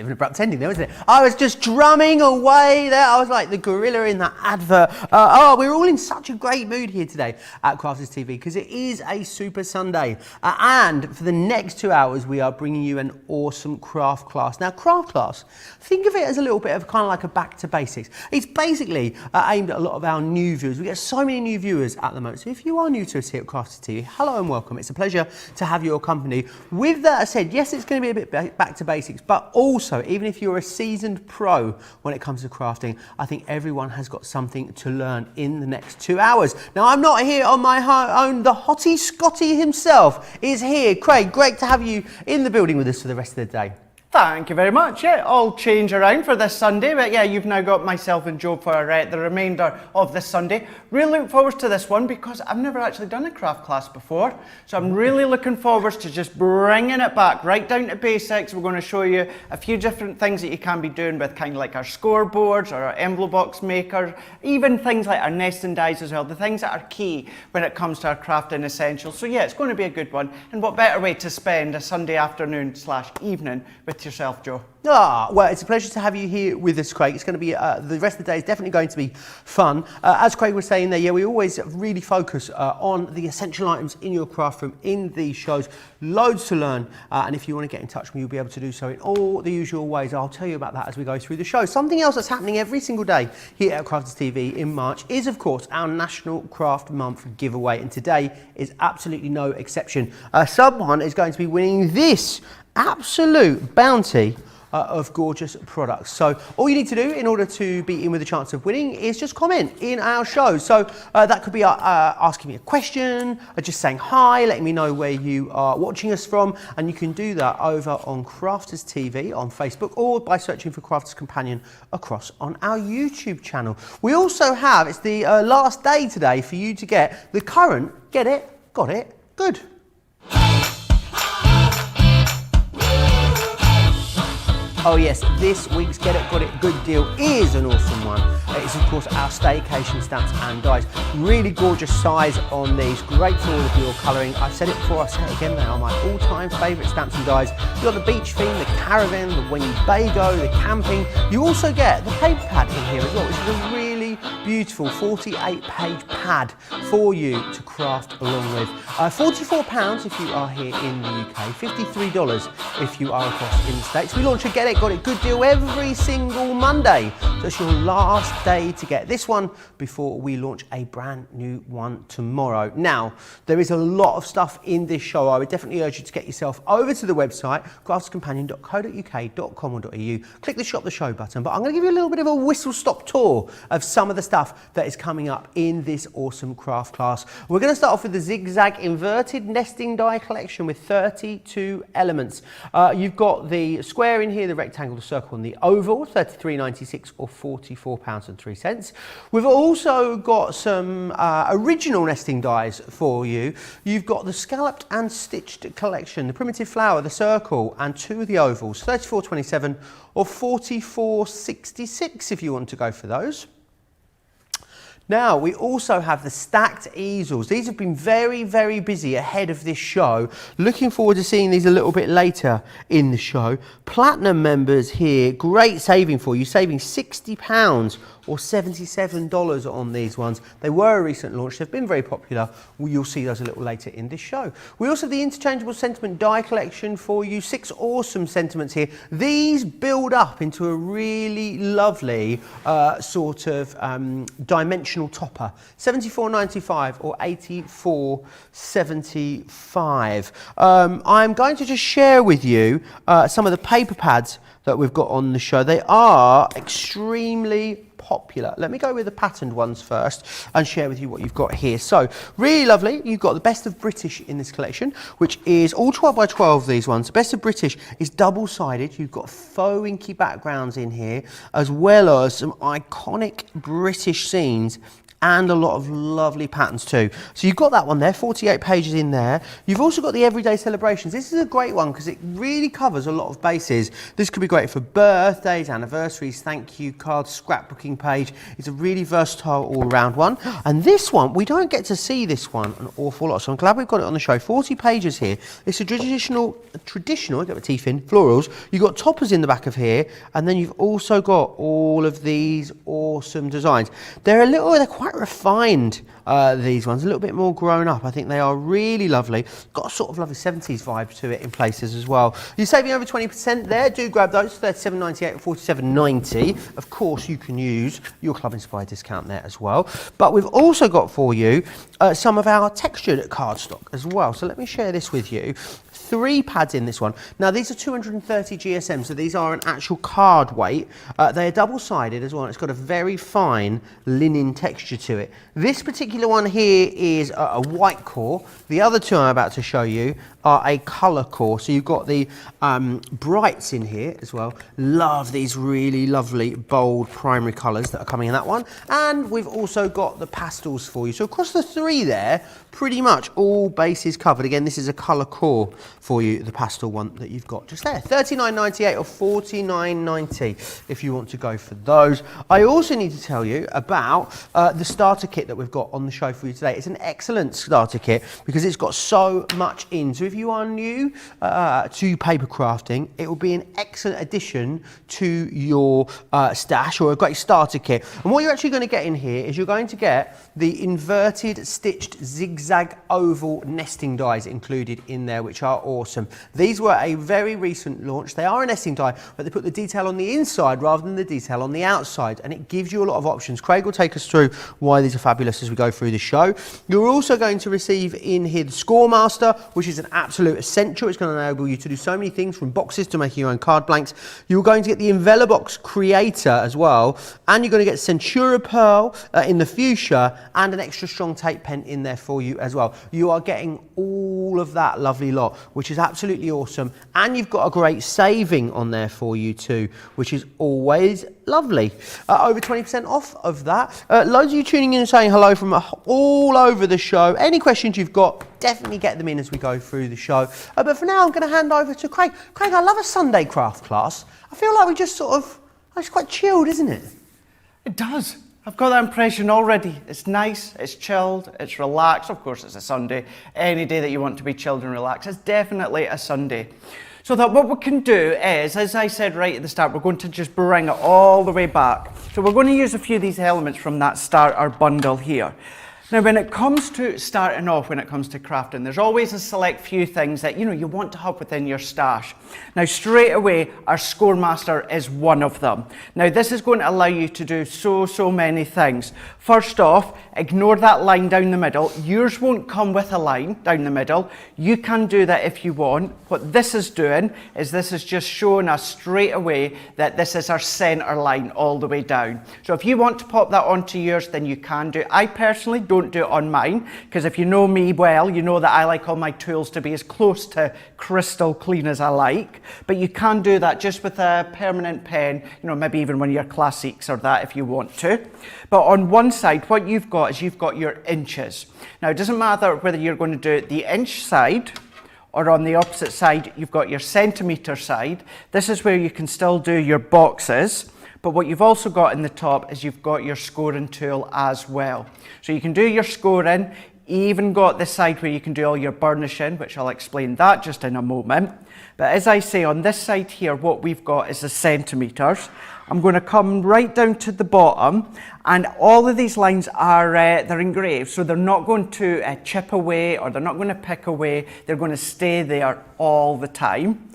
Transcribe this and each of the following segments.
an abrupt ending there, wasn't it? I was just drumming away there. I was like the gorilla in that advert. We're all in such a great mood here today at Crafters TV because it is a Super Sunday. And for the next 2 hours, we are bringing you an awesome craft class. Now, craft class, think of it as a little bit of kind of like a back to basics. It's basically aimed at a lot of our new viewers. We get so many new viewers at the moment. So if you are new to us here at Crafters TV, hello and welcome. It's a pleasure to have your company. With that said, yes, it's going to be a bit back to basics, but also, even if you're a seasoned pro when it comes to crafting, I think everyone has got something to learn in the next 2 hours. Now, I'm not here on my own. The hottie Scotty himself is here. Craig, great to have you in the building with us for the rest of the day. Thank you very much. Yeah, I'll change around for this Sunday, but yeah, you've now got myself and Joe for the remainder of this Sunday. Really look forward to this one because I've never actually done a craft class before, so I'm really looking forward to just bringing it back right down to basics. We're going to show you a few different things that you can be doing with kind of like our scoreboards or our envelope box makers, even things like our nesting dies as well, the things that are key when it comes to our crafting essentials. So yeah, it's going to be a good one, and what better way to spend a Sunday afternoon / evening with yourself, Joe. Well, it's a pleasure to have you here with us, Craig. It's going to be, the rest of the day is definitely going to be fun. As Craig was saying there, yeah, we always really focus on the essential items in your craft room in these shows. Loads to learn, and if you want to get in touch with me, you'll be able to do so in all the usual ways. I'll tell you about that as we go through the show. Something else that's happening every single day here at Crafters TV in March is, of course, our National Craft Month giveaway, and today is absolutely no exception. Someone is going to be winning this absolute bounty of gorgeous products. So all you need to do in order to be in with a chance of winning is just comment in our show. So that could be asking me a question, or just saying hi, letting me know where you are watching us from, and you can do that over on Crafters TV on Facebook or by searching for Crafters Companion across on our YouTube channel. We also have, it's the last day today for you to get the current Get It, Got It, Good. Oh yes, this week's Get It, Got It Good deal is an awesome one. It is, of course, our staycation stamps and dies. Really gorgeous size on these, great for all of your colouring. I've said it before, I'll say it again, they are my all-time favourite stamps and dies. You've got the beach theme, the caravan, the Winnebago, the camping. You also get the paper pad in here as well, which is a really beautiful 48-page pad for you to craft along with. £44 if you are here in the UK, $53 if you are across in the States. We launch a Get It, Got It Good deal every single Monday. So it's your last day to get this one before we launch a brand new one tomorrow. Now, there is a lot of stuff in this show. I would definitely urge you to get yourself over to the website, crafterscompanion.co.uk.com.au. Click the Shop the Show button, but I'm going to give you a little bit of a whistle-stop tour of some of the stuff that is coming up in this awesome craft class. We're going to start off with the zigzag inverted nesting die collection with 32 elements. You've got the square in here, the rectangle, the circle and the oval, $33.96 or £44.03. We've also got some original nesting dies for you. You've got the scalloped and stitched collection, the primitive flower, the circle and two of the ovals, $34.27 or $44.66 if you want to go for those. Now, we also have the stacked easels. These have been very, very busy ahead of this show. Looking forward to seeing these a little bit later in the show. Platinum members here, great saving for you, saving £60 or $77 on these ones. They were a recent launch, they've been very popular. You'll see those a little later in this show. We also have the interchangeable sentiment die collection for you, 6 awesome sentiments here. These build up into a really lovely sort of dimensional topper, $74.95 or $84.75. I'm going to just share with you some of the paper pads that we've got on the show. They are extremely popular. Let me go with the patterned ones first and share with you what you've got here. So, really lovely. You've got the Best of British in this collection, which is all 12 by 12, these ones. The Best of British is double-sided. You've got faux inky backgrounds in here, as well as some iconic British scenes and a lot of lovely patterns too. So you've got that one there, 48 pages in there. You've also got the everyday celebrations. This is a great one because it really covers a lot of bases. This could be great for birthdays, anniversaries, thank you cards, scrapbooking page. It's a really versatile all-around one. And this one, we don't get to see this one an awful lot, so I'm glad we've got it on the show. 40 pages here. It's a traditional, get my teeth in, florals. You've got toppers in the back of here, and then you've also got all of these awesome designs. They're quite refined, these ones, a little bit more grown up. I think they are really lovely. Got a sort of lovely 70s vibe to it in places as well. You're saving over 20% there. Do grab those, $37.98 or $47.90. Of course, you can use your Club Inspired discount there as well. But we've also got for you some of our textured cardstock as well. So let me share this with you. 3 pads in this one. Now these are 230 GSM, so these are an actual card weight. They are double-sided as well. It's got a very fine linen texture to it. This particular one here is a white core. The other two I'm about to show you are a colour core. So you've got the brights in here as well. Love these really lovely bold primary colours that are coming in that one. And we've also got the pastels for you. So across the 3 there, pretty much all bases covered. Again, this is a colour core for you, the pastel one that you've got just there. $39.98 or $49.90 if you want to go for those. I also need to tell you about the starter kit that we've got on the show for you today. It's an excellent starter kit because it's got so much in. So if you are new to paper crafting, it will be an excellent addition to your stash, or a great starter kit. And what you're actually going to get in here is you're going to get the inverted stitched zigzag oval nesting dies included in there, which are awesome. These were a very recent launch. They are a nesting die, but they put the detail on the inside rather than the detail on the outside, and it gives you a lot of options. Craig will take us through why these are fabulous as we go through the show. You're also going to receive in here the Scoremaster, which is an absolute essential. It's going to enable you to do so many things, from boxes to making your own card blanks. You're going to get the Envelobox Creator as well, and you're going to get Centura Pearl in the fuchsia, and an extra strong tape pen in there for you as well. You are getting all of that lovely lot, which is absolutely awesome. And you've got a great saving on there for you too, which is always lovely. Over 20% off of that. Loads of you tuning in and saying hello from all over the show. Any questions you've got, definitely get them in as we go through the show. But for now, I'm going to hand over to Craig. Craig, I love a Sunday craft class. I feel like we just sort of, it's quite chilled, isn't it? It does. I've got that impression already. It's nice, it's chilled, it's relaxed. Of course, it's a Sunday. Any day that you want to be chilled and relaxed, it's definitely a Sunday. So that what we can do is, as I said right at the start, we're going to just bring it all the way back. So we're going to use a few of these elements from that starter bundle here. Now, when it comes to starting off, when it comes to crafting, there's always a select few things that, you want to have within your stash. Now, straight away, our Scoremaster is one of them. Now, this is going to allow you to do so many things. First off, ignore that line down the middle. Yours won't come with a line down the middle. You can do that if you want. What this is doing is this is just showing us straight away that this is our center line all the way down. So if you want to pop that onto yours, then you can do it. I personally don't do it on mine, because if you know me well, you know that I like all my tools to be as close to crystal clean as I like. But you can do that just with a permanent pen, maybe even one of your classics or that if you want to. But on one side, what you've got is you've got your inches. Now, it doesn't matter whether you're going to do it the inch side or on the opposite side, you've got your centimetre side. This is where you can still do your boxes. But what you've also got in the top is you've got your scoring tool as well. So you can do your scoring, even got this side where you can do all your burnishing, which I'll explain that just in a moment. But as I say, on this side here, what we've got is the centimetres. I'm going to come right down to the bottom, and all of these lines are they're engraved, so they're not going to chip away, or they're not going to pick away. They're going to stay there all the time.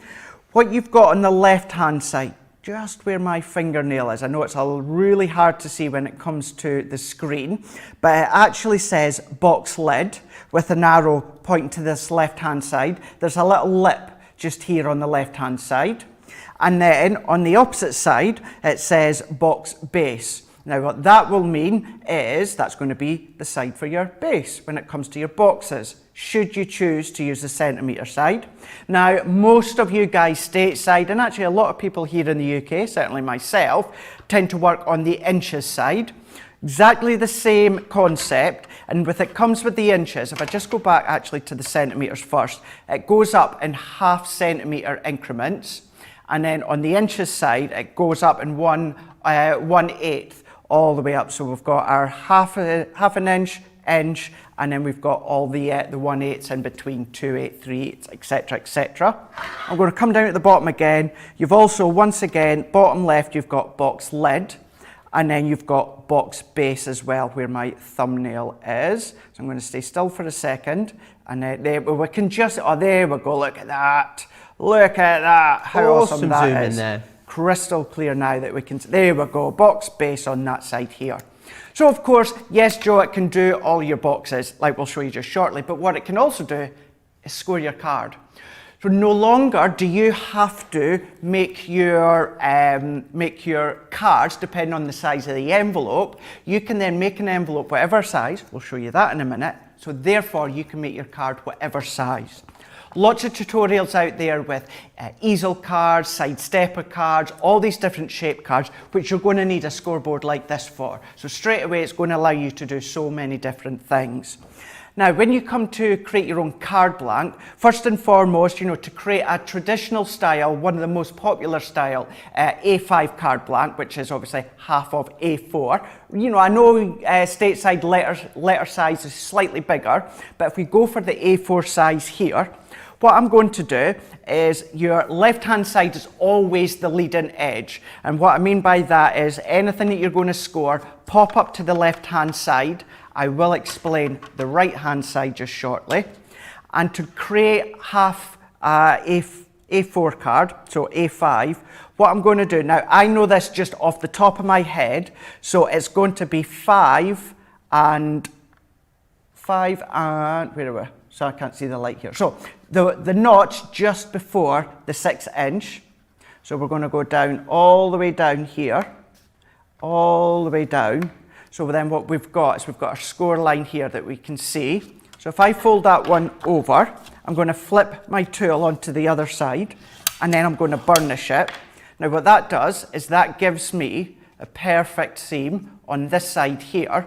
What you've got on the left-hand side, just where my fingernail is. I know it's really hard to see when it comes to the screen, but it actually says box lid with an arrow pointing to this left-hand side. There's a little lip just here on the left-hand side. And then on the opposite side, it says box base. Now what that will mean is that's going to be the side for your base when it comes to your boxes, should you choose to use the centimetre side. Now, most of you guys stateside, and actually a lot of people here in the UK, certainly myself, tend to work on the inches side. Exactly the same concept, and with it comes with the inches. If I just go back actually to the centimetres first, it goes up in 1/2 centimetre increments, and then on the inches side, it goes up in 1/8 all the way up. So we've got our half an inch, and then we've got all the 1/8 in between, 2/8, 3/8, etc., etc. I'm going to come down at the bottom again. You've also, once again, bottom left, you've got box lid, and then you've got box base as well, where my thumbnail is. So I'm going to stay still for a second, and then there we can just, oh, there we go, look at that. Look at that, how awesome that zoom is. in there. Crystal clear now that we can, there we go, box base on that side here. So of course, yes, Joe, it can do all your boxes, like we'll show you just shortly, but what it can also do is score your card. So no longer do you have to make your cards depend on the size of the envelope. You can then make an envelope whatever size, we'll show you that in a minute, so therefore you can make your card whatever size. Lots of tutorials out there with easel cards, side stepper cards, all these different shape cards, which you're going to need a scoreboard like this for. So straight away it's going to allow you to do so many different things. Now, when you come to create your own card blank, first and foremost, you know, to create a traditional style, one of the most popular style, A5 card blank, which is obviously half of A4. You know, I know stateside letter size is slightly bigger, but if we go for the A4 size here, what I'm going to do is your left-hand side is always the leading edge. And what I mean by that is anything that you're going to score, pop up to the left-hand side. I will explain the right-hand side just shortly. And to create half A4 card, so A5, what I'm going to do, now I know this just off the top of my head, so it's going to be 5 and, where are we? So I can't see the light here. So the notch just before the 6 inch. So we're going to go down all the way down here, all the way down. So then what we've got is we've got our score line here that we can see. So if I fold that one over, I'm going to flip my tool onto the other side, and then I'm going to burnish it. Now what that does is that gives me a perfect seam on this side here.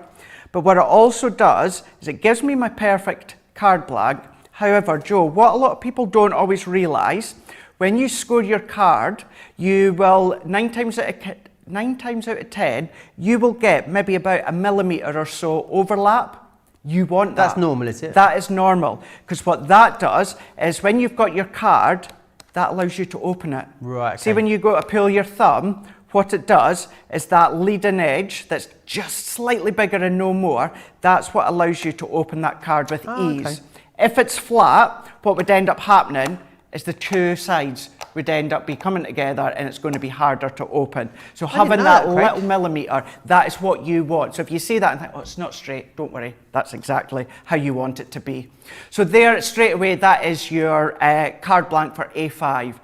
But what it also does is it gives me my perfect card blank. However, Joe, what a lot of people don't always realise, when you score your card, you will, 9 times out of 10, you will get maybe about 1 millimetre or so overlap. You want that. That's normal, is it? That is normal, because what that does is when you've got your card, that allows you to open it. Right, okay. See, when you go to pull your thumb, what it does is that leading edge that's just slightly bigger and no more, that's what allows you to open that card with ease. Okay. If it's flat, what would end up happening is the two sides would end up be coming together, and it's going to be harder to open. So having that little millimetre, that is what you want. So if you see that and think, oh, it's not straight, don't worry, that's exactly how you want it to be. So there, straight away, that is your card blank for A5.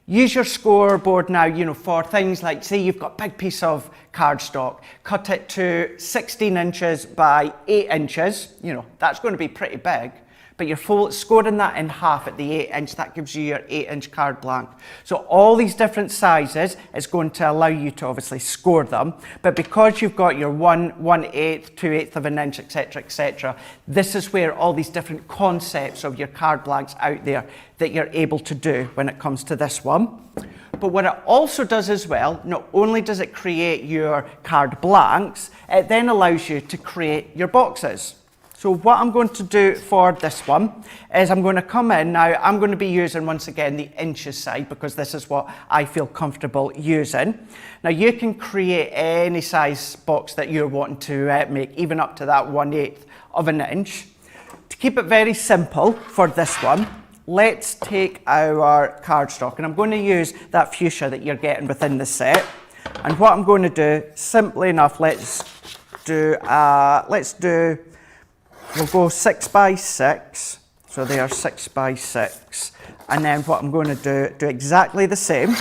Use your scoreboard now, you know, for things like, say you've got a big piece of cardstock, cut it to 16 inches by 8 inches, you know, that's going to be pretty big. But you're scoring that in half at the 8 inch, that gives you your 8 inch card blank. So all these different sizes is going to allow you to obviously score them. But because you've got your 1/8, 2/8 of an inch, etc., etc., this is where all these different concepts of your card blanks out there that you're able to do when it comes to this one. But what it also does as well, not only does it create your card blanks, it then allows you to create your boxes. So what I'm going to do for this one is I'm going to come in now, I'm going to be using once again the inches side because this is what I feel comfortable using. Now you can create any size box that you're wanting to make, even up to that 1/8 of an inch. To keep it very simple for this one, let's take our cardstock, and I'm going to use that fuchsia that you're getting within the set. And what I'm going to do, simply enough, we'll go 6 by 6, so they are 6 by 6. And then what I'm going to do exactly the same.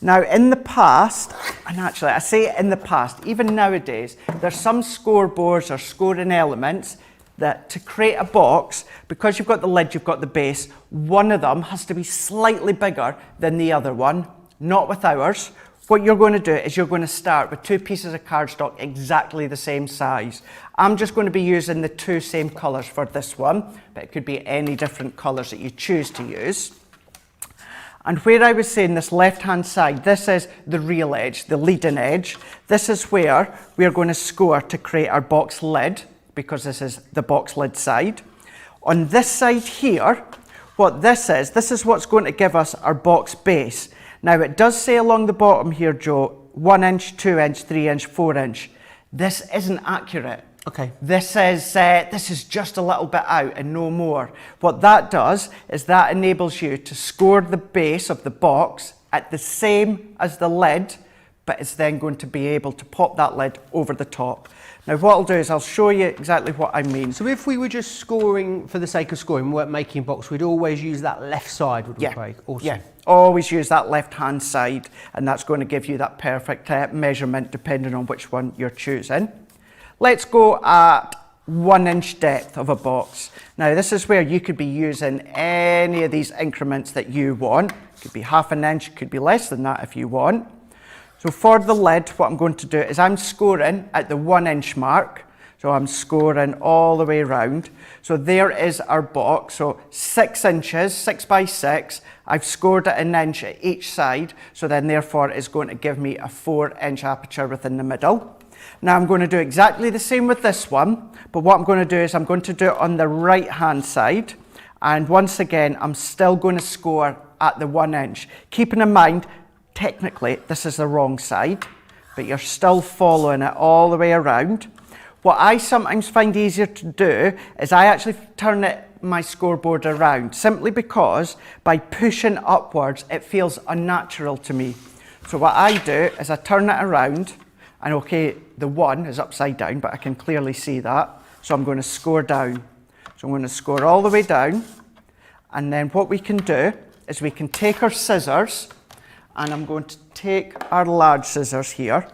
Now in the past, and actually I say in the past, even nowadays, there's some scoreboards or scoring elements that to create a box, because you've got the lid, you've got the base, one of them has to be slightly bigger than the other one. Not with ours. what you're going to do is you're going to start with 2 pieces of cardstock exactly the same size. I'm just going to be using the 2 same colours for this one, but it could be any different colours that you choose to use. And where I was saying this left-hand side, this is the real edge, the leading edge. This is where we're going to score to create our box lid, because this is the box lid side. On this side here, what this is what's going to give us our box base. Now it does say along the bottom here, Joe, 1 inch, 2 inch, 3 inch, 4 inch. This isn't accurate. Okay. This is just a little bit out and no more. What that does is that enables you to score the base of the box at the same as the lid, but it's then going to be able to pop that lid over the top. Now what I'll do is I'll show you exactly what I mean. So if we were just scoring for the sake of scoring, we weren't making box, we'd always use that left side, would we, Craig? Awesome. Yeah, always use that left-hand side, and that's going to give you that perfect measurement depending on which one you're choosing. Let's go at 1 inch depth of a box. Now this is where you could be using any of these increments that you want. It could be 1/2 inch, it could be less than that if you want. So for the lid, what I'm going to do is I'm scoring at the 1 inch mark. So I'm scoring all the way around. So there is our box. So 6 inches, 6 by 6. I've scored at 1 inch at each side. So then therefore it's going to give me a 4 inch aperture within the middle. Now I'm going to do exactly the same with this one, but what I'm going to do is I'm going to do it on the right hand side, and once again I'm still going to score at the 1 inch. Keeping in mind, technically this is the wrong side, but you're still following it all the way around. What I sometimes find easier to do is I actually turn my scoreboard around, simply because by pushing upwards it feels unnatural to me. So what I do is I turn it around. And okay, the 1 is upside down, but I can clearly see that. So I'm going to score down. So I'm going to score all the way down. And then what we can do is we can take our scissors, and I'm going to take our large scissors here.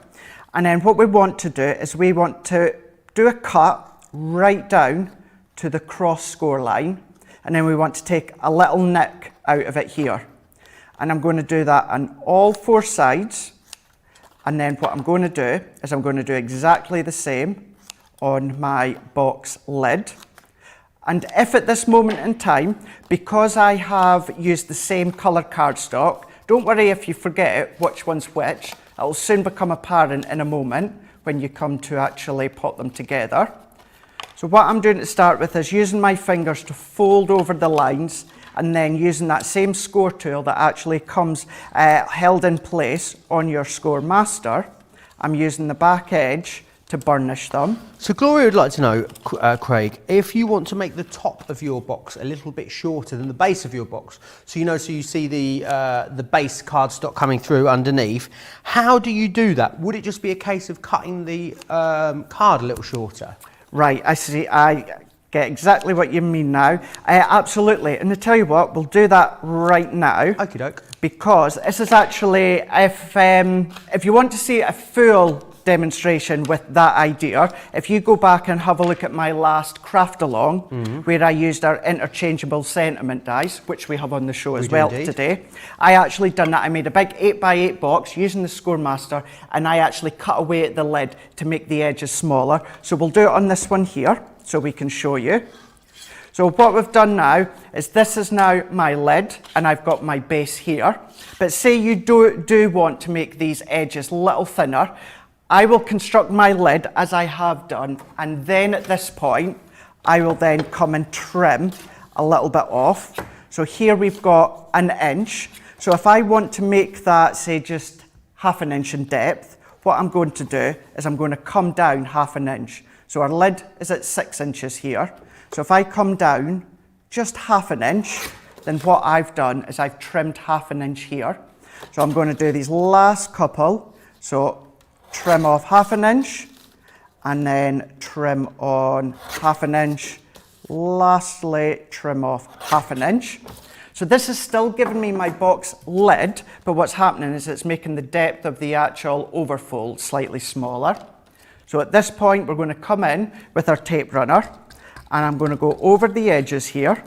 And then what we want to do is we want to do a cut right down to the cross score line. And then we want to take a little nick out of it here. And I'm going to do that on all 4 sides. And then what I'm going to do is I'm going to do exactly the same on my box lid. And if at this moment in time, because I have used the same colour cardstock, don't worry if you forget which one's which. It will soon become apparent in a moment when you come to actually put them together. So what I'm doing to start with is using my fingers to fold over the lines, and then using that same score tool that actually comes held in place on your score master, I'm using the back edge to burnish them. So Gloria would like to know, Craig, if you want to make the top of your box a little bit shorter than the base of your box, so you see the base cardstock coming through underneath, how do you do that? Would it just be a case of cutting the card a little shorter? Right, I see. I get exactly what you mean now. Absolutely, and I tell you what, we'll do that right now. Okie doke. Because this is actually, if you want to see a full demonstration with that idea, if you go back and have a look at my last craft along, where I used our interchangeable sentiment dies, which we have on the show as well today, I actually done that. I made a big 8x8 box using the Score Master, and I actually cut away at the lid to make the edges smaller. So we'll do it on this one here, so we can show you. So what we've done now is this is now my lid, and I've got my base here. But say you do want to make these edges a little thinner, I will construct my lid as I have done, and then at this point, I will then come and trim a little bit off. So here we've got 1 inch. So if I want to make that, say, just 1/2 inch in depth, what I'm going to do is I'm going to come down 1/2 inch. So our lid is at 6 inches here. So if I come down just 1/2 inch, then what I've done is I've trimmed 1/2 inch here. So I'm going to do these last couple. So trim off 1/2 inch, and then trim on 1/2 inch. Lastly, trim off 1/2 inch. So this is still giving me my box lid, but what's happening is it's making the depth of the actual overfold slightly smaller. So at this point, we're going to come in with our tape runner, and I'm going to go over the edges here.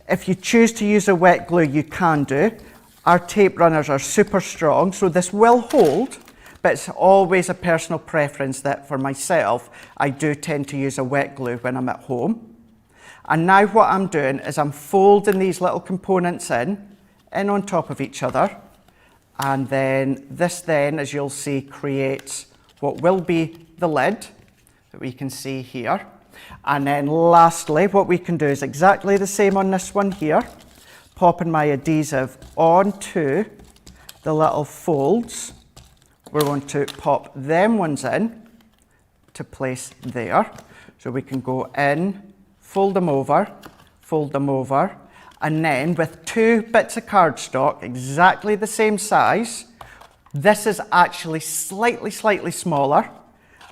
If you choose to use a wet glue, you can do. Our tape runners are super strong, so this will hold, but it's always a personal preference that for myself, I do tend to use a wet glue when I'm at home. And now what I'm doing is I'm folding these little components in on top of each other. And then this then, as you'll see, creates what will be the lid that we can see here. And then lastly, what we can do is exactly the same on this one here. Popping my adhesive onto the little folds. We're going to pop them ones in to place there. So we can go in, fold them over, and then with 2 bits of cardstock, exactly the same size, this is actually slightly smaller,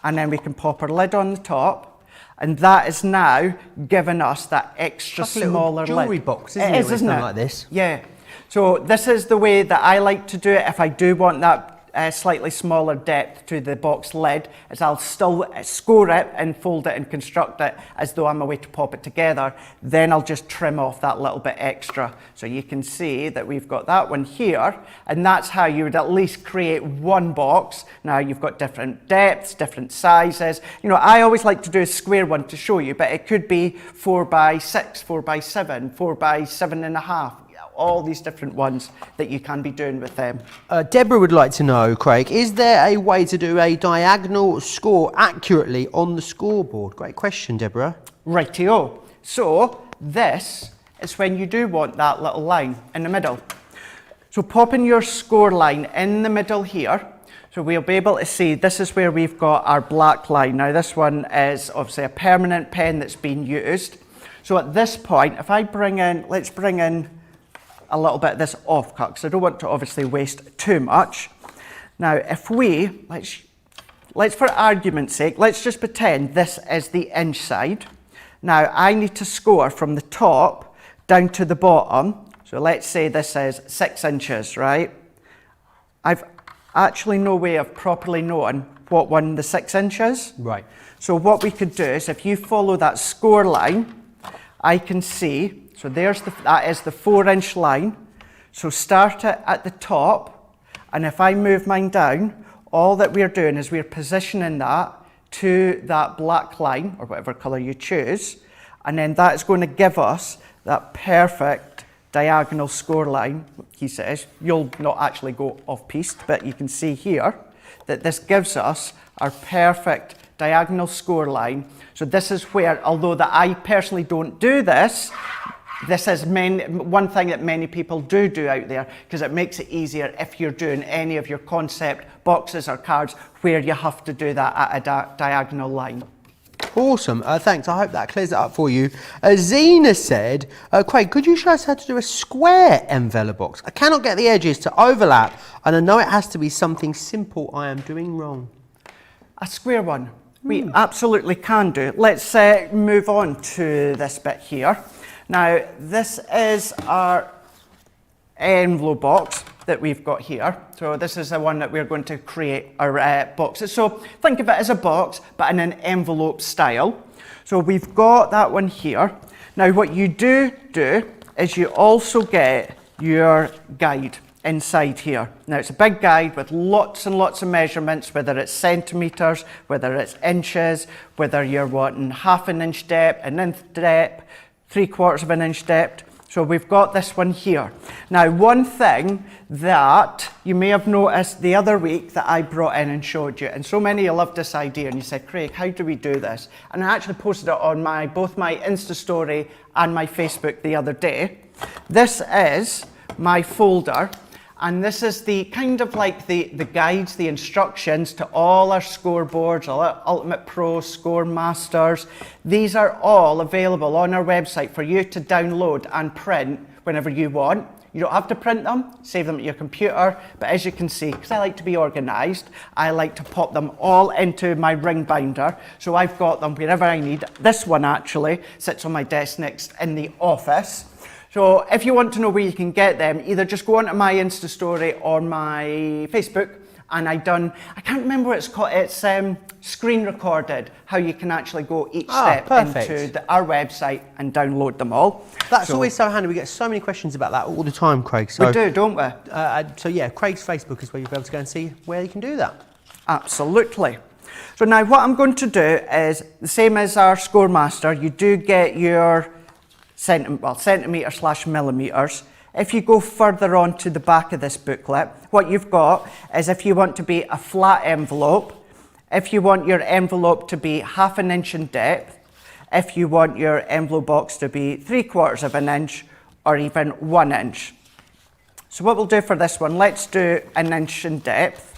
and then we can pop our lid on the top. And that is now giving us that extra smaller jewellery lid. box, isn't it? Isn't it? Like this. Yeah. So this is the way that I like to do it if I do want that slightly smaller depth to the box lid, is I'll still score it and fold it and construct it as though I'm a way to pop it together. Then I'll just trim off that little bit extra. So you can see that we've got that one here, and that's how you would at least create one box. Now you've got different depths, different sizes. You know, I always like to do a square one to show you, but it could be 4 by 6, 4 by 7, 4 by 7.5. All these different ones that you can be doing with them. Deborah would like to know, Craig, is there a way to do a diagonal score accurately on the scoreboard? Great question, Deborah. Rightio. So this is when you do want that little line in the middle. So popping your score line in the middle here, so we'll be able to see this is where we've got our black line. Now this one is obviously a permanent pen that's been used. So at this point, if I bring in, let's bring in a little bit of this off cut, because I don't want to obviously waste too much. Now if we, let's for argument's sake, let's just pretend this is the inch side. Now I need to score from the top down to the bottom. So let's say this is 6 inches, right? I've actually no way of properly knowing what one the 6 inches. Right. So what we could do is if you follow that score line, I can see, so that is the 4-inch line. So start it at the top, and if I move mine down, all that we're doing is we're positioning that to that black line, or whatever colour you choose, and then that is going to give us that perfect diagonal score line. He says, you'll not actually go off-piste, but you can see here that this gives us our perfect diagonal score line. So this is where, although that I personally don't do this, this is one thing that many people do out there, because it makes it easier if you're doing any of your concept boxes or cards where you have to do that at a diagonal line. Awesome, thanks. I hope that clears it up for you. Zena said, Craig, could you show us how to do a square envelope box? I cannot get the edges to overlap, and I know it has to be something simple I am doing wrong. A square one, we absolutely can do. Let's move on to this bit here. Now, this is our envelope box that we've got here. So this is the one that we're going to create our boxes. So think of it as a box, but in an envelope style. So we've got that one here. Now, what you do is you also get your guide inside here. Now, it's a big guide with lots and lots of measurements, whether it's centimetres, whether it's inches, whether you're wanting 1/2 inch depth, 1 inch depth, 3/4 inch depth. So we've got this one here. Now, one thing that you may have noticed the other week that I brought in and showed you, and so many of you loved this idea, and you said, Craig, how do we do this? And I actually posted it on both my Insta story and my Facebook the other day. This is my folder, and this is the kind of like the guides, the instructions to all our scoreboards, all our Ultimate Pro, Score Masters. These are all available on our website for you to download and print whenever you want. You don't have to print them, save them at your computer, but as you can see, because I like to be organised, I like to pop them all into my ring binder. So I've got them wherever I need. This one actually sits on my desk next in the office. So if you want to know where you can get them, either just go onto my Insta story or my Facebook, and I can't remember what it's called, it's screen recorded, how you can actually go each step into our website and download them all. That's always so handy. We get so many questions about that all the time, Craig. So, we do, don't we? So yeah, Craig's Facebook is where you'll be able to go and see where you can do that. Absolutely. So now what I'm going to do is, the same as our Scoremaster, you do get your centimetre/millimetres. If you go further on to the back of this booklet, what you've got is if you want to be a flat envelope, if you want your envelope to be 1/2 inch in depth, if you want your envelope box to be 3/4 of an inch, or even 1 inch. So what we'll do for this one, let's do 1 inch in depth.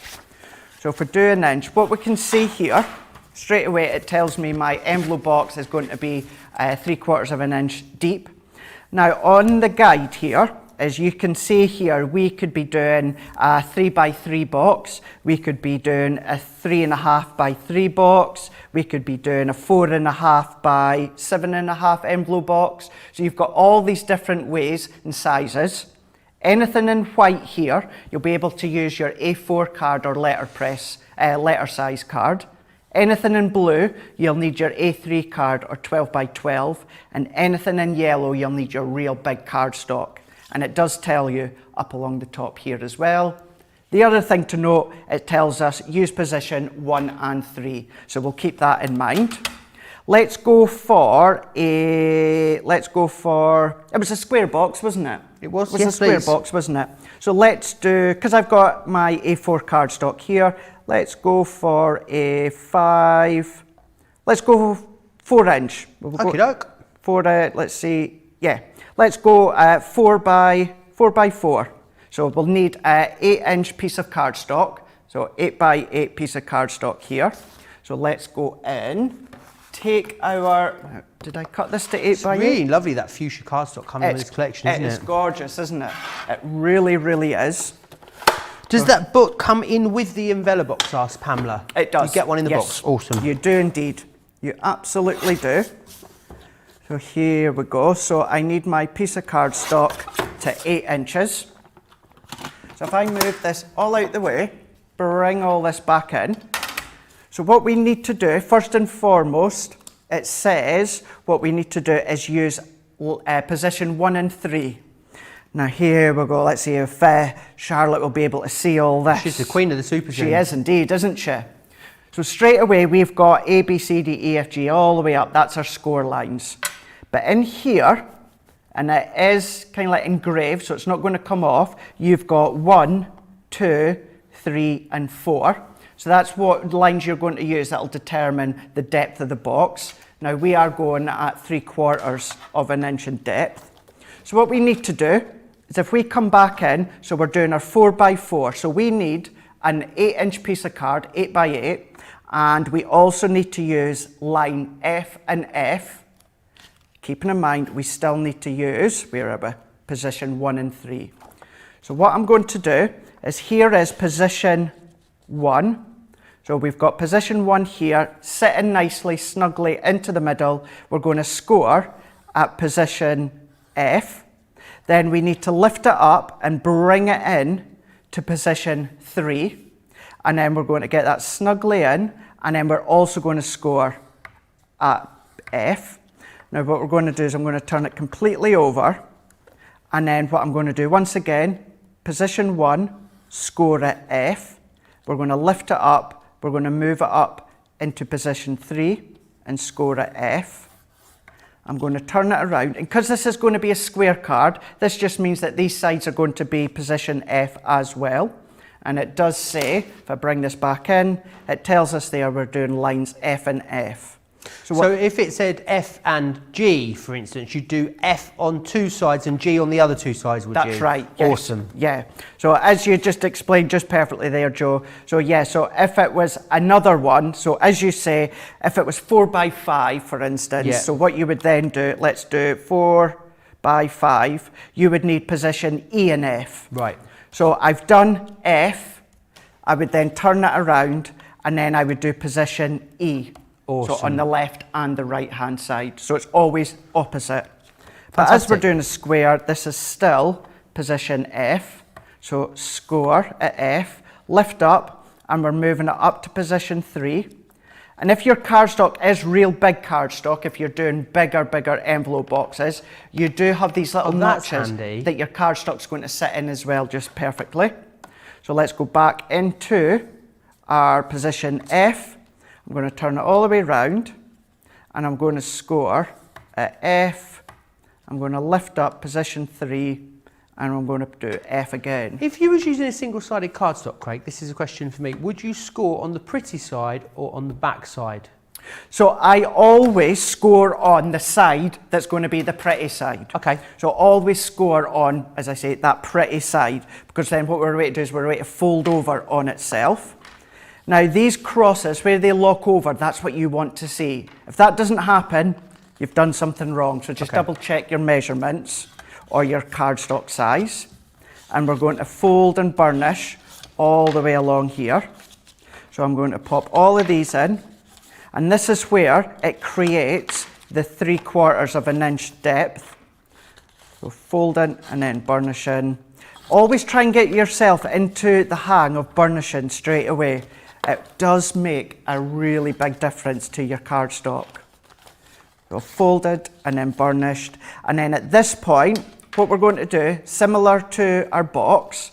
So if we do 1 inch, what we can see here, straight away it tells me my envelope box is going to be 3/4 of an inch deep. Now on the guide here, as you can see here, we could be doing a 3x3 box, we could be doing a 3.5x3 box, we could be doing a 4.5x7.5 envelope box. So you've got all these different ways and sizes. Anything in white here, you'll be able to use your A4 card or letter size card. Anything in blue, you'll need your A3 card or 12x12, and anything in yellow, you'll need your real big cardstock. And it does tell you up along the top here as well. The other thing to note, it tells us use position 1 and 3. So we'll keep that in mind. Let's go for it was a square box, wasn't it? It was, a square box, wasn't it? So let's do, because I've got my A4 cardstock here, let's go for a 4 inch. Okie doke. Let's see, yeah. Let's go 4x4. So we'll need an 8-inch piece of cardstock. So 8x8 piece of cardstock here. So let's go in, take our, did I cut this to 8x8? It's really lovely, that fuchsia cardstock coming in this collection, isn't it? It's gorgeous, isn't it? It really, really is. Does that book come in with the envelope box, asked Pamela? It does. You get one in the box. Awesome. You do indeed. You absolutely do. So here we go. So I need my piece of cardstock to 8 inches. So if I move this all out the way, bring all this back in. So what we need to do, first and foremost, it says what we need to do is use position 1 and 3. Now here we go. Let's see if Charlotte will be able to see all this. She's the queen of the super She is indeed, isn't she? So straight away we've got A, B, C, D, E, F, G all the way up. That's our score lines. But in here, and it is kind of like engraved, so it's not going to come off, you've got 1, 2, 3, and 4. So that's what lines you're going to use. That'll determine the depth of the box. Now we are going at 3/4 of an inch in depth. So what we need to do is if we come back in, so we're doing our 4x4. So we need an 8-inch piece of card, 8x8, and we also need to use line F and F. Keeping in mind, we still need to use, where are we? Position 1 and 3. So what I'm going to do is here is position 1. So we've got position 1 here, sitting nicely, snugly into the middle. We're going to score at position F. Then we need to lift it up and bring it in to position 3. And then we're going to get that snugly in. And then we're also going to score at F. Now what we're going to do is I'm going to turn it completely over. And then what I'm going to do, once again, position 1, score at F. We're going to lift it up. We're going to move it up into position 3 and score at F. I'm going to turn it around. And because this is going to be a square card, this just means that these sides are going to be position F as well. And it does say, if I bring this back in, it tells us there we're doing lines F and F. So if it said F and G, for instance, you'd do F on 2 sides and G on the other 2 sides, would you? That's right. Yes. Awesome. Yeah. So as you just explained just perfectly there, Joe. So yeah, so if it was another one, so as you say, if it was 4x5, for instance, so what you would then do, let's do 4x5, you would need position E and F. Right. So I've done F, I would then turn it around, and then I would do position E. Awesome. So on the left and the right hand side. So it's always opposite. But as we're doing a square, this is still position F. So score at F, lift up, and we're moving it up to position 3. And if your cardstock is real big cardstock, if you're doing bigger envelope boxes, you do have these little notches that your cardstock's going to sit in as well, just perfectly. So let's go back into our position F. I'm going to turn it all the way around, and I'm going to score at F. I'm going to lift up position 3, and I'm going to do F again. If you was using a single-sided cardstock, Craig, this is a question for me. Would you score on the pretty side or on the back side? So I always score on the side that's going to be the pretty side. Okay. So always score on, as I say, that pretty side, because then what we're going to do is we're going to fold over on itself. Now these crosses, where they lock over, that's what you want to see. If that doesn't happen, you've done something wrong. So just double check your measurements or your cardstock size. And we're going to fold and burnish all the way along here. So I'm going to pop all of these in. And this is where it creates the 3/4 of an inch depth. So folding and then burnishing. Always try and get yourself into the hang of burnishing straight away. It does make a really big difference to your cardstock. So folded and then burnished. And then at this point, what we're going to do, similar to our box,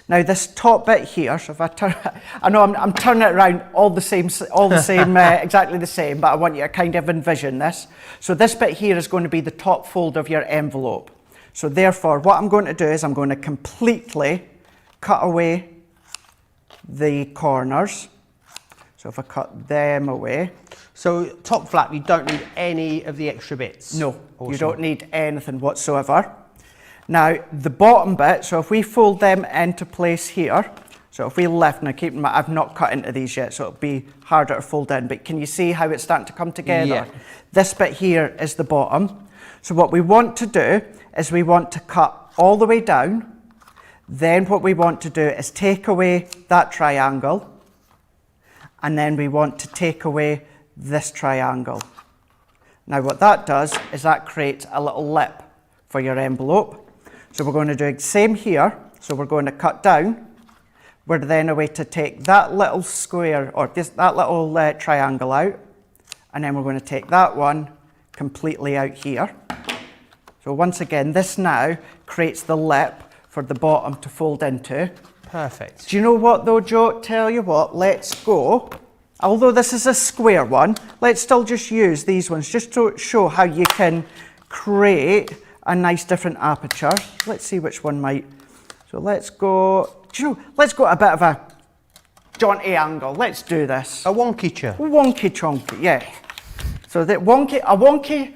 now this top bit here, so if I turn, I know I'm turning it around all the same, exactly the same, but I want you to kind of envision this. So this bit here is going to be the top fold of your envelope. So therefore, what I'm going to do is I'm going to completely cut away the corners. So if I cut them away. So top flap, you don't need any of the extra bits? No, awesome. You don't need anything whatsoever. Now the bottom bit, so if we fold them into place here, so if we lift, now keep in mind, I've not cut into these yet, so it'll be harder to fold in, but can you see how it's starting to come together? Yeah. This bit here is the bottom. So what we want to do is we want to cut all the way down. Then what we want to do is take away that triangle, and then we want to take away this triangle. Now what that does is that creates a little lip for your envelope. So we're going to do the same here. So we're going to cut down. We're then a way to take that little square or that little triangle out, and then we're going to take that one completely out here. So once again, this now creates the lip for the bottom to fold into. Perfect. Do you know what though, Joe? Tell you what, let's go. Although this is a square one, let's still just use these ones just to show how you can create a nice different aperture. Let's see which one might. So let's go, do you know, let's go a bit of a jaunty angle. Let's do this. A wonky-cha. Wonky chonky, yeah. So that a wonky chonky.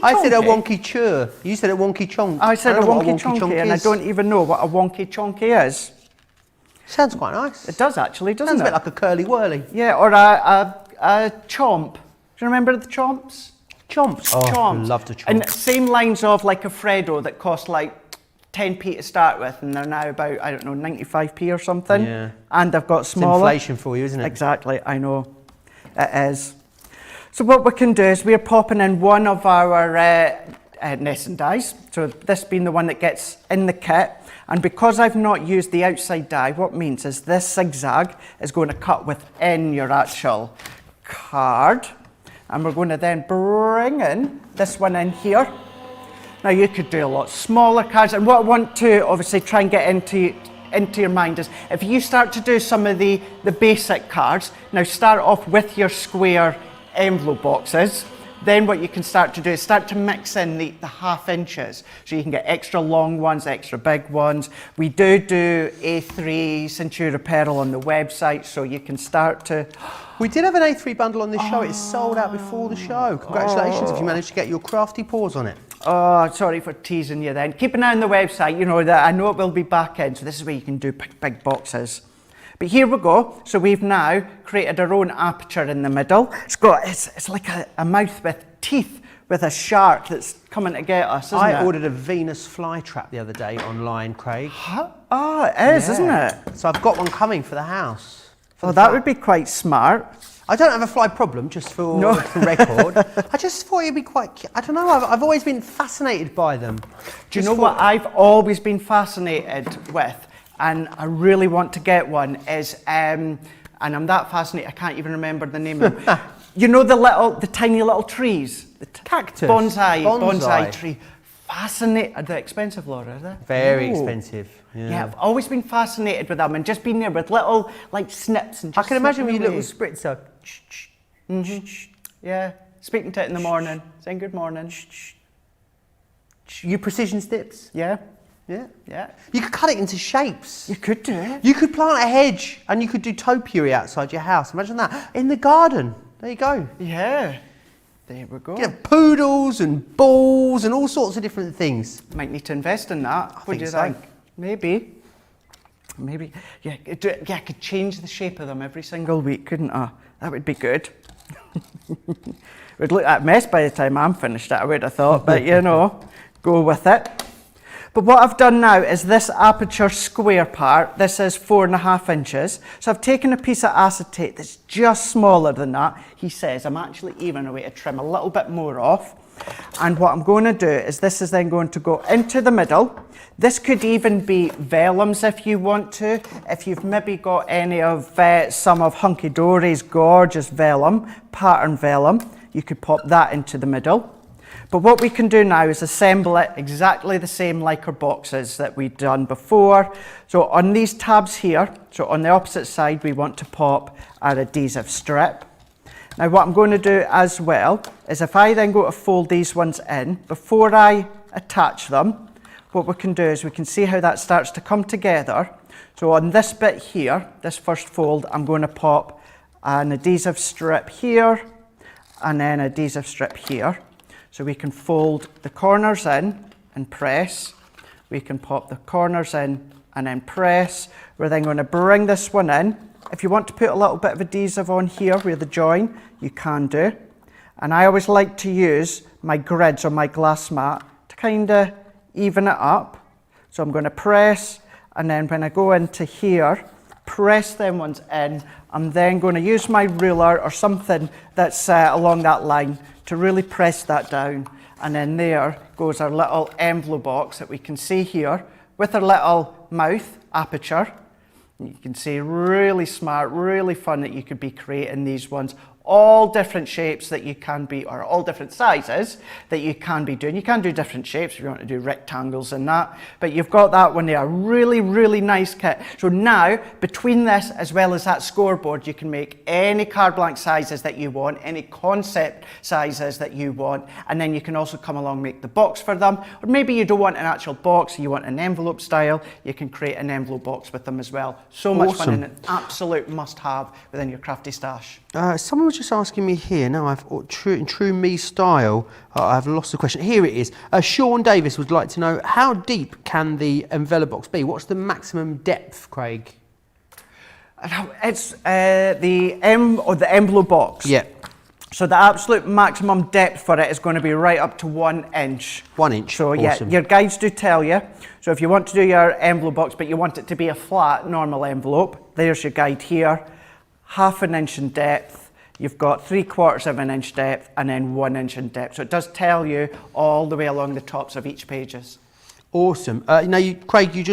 I said a wonky-cha. You said a wonky-chonk. I said a wonky chonky, and I don't even know what a wonky chonky is. Sounds quite nice. It does actually, doesn't it? Sounds a bit like a curly-whirly. Yeah, or a chomp. Do you remember the chomps? Chomps. Oh, Chomps. I love to chomp. And same lines of like a Freddo that cost like 10p to start with, and they're now about, I don't know, 95p or something. Yeah. And they've got smaller. It's inflation for you, isn't it? Exactly, I know. It is. So what we can do is we're popping in one of our nesting dies. So this being the one that gets in the kit. And because I've not used the outside die, what it means is this zigzag is going to cut within your actual card. And we're going to then bring in this one in here. Now you could do a lot smaller cards. And what I want to obviously try and get into your mind is if you start to do some of the basic cards, now start off with your square envelope boxes. Then what you can start to do is start to mix in the half inches. So you can get extra long ones, extra big ones. We do A3 Centura Pearl on the website, so you can start to... We did have an A3 bundle on this show. It sold out before the show. Congratulations if you managed to get your crafty paws on it. Oh, sorry for teasing you then. Keep an eye on the website, you know, that I know it will be back in, so this is where you can do big boxes. But here we go. So we've now created our own aperture in the middle. It's like a mouth with teeth with a shark that's coming to get us, isn't it? I ordered a Venus flytrap the other day online, Craig. Huh? Oh, it is, isn't it? So I've got one coming for the house. Oh, that would be quite smart. I don't have a fly problem, just for the record. I just thought it'd be quite, I don't know, I've always been fascinated by them. Do you know what I've always been fascinated with, and I really want to get one, is and I'm that fascinated I can't even remember the name of them. You know the tiny little trees? Cactus. Bonsai tree. Fascinating. They're expensive, Laura, are they? Very expensive. Yeah, I've always been fascinated with them and just been there with little like snips and just I can imagine with snipping your away. little spritzer. Yeah, speaking to it in the morning, saying good morning. You precision snips? Yeah, Yeah. yeah. You could cut it into shapes. You could do it. You could plant a hedge and you could do topiary outside your house. Imagine that. In the garden. There you go. Yeah. There we go. You have poodles and balls and all sorts of different things. Might need to invest in that. What think do you so. think? Maybe. Yeah, I could change the shape of them every single week, couldn't I? That would be good. We'd look at a mess by the time I'm finished, I would have thought, but you know, go with it. But what I've done now is this aperture square part, this is 4.5 inches. So I've taken a piece of acetate that's just smaller than that. He says I'm actually even a way to trim a little bit more off. And what I'm going to do is this is then going to go into the middle. This could even be vellums if you want to. If you've maybe got any of some of Hunky Dory's gorgeous vellum, pattern vellum, you could pop that into the middle. But what we can do now is assemble it exactly the same like our boxes that we've done before. So on these tabs here, so on the opposite side, we want to pop our adhesive strip. Now what I'm going to do as well is if I then go to fold these ones in, before I attach them, what we can do is we can see how that starts to come together. So on this bit here, this first fold, I'm going to pop an adhesive strip here and then adhesive strip here. So we can fold the corners in and press. We can pop the corners in and then press. We're then going to bring this one in. If you want to put a little bit of adhesive on here where the join, you can do. And I always like to use my grids or my glass mat to kind of even it up. So I'm going to press, and then when I go into here, press them ones in. I'm then going to use my ruler or something that's along that line to really press that down. And then there goes our little envelope box that we can see here with our little mouth aperture. You can see really smart, really fun that you could be creating these ones. All different shapes that you can be, or all different sizes that you can be doing. You can do different shapes if you want to do rectangles and that, but you've got that one there. Really, really nice kit. So now, between this as well as that scoreboard, you can make any card blank sizes that you want, any concept sizes that you want, and then you can also come along and make the box for them. Or maybe you don't want an actual box, you want an envelope style, you can create an envelope box with them as well. So much fun and an absolute must-have within your crafty stash. Someone was just asking me here. Now, in true me style, I've lost the question. Here it is. Sean Davis would like to know, how deep can the envelope box be? What's the maximum depth, Craig? It's the envelope box. Yeah. So the absolute maximum depth for it is going to be right up to 1 inch. 1 inch. So awesome. Yeah, your guides do tell you. So if you want to do your envelope box, but you want it to be a flat, normal envelope, there's your guide here. 1/2 inch in depth, you've got 3/4 of an inch depth, and then 1 inch in depth. So it does tell you all the way along the tops of each pages. Awesome. Craig, you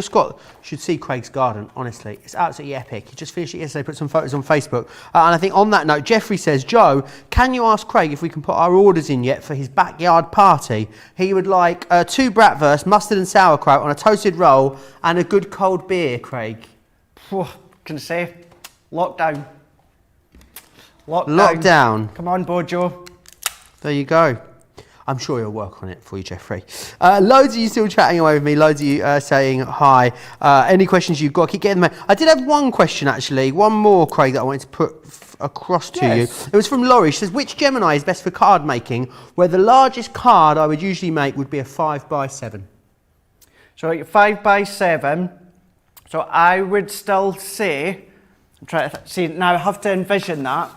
should see Craig's garden, honestly. It's absolutely epic. He just finished it yesterday, put some photos on Facebook. And I think on that note, Jeffrey says, Joe, can you ask Craig if we can put our orders in yet for his backyard party? He would like 2 bratwurst, mustard and sauerkraut on a toasted roll, and a good cold beer, Craig. Can I say, lockdown. Lockdown. Come on, Bojo. There you go. I'm sure he'll work on it for you, Jeffrey. Loads of you still chatting away with me. Loads of you saying hi. Any questions you've got, keep getting them. I did have one question, actually. One more, Craig, that I wanted to put across to you. It was from Laurie. She says, which Gemini is best for card making, where the largest card I would usually make would be a 5x7? So 5x7. So I would still say, I'm trying to see, now I have to envision that.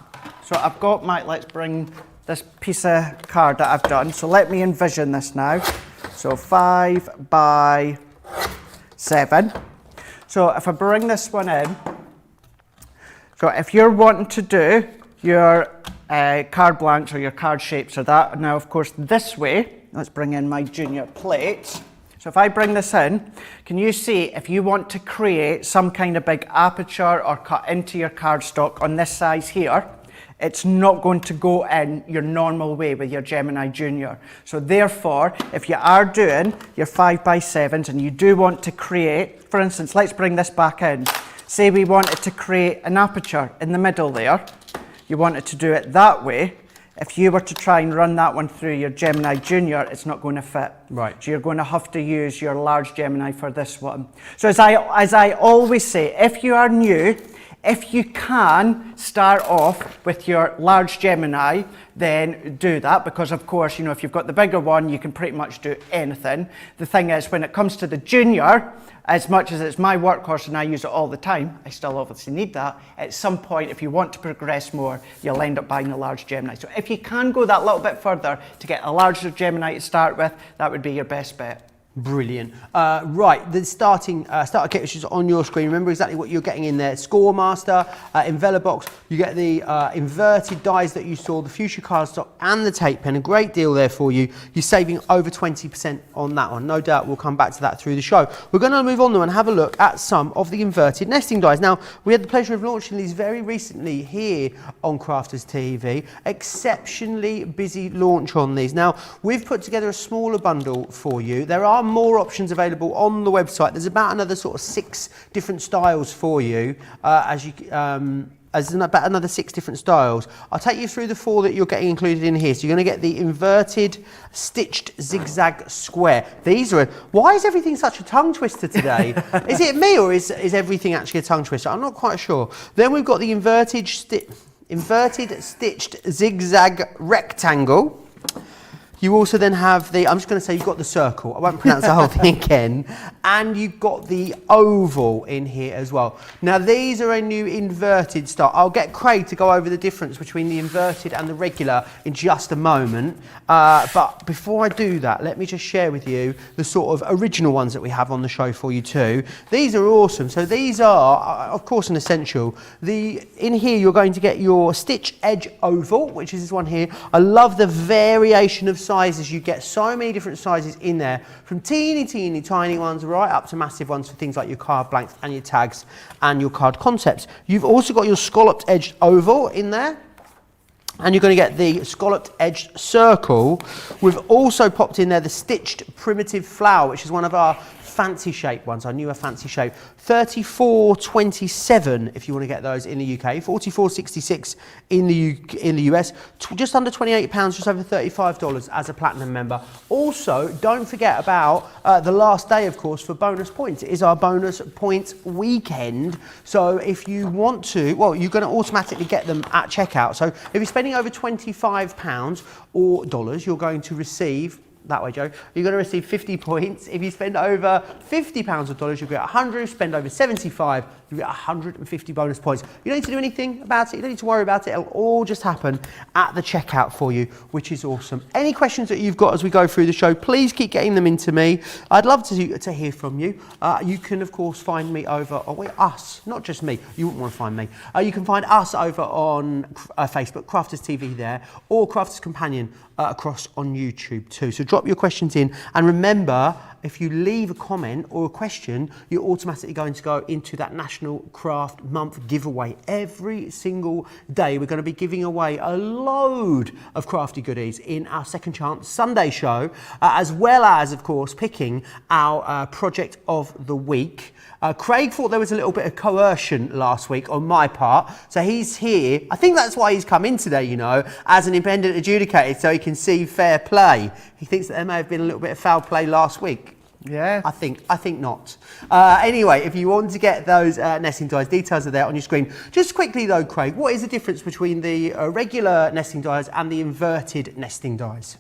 So I've got let's bring this piece of card that I've done. So let me envision this now. So 5x7. So if I bring this one in, so if you're wanting to do your card blanks or your card shapes or that, now of course this way, let's bring in my junior plates. So So if I bring this in, can you see if you want to create some kind of big aperture or cut into your cardstock on this size here, it's not going to go in your normal way with your Gemini Junior. So therefore, if you are doing your 5x7s and you do want to create, for instance, let's bring this back in. Say we wanted to create an aperture in the middle there. You wanted to do it that way. If you were to try and run that one through your Gemini Junior, it's not going to fit. Right. So you're going to have to use your large Gemini for this one. So as I always say, if you are new, if you can start off with your large Gemini, then do that, because of course, you know, if you've got the bigger one, you can pretty much do anything. The thing is, when it comes to the Junior, as much as it's my workhorse and I use it all the time, I still obviously need that. At some point, if you want to progress more, you'll end up buying a large Gemini. So if you can go that little bit further to get a larger Gemini to start with, that would be your best bet. Brilliant. Right, the starter kit, which is on your screen. Remember exactly what you're getting in there. Scoremaster, Envelope box. You get the inverted dies that you saw, the fuchsia cardstock and the tape pen. A great deal there for you. You're saving over 20% on that one. No doubt we'll come back to that through the show. We're going to move on though and have a look at some of the inverted nesting dies. Now, we had the pleasure of launching these very recently here on Crafters TV. Exceptionally busy launch on these. Now, we've put together a smaller bundle for you. There are more options available on the website. There's about another sort of 6 different styles for you, as about another 6 different styles. I'll take you through the 4 that you're getting included in here. So you're going to get the inverted stitched zigzag square. These are, why is everything such a tongue twister today? Is it me, or is everything actually a tongue twister? I'm not quite sure. Then we've got the inverted stitched zigzag rectangle. You also then have the, I'm just going to say you've got the circle. I won't pronounce the whole thing again. And you've got the oval in here as well. Now these are a new inverted style. I'll get Craig to go over the difference between the inverted and the regular in just a moment. But before I do that, let me just share with you the sort of original ones that we have on the show for you too. These are awesome. So these are, of course, an essential. In here you're going to get your stitch edge oval, which is this one here. I love the variation of sizes. You get so many different sizes in there, from teeny tiny ones right up to massive ones for things like your card blanks and your tags and your card concepts. You've also got your scalloped edged oval in there, and you're going to get the scalloped edged circle. We've also popped in there the stitched primitive flower, which is one of our fancy shape ones, our newer fancy shape. 34.27 if you want to get those in the UK, 44.66 in the US, just under £28, just over $35 as a platinum member. Also, don't forget about the last day, of course, for bonus points. It is our bonus points weekend. So if you want to, well, you're going to automatically get them at checkout. So if you're spending over £25 or dollars, you're going to receive, that way, Joe, you're going to receive 50 points. If you spend over £50 or dollars, you'll get 100. Spend over 75, you get 150 bonus points. You don't need to do anything about it. You don't need to worry about it. It'll all just happen at the checkout for you, which is awesome. Any questions that you've got as we go through the show, please keep getting them into me. I'd love to hear from you. You can, of course, find me over, us, not just me. You wouldn't want to find me. You can find us over on Facebook, Crafters TV there, or Crafters Companion across on YouTube too. So drop your questions in, and remember, if you leave a comment or a question, you're automatically going to go into that National Craft Month giveaway. Every single day we're going to be giving away a load of crafty goodies in our Second Chance Sunday show, as well as, of course, picking our project of the week. Craig thought there was a little bit of coercion last week on my part, so he's here. I think that's why he's come in today, you know, as an independent adjudicator, so he can see fair play. He thinks that there may have been a little bit of foul play last week. Yeah. I think not. Anyway, if you want to get those nesting dies, details are there on your screen. Just quickly though, Craig, what is the difference between the regular nesting dies and the inverted nesting dies?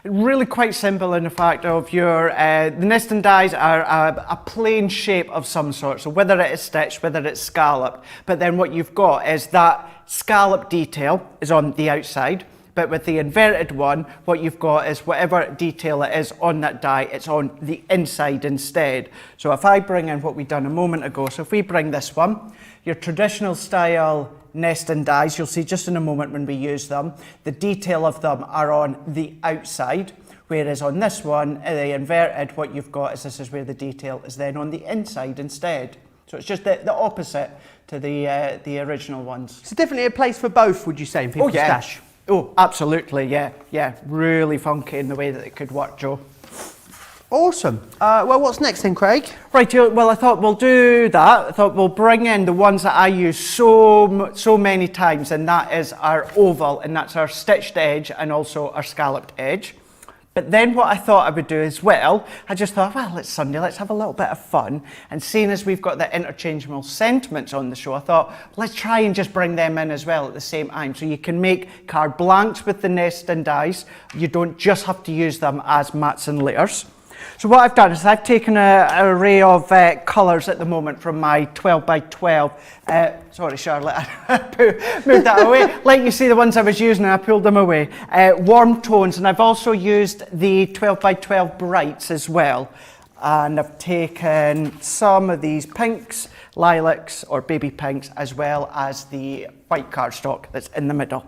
Really quite simple in the fact of your, the nesting dies are a plain shape of some sort, so whether it is stitched, whether it's scalloped, but then what you've got is that scallop detail is on the outside, but with the inverted one, what you've got is whatever detail it is on that die, it's on the inside instead. So if I bring in what we done a moment ago, so if we bring this one, your traditional style nesting dies, you'll see just in a moment when we use them, the detail of them are on the outside, Whereas on this one, the inverted, what you've got is this is where the detail is then on the inside instead. So it's just the opposite to the original ones. So definitely a place for both, would you say, in people's stash? Oh, absolutely, yeah. Yeah, really funky in the way that it could work, Joe. Awesome. Well, what's next then, Craig? Right, well, I thought we'll do that. I thought we'll bring in the ones that I use so many times, and that is our oval, and that's our stitched edge and also our scalloped edge. But then what I thought I would do as well, I just thought, well, it's Sunday, let's have a little bit of fun. And seeing as we've got the interchangeable sentiments on the show, I thought, let's try and just bring them in as well at the same time. So you can make card blanks with the nesting dies. You don't just have to use them as mats and layers. So what I've done is I've taken an array of colours at the moment from my 12 by 12. Sorry, Charlotte, I moved that away. Like you see the ones I was using, and I pulled them away. Warm tones, and I've also used the 12 by 12 brights as well. And I've taken some of these pinks, lilacs, or baby pinks, as well as the white cardstock that's in the middle.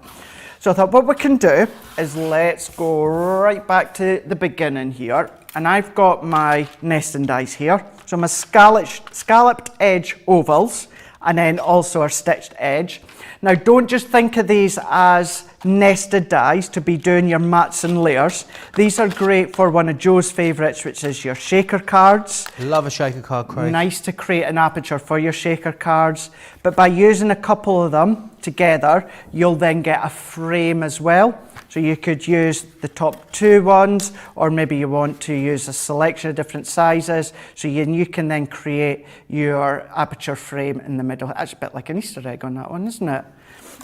So I thought what we can do is let's go right back to the beginning here. And I've got my nesting dies here. So my scalloped edge ovals, and then also our stitched edge. Now don't just think of these as nested dies to be doing your mats and layers. These are great for one of Joe's favourites, which is your shaker cards. Love a shaker card, Craig. Nice to create an aperture for your shaker cards. But by using a couple of them together, you'll then get a frame as well. So you could use the top two ones, or maybe you want to use a selection of different sizes. So you can then create your aperture frame in the middle. That's a bit like an Easter egg on that one, isn't it?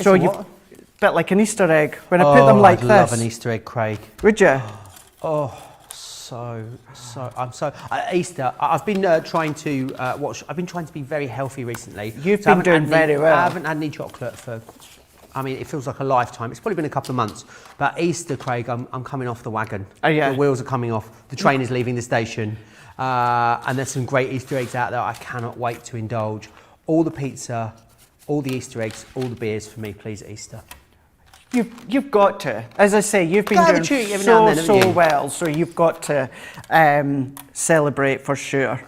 So a bit like an Easter egg. When I put them like this. I'd love an Easter egg, Craig. Would you? Oh, Easter. I've been trying to watch. I've been trying to be very healthy recently. You've been doing very well. I haven't had any chocolate for. I mean, it feels like a lifetime. It's probably been a couple of months. But Easter, Craig, I'm coming off the wagon. Oh, yeah. The wheels are coming off. The train is leaving the station. And there's some great Easter eggs out there I cannot wait to indulge. All the pizza, all the Easter eggs, all the beers for me, please, at Easter. You've got to. As I say, you've been doing so well. So you've got to celebrate for sure.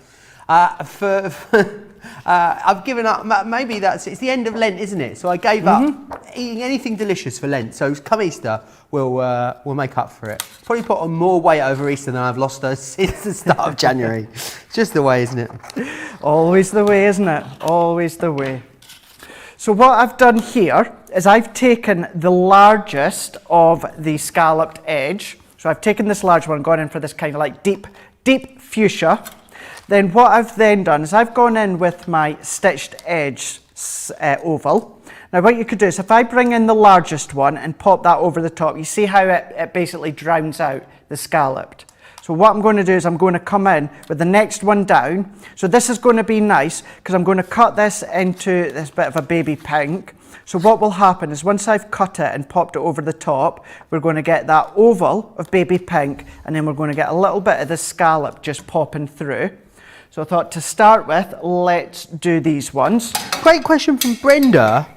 I've given up. Maybe it's the end of Lent, isn't it? So I gave up eating anything delicious for Lent. So come Easter, we'll make up for it. Probably put on more weight over Easter than I've lost since the start of January. It's just the way, isn't it? Always the way, isn't it? Always the way. So what I've done here is I've taken the largest of the scalloped edge. So I've taken this large one and gone in for this kind of like deep fuchsia. Then what I've then done is I've gone in with my stitched edge oval. Now what you could do is if I bring in the largest one and pop that over the top, you see how it basically drowns out the scalloped. So what I'm going to do is I'm going to come in with the next one down. So this is going to be nice because I'm going to cut this into this bit of a baby pink. So what will happen is once I've cut it and popped it over the top, we're going to get that oval of baby pink, and then we're going to get a little bit of the scallop just popping through. So I thought to start with, let's do these ones. Great question from Brenda.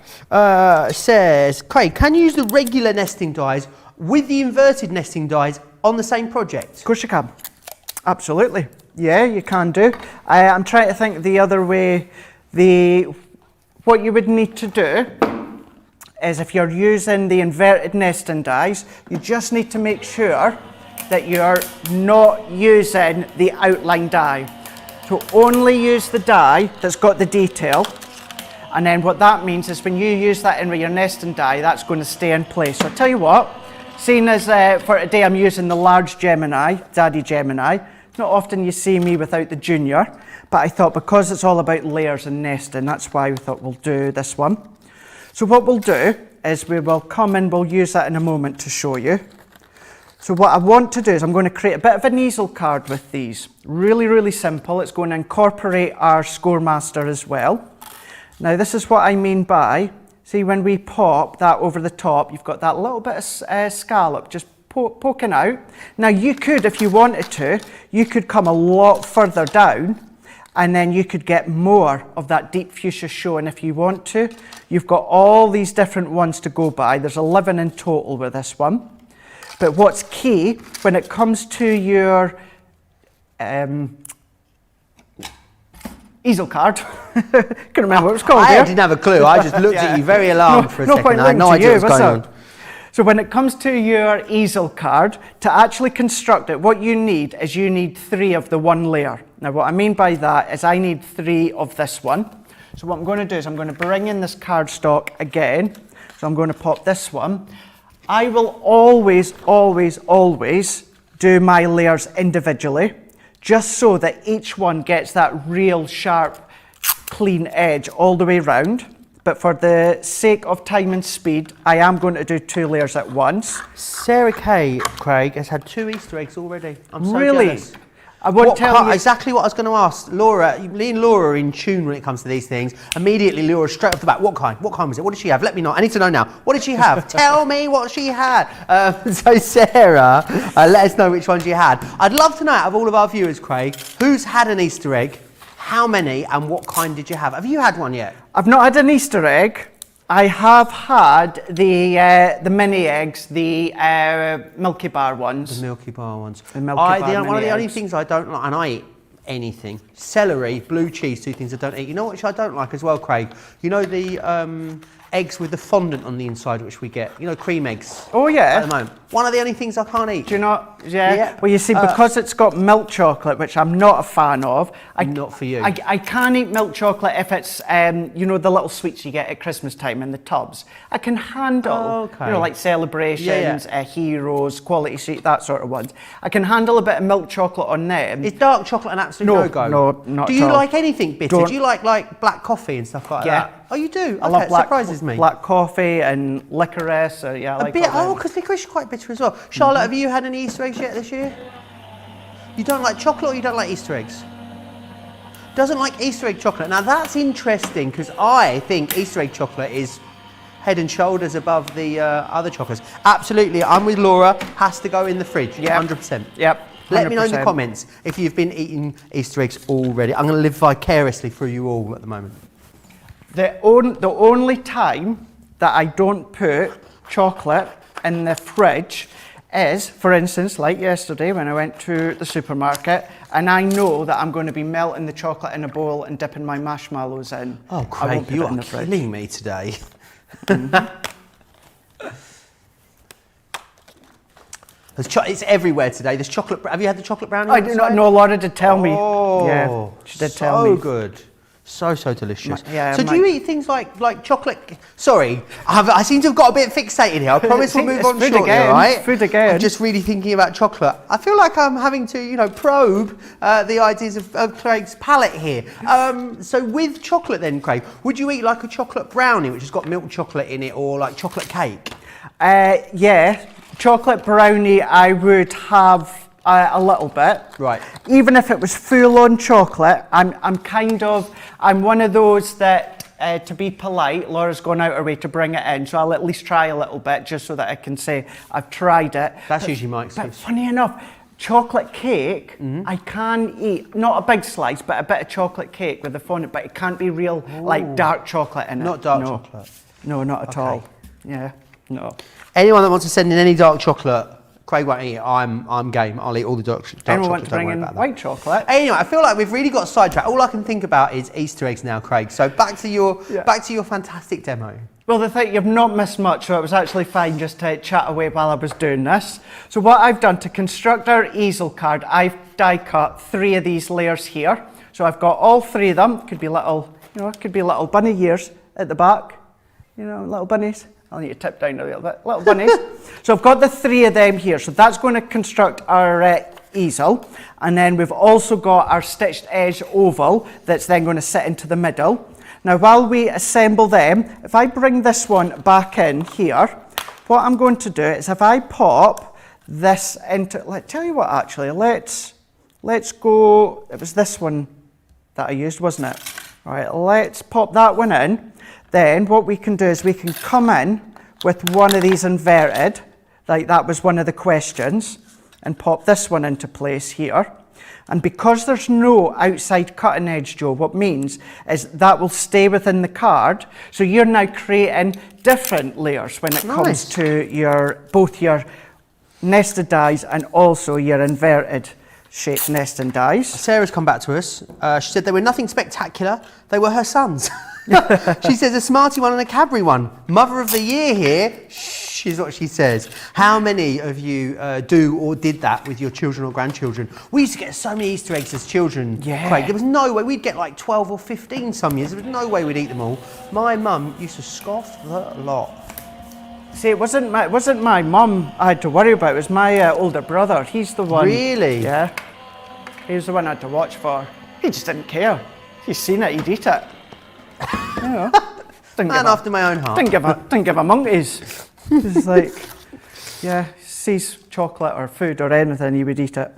Says, Craig, can you use the regular nesting dies with the inverted nesting dies on the same project? Of course you can. Absolutely. Yeah, you can do. I'm trying to think the other way. What you would need to do is if you're using the inverted nesting dies, you just need to make sure that you're not using the outline die. So only use the die that's got the detail, and then what that means is when you use that in with your nesting die, that's going to stay in place. So I'll tell you what, seeing as for today I'm using the large Gemini, Daddy Gemini, it's not often you see me without the junior, but I thought because it's all about layers and nesting, that's why we thought we'll do this one. So what we'll do is we will come in, we'll use that in a moment to show you. So what I want to do is I'm going to create a bit of an easel card with these. Really, really simple. It's going to incorporate our Scoremaster as well. Now this is what I mean by, see when we pop that over the top, you've got that little bit of scallop just poking out. Now you could, if you wanted to, you could come a lot further down and then you could get more of that deep fuchsia showing if you want to. You've got all these different ones to go by. There's 11 in total with this one. But what's key when it comes to your Easel card, couldn't remember what it was called. I didn't have a clue. I just looked at you very alarmed for a second. I had no idea what was going on. So when it comes to your Easel card, to actually construct it, what you need is you need 3 of the one layer. Now what I mean by that is I need 3 of this one. So what I'm going to do is I'm going to bring in this cardstock again. So I'm going to pop this one. I will always, always, always do my layers individually, just so that each one gets that real sharp, clean edge all the way round. But for the sake of time and speed, I am going to do 2 layers at once. Sarah Kay, Craig, has had 2 Easter eggs already. I'm so really? jealous. I won't tell you. Exactly what I was going to ask. Laura, me and Laura are in tune when it comes to these things. Immediately, Laura, straight off the bat, what kind? What kind was it? What did she have? Let me know. I need to know now. What did she have? Tell me what she had. So Sarah, let us know which ones you had. I'd love to know, out of all of our viewers, Craig, who's had an Easter egg, how many, and what kind did you have? Have you had one yet? I've not had an Easter egg. I have had the mini eggs, the Milky Bar ones. The Milky Bar ones. The Milky Bar one of the only eggs. things I don't like, and I eat anything. Celery, blue cheese, 2 things I don't eat. You know what I don't like as well, Craig? You know the eggs with the fondant on the inside, which we get. You know, cream eggs. Oh yeah. At the moment. One of the only things I can't eat. Do you not? Yeah. Yeah. Well, you see, because it's got milk chocolate, which I'm not a fan of. Not for you. I can't eat milk chocolate if it's, you know, the little sweets you get at Christmas time in the tubs. I can handle, you know, like celebrations, heroes, quality sweet, that sort of ones. I can handle a bit of milk chocolate on them. Is dark chocolate an absolute no-go? No, not Do at you all. like anything bitter? Don't. Do you like black coffee and stuff like that? Oh, you do? I love black, surprises me. black coffee and licorice. So yeah, I like bit. all Oh, because licorice is quite bitter as well. Charlotte, have you had any Easter eggs yet this year? You don't like chocolate, or you don't like Easter eggs? Doesn't like Easter egg chocolate. Now that's interesting, because I think Easter egg chocolate is head and shoulders above the other chocolates. Absolutely, I'm with Laura. Has to go in the fridge. Yeah, 100%. Yep. 100%. Let me know in the comments if you've been eating Easter eggs already. I'm going to live vicariously through you all at the moment. The only time that I don't put chocolate in the fridge is, for instance, like yesterday when I went to the supermarket and I know that I'm going to be melting the chocolate in a bowl and dipping my marshmallows in. Oh, Craig, you are killing me today. It's everywhere today. There's chocolate. Have you had the chocolate brownie? I do not know. Laura did tell me. Oh, yeah, she did tell me. So good. So delicious. Yeah, so do you eat things like chocolate? Sorry, I seem to have got a bit fixated here. I promise we'll move on shortly, all right? Food again. I'm just really thinking about chocolate. I feel like I'm having to, you know, probe the ideas of Craig's palate here. So with chocolate then, Craig, would you eat like a chocolate brownie, which has got milk chocolate in it, or like chocolate cake? Yeah, chocolate brownie I would have a little bit. Right. Even if it was full on chocolate, I'm one of those that, to be polite, Laura's gone out her way to bring it in, so I'll at least try a little bit just so that I can say I've tried it. That's usually my excuse. But funny enough, chocolate cake, I can eat, not a big slice, but a bit of chocolate cake with the fondant, but it can't be real, like dark chocolate in it. Not dark chocolate? No, not at all. Yeah, no. Anyone that wants to send in any dark chocolate, Craig won't eat it. I'm game. I'll eat all the dark chocolate. Anyone want to bring in white chocolate? Anyway, I feel like we've really got sidetracked. All I can think about is Easter eggs now, Craig. So back to your fantastic demo. Well, the thing, you've not missed much, so it was actually fine just to chat away while I was doing this. So what I've done to construct our Easel card, I've die cut 3 of these layers here. So I've got all 3 of them. Could be little, you know, it could be little bunny ears at the back. You know, little bunnies. I'll need to tip down a little bit. Little bunnies. So I've got the 3 of them here. So that's going to construct our easel. And then we've also got our stitched edge oval that's then going to sit into the middle. Now, while we assemble them, if I bring this one back in here, what I'm going to do is if I pop this into, tell you what, actually, let's go, it was this one that I used, wasn't it? All right, let's pop that one in. Then what we can do is we can come in with one of these inverted, like that was one of the questions, and pop this one into place here. And because there's no outside cutting edge, Joe, what means is that will stay within the card. So you're now creating different layers when it comes to both your nested dies and also your inverted shaped nesting dies. Sarah's come back to us. She said they were nothing spectacular. They were her sons. She says a Smarty one and a Cadbury one. Mother of the year here. Shh, is what she says. How many of you do or did that with your children or grandchildren? We used to get so many Easter eggs as children, Yeah. Craig. There was no way. We'd get like 12 or 15 some years. There was no way we'd eat them all. My mum used to scoff the lot. See, it wasn't my mum I had to worry about. It was my older brother. He's the one. Really? Yeah. He was the one I had to watch for. He just didn't care. He's seen it, he'd eat it. You know. Man after my own heart. Didn't give a monkeys. It's like, yeah, sees chocolate or food or anything, he would eat it.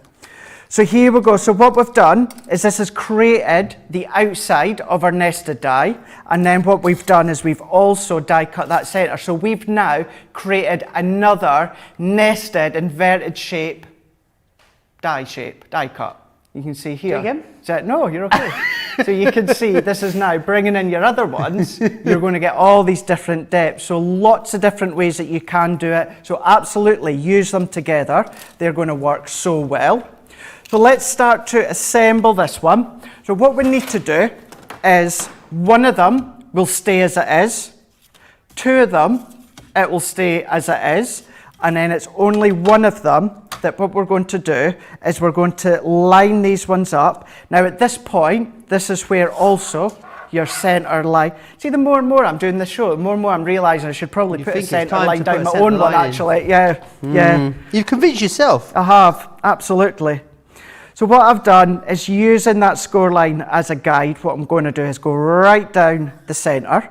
So here we go. So what we've done is this has created the outside of our nested die. And then what we've done is we've also die cut that center. So we've now created another nested inverted shape, die cut. You can see here. Do it again? No, you're okay. So you can see this is now bringing in your other ones. You're going to get all these different depths. So lots of different ways that you can do it. So absolutely use them together. They're going to work so well. So let's start to assemble this one. So what we need to do is one of them will stay as it is. Two of them, it will stay as it is. And then it's only one of them that what we're going to do is we're going to line these ones up. Now at this point, this is where also your centre line. See, the more and more I'm doing this show, the more and more I'm realising I should probably put a centre line down my own one actually. Yeah. You've convinced yourself. I have, absolutely. So what I've done is using that score line as a guide, what I'm going to do is go right down the centre.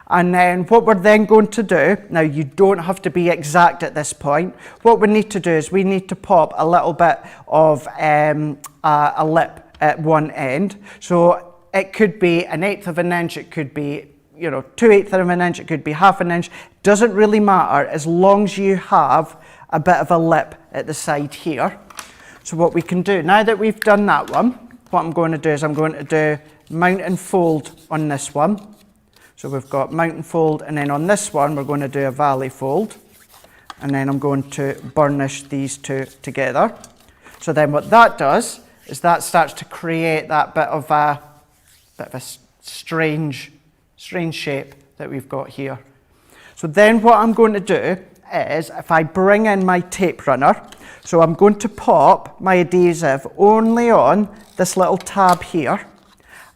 And then what we're then going to do, now you don't have to be exact at this point, what we need to do is we need to pop a little bit of a lip at one end. So it could be 1/8 of an inch, it could be 2/8 of an inch, it could be 1/2 an inch. Doesn't really matter as long as you have a bit of a lip at the side here. So what we can do, now that we've done that one, what I'm going to do is I'm going to do mount and fold on this one. So we've got mount and fold, and then on this one we're going to do a valley fold, and then I'm going to burnish these two together. So then what that does is that starts to create that bit of a strange shape that we've got here. So then what I'm going to do is if I bring in my tape runner, so I'm going to pop my adhesive only on this little tab here,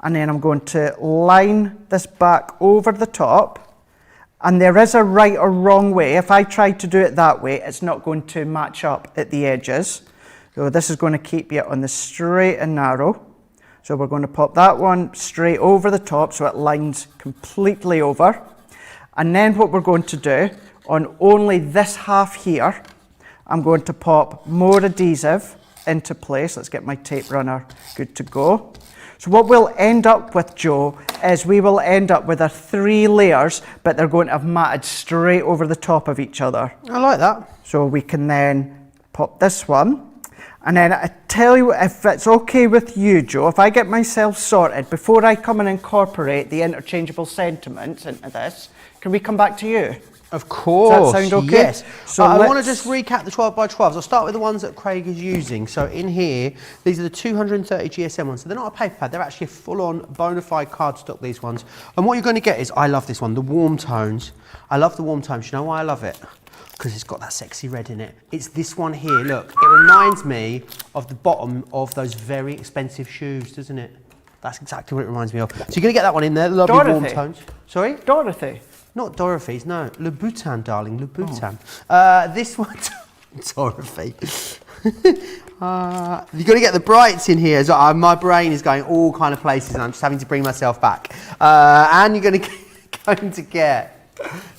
and then I'm going to line this back over the top. And there is a right or wrong way. If I try to do it that way, it's not going to match up at the edges. So this is going to keep you on the straight and narrow. So we're going to pop that one straight over the top so it lines completely over. And then what we're going to do on only this half here, I'm going to pop more adhesive into place. Let's get my tape runner good to go. So what we'll end up with, Joe, is we will end up with our 3 layers, but they're going to have matted straight over the top of each other. I like that. So we can then pop this one. And then I tell you, if it's okay with you, Joe, if I get myself sorted, before I come and incorporate the interchangeable sentiments into this, can we come back to you? Of course. Does that sound okay? Yes. So I want to just recap the 12 by 12s. I'll start with the ones that Craig is using. So in here, these are the 230 GSM ones. So they're not a paper pad, they're actually a full-on bona fide cardstock, these ones. And what you're going to get is, I love this one, the warm tones. I love the warm tones. You know why I love it? Because it's got that sexy red in it. It's this one here, look. It reminds me of the bottom of those very expensive shoes, doesn't it? That's exactly what it reminds me of. So you're going to get that one in there, lovely warm tones. Sorry? Dorothy. Not Dorothy's, no. Le Boutin, darling, Le Boutin. This one, Dorothy. You've got to get the brights in here. So my brain is going all kind of places and I'm just having to bring myself back. And you're going to get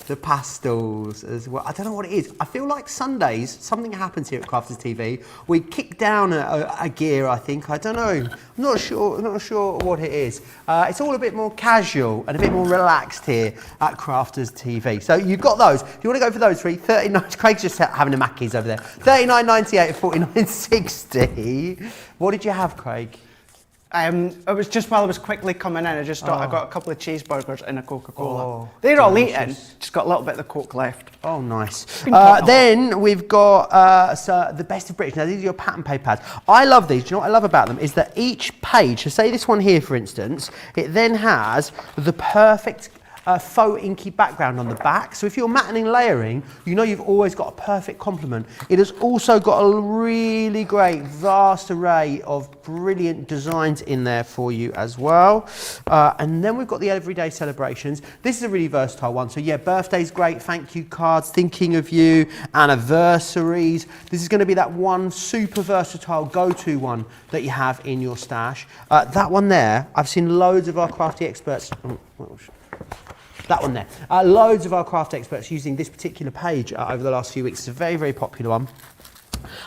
the pastels as well. I don't know what it is. I feel like Sundays, something happens here at Crafters TV. We kick down a gear, I think. I don't know. I'm not sure what it is. It's all a bit more casual and a bit more relaxed here at Crafters TV. So you've got those. If you want to go for those 3, 39. Craig's just having a Mackies over there. 39.98 and 49.60. What did you have, Craig? It was just while I was quickly coming in, I just thought I got a couple of cheeseburgers and a Coca-Cola. Oh, They're all delicious. eaten, just got a little bit of the Coke left. Oh, nice. Been quite Then we've got the Best of British. Now, these are your pattern paper pads. I love these. Do you know what I love about them? Is that each page, so say this one here, for instance, it then has the perfect faux inky background on the back. So if you're matting and layering, you know you've always got a perfect complement. It has also got a really great, vast array of brilliant designs in there for you as well. And then we've got the everyday celebrations. This is a really versatile one. So yeah, birthday's great, thank you cards, thinking of you, anniversaries. This is going to be that one super versatile go-to one that you have in your stash. That one there, I've seen loads of our crafty experts. That one there. Loads of our craft experts using this particular page over the last few weeks. It's a very, very popular one.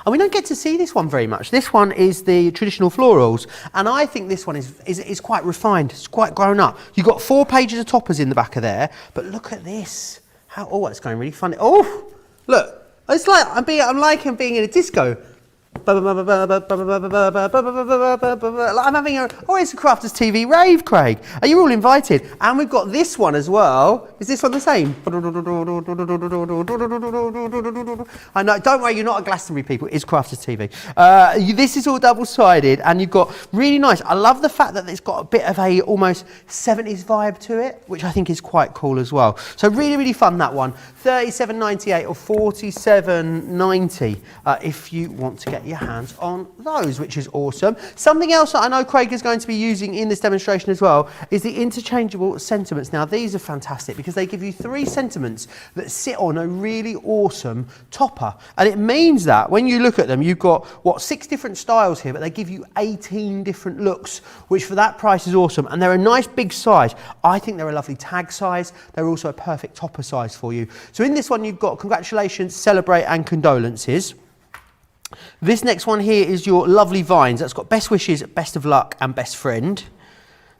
And we don't get to see this one very much. This one is the traditional florals. And I think this one is quite refined. It's quite grown up. You've got 4 pages of toppers in the back of there. But look at this. Oh, it's going really funny. Oh, look. It's like I'm like being in a disco. I'm having it's a Crafters TV rave, Craig. Are you all invited? And we've got this one as well. Is this one the same? I know, don't worry, you're not a Glastonbury people, it's Crafters TV. This is all double-sided and you've got really nice. I love the fact that it's got a bit of a almost 70s vibe to it, which I think is quite cool as well. So really, really fun, that one. $37.98 or $47.90 if you want to get your hands on those, which is awesome. Something else that I know Craig is going to be using in this demonstration as well is the interchangeable sentiments. Now these are fantastic because they give you 3 sentiments that sit on a really awesome topper, and it means that when you look at them you've got 6 different styles here, but they give you 18 different looks, which for that price is awesome. And they're a nice big size. I think they're a lovely tag size. They're also a perfect topper size for you. So in this one you've got congratulations, celebrate and condolences. This next one here is your lovely vines. That's got best wishes, best of luck and best friend.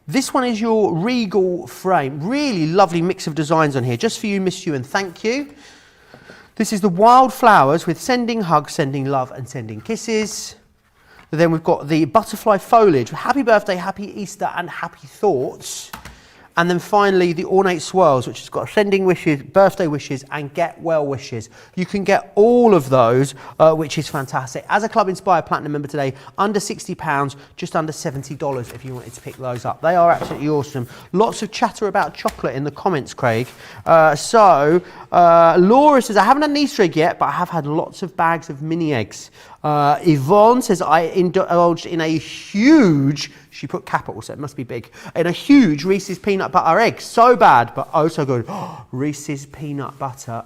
This one is your regal frame. Really lovely mix of designs on here. Just for you, miss you and thank you. This is the wildflowers with sending hugs, sending love and sending kisses. Then we've got the butterfly foliage. Happy birthday, happy Easter and happy thoughts. And then finally, the ornate swirls, which has got sending wishes, birthday wishes, and get well wishes. You can get all of those, which is fantastic. As a Club Inspired Platinum member today, under £60, just under $70 if you wanted to pick those up. They are absolutely awesome. Lots of chatter about chocolate in the comments, Craig. Laura says, I haven't had an Easter egg yet, but I have had lots of bags of mini eggs. Yvonne says, I indulged in a huge, she put capital, so it must be big, in a huge Reese's peanut butter egg. So bad, but oh so good. Reese's peanut butter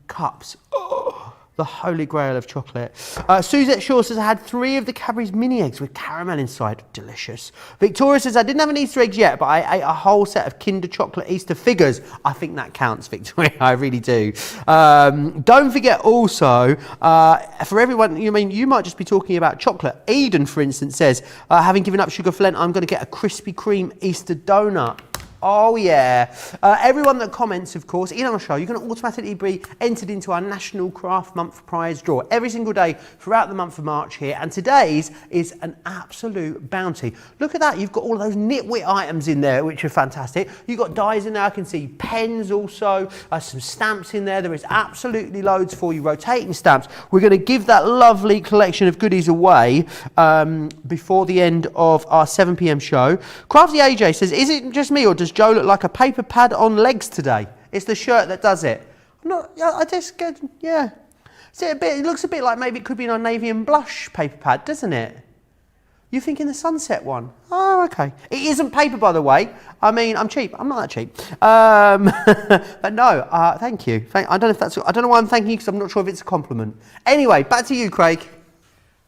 cups. Oh, the holy grail of chocolate. Suzette Shaw says, I had 3 of the Cadbury's mini eggs with caramel inside. Delicious. Victoria says, I didn't have an Easter egg yet, but I ate a whole set of Kinder Chocolate Easter figures. I think that counts, Victoria. I really do. Don't forget also, for everyone, you might just be talking about chocolate. Eden, for instance, says, having given up sugar for Lent, I'm going to get a Krispy Kreme Easter donut. Oh yeah. Everyone that comments, of course, in our show, you're going to automatically be entered into our National Craft Month prize draw every single day throughout the month of March here. And today's is an absolute bounty. Look at that. You've got all of those nitwit items in there, which are fantastic. You've got dies in there. I can see pens also, some stamps in there. There is absolutely loads for you. Rotating stamps. We're going to give that lovely collection of goodies away before the end of our 7 p.m. show. Crafty AJ says, is it just me or does Joe look like a paper pad on legs today? It's the shirt that does it. I just get, yeah. See, it looks a bit like maybe it could be a navy and blush paper pad, doesn't it? You thinking the sunset one? Oh, okay. It isn't paper, by the way. I mean, I'm cheap. I'm not that cheap. But no, thank you. I don't know why I'm thanking you because I'm not sure if it's a compliment. Anyway, back to you, Craig.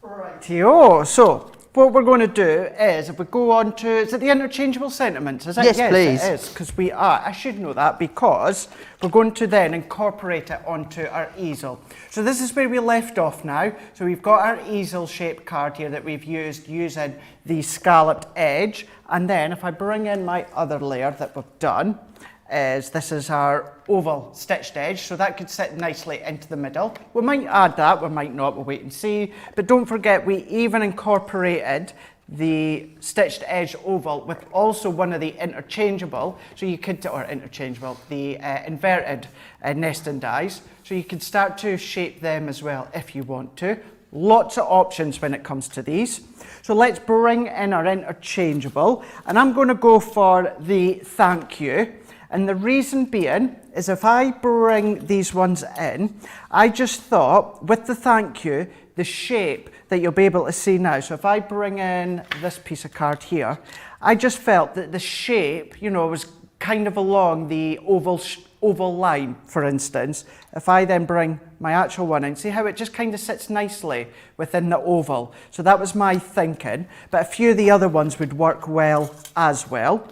Rightio. So, what we're going to do is, if we go on to, is it the interchangeable sentiments? Is it? Yes, please. It is, because we are. I should know that because we're going to then incorporate it onto our easel. So this is where we left off now. So we've got our easel shaped card here that we've used using the scalloped edge. And then if I bring in my other layer that we've done, this is our oval stitched edge, so that could sit nicely into the middle. We might add that, we might not, we'll wait and see. But don't forget, we even incorporated the stitched edge oval with also one of the interchangeable, so you could, or interchangeable, the inverted nesting dies. So you can start to shape them as well if you want to. Lots of options when it comes to these. So let's bring in our interchangeable, and I'm going to go for the thank you. And the reason being is if I bring these ones in, I just thought with the thank you, the shape that you'll be able to see now. So if I bring in this piece of card here, I just felt that the shape, you know, was kind of along the oval line, for instance. If I then bring my actual one in, see how it just kind of sits nicely within the oval. So that was my thinking, but a few of the other ones would work well as well.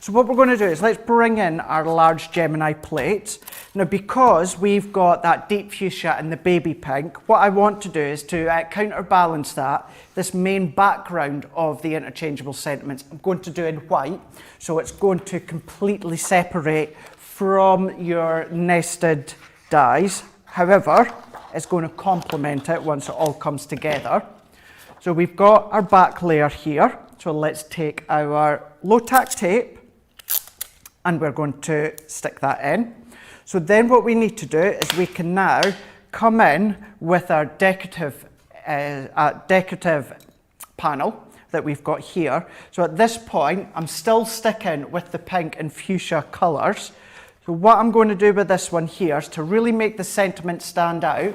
So what we're going to do is let's bring in our large Gemini plates. Now, because we've got that deep fuchsia and the baby pink, what I want to do is to counterbalance that, this main background of the interchangeable sentiments, I'm going to do in white. So it's going to completely separate from your nested dies. However, it's going to complement it once it all comes together. So we've got our back layer here. So let's take our low-tack tape, and we're going to stick that in. So then what we need to do is we can now come in with our decorative panel that we've got here. So at this point, I'm still sticking with the pink and fuchsia colours. So what I'm going to do with this one here is to really make the sentiment stand out.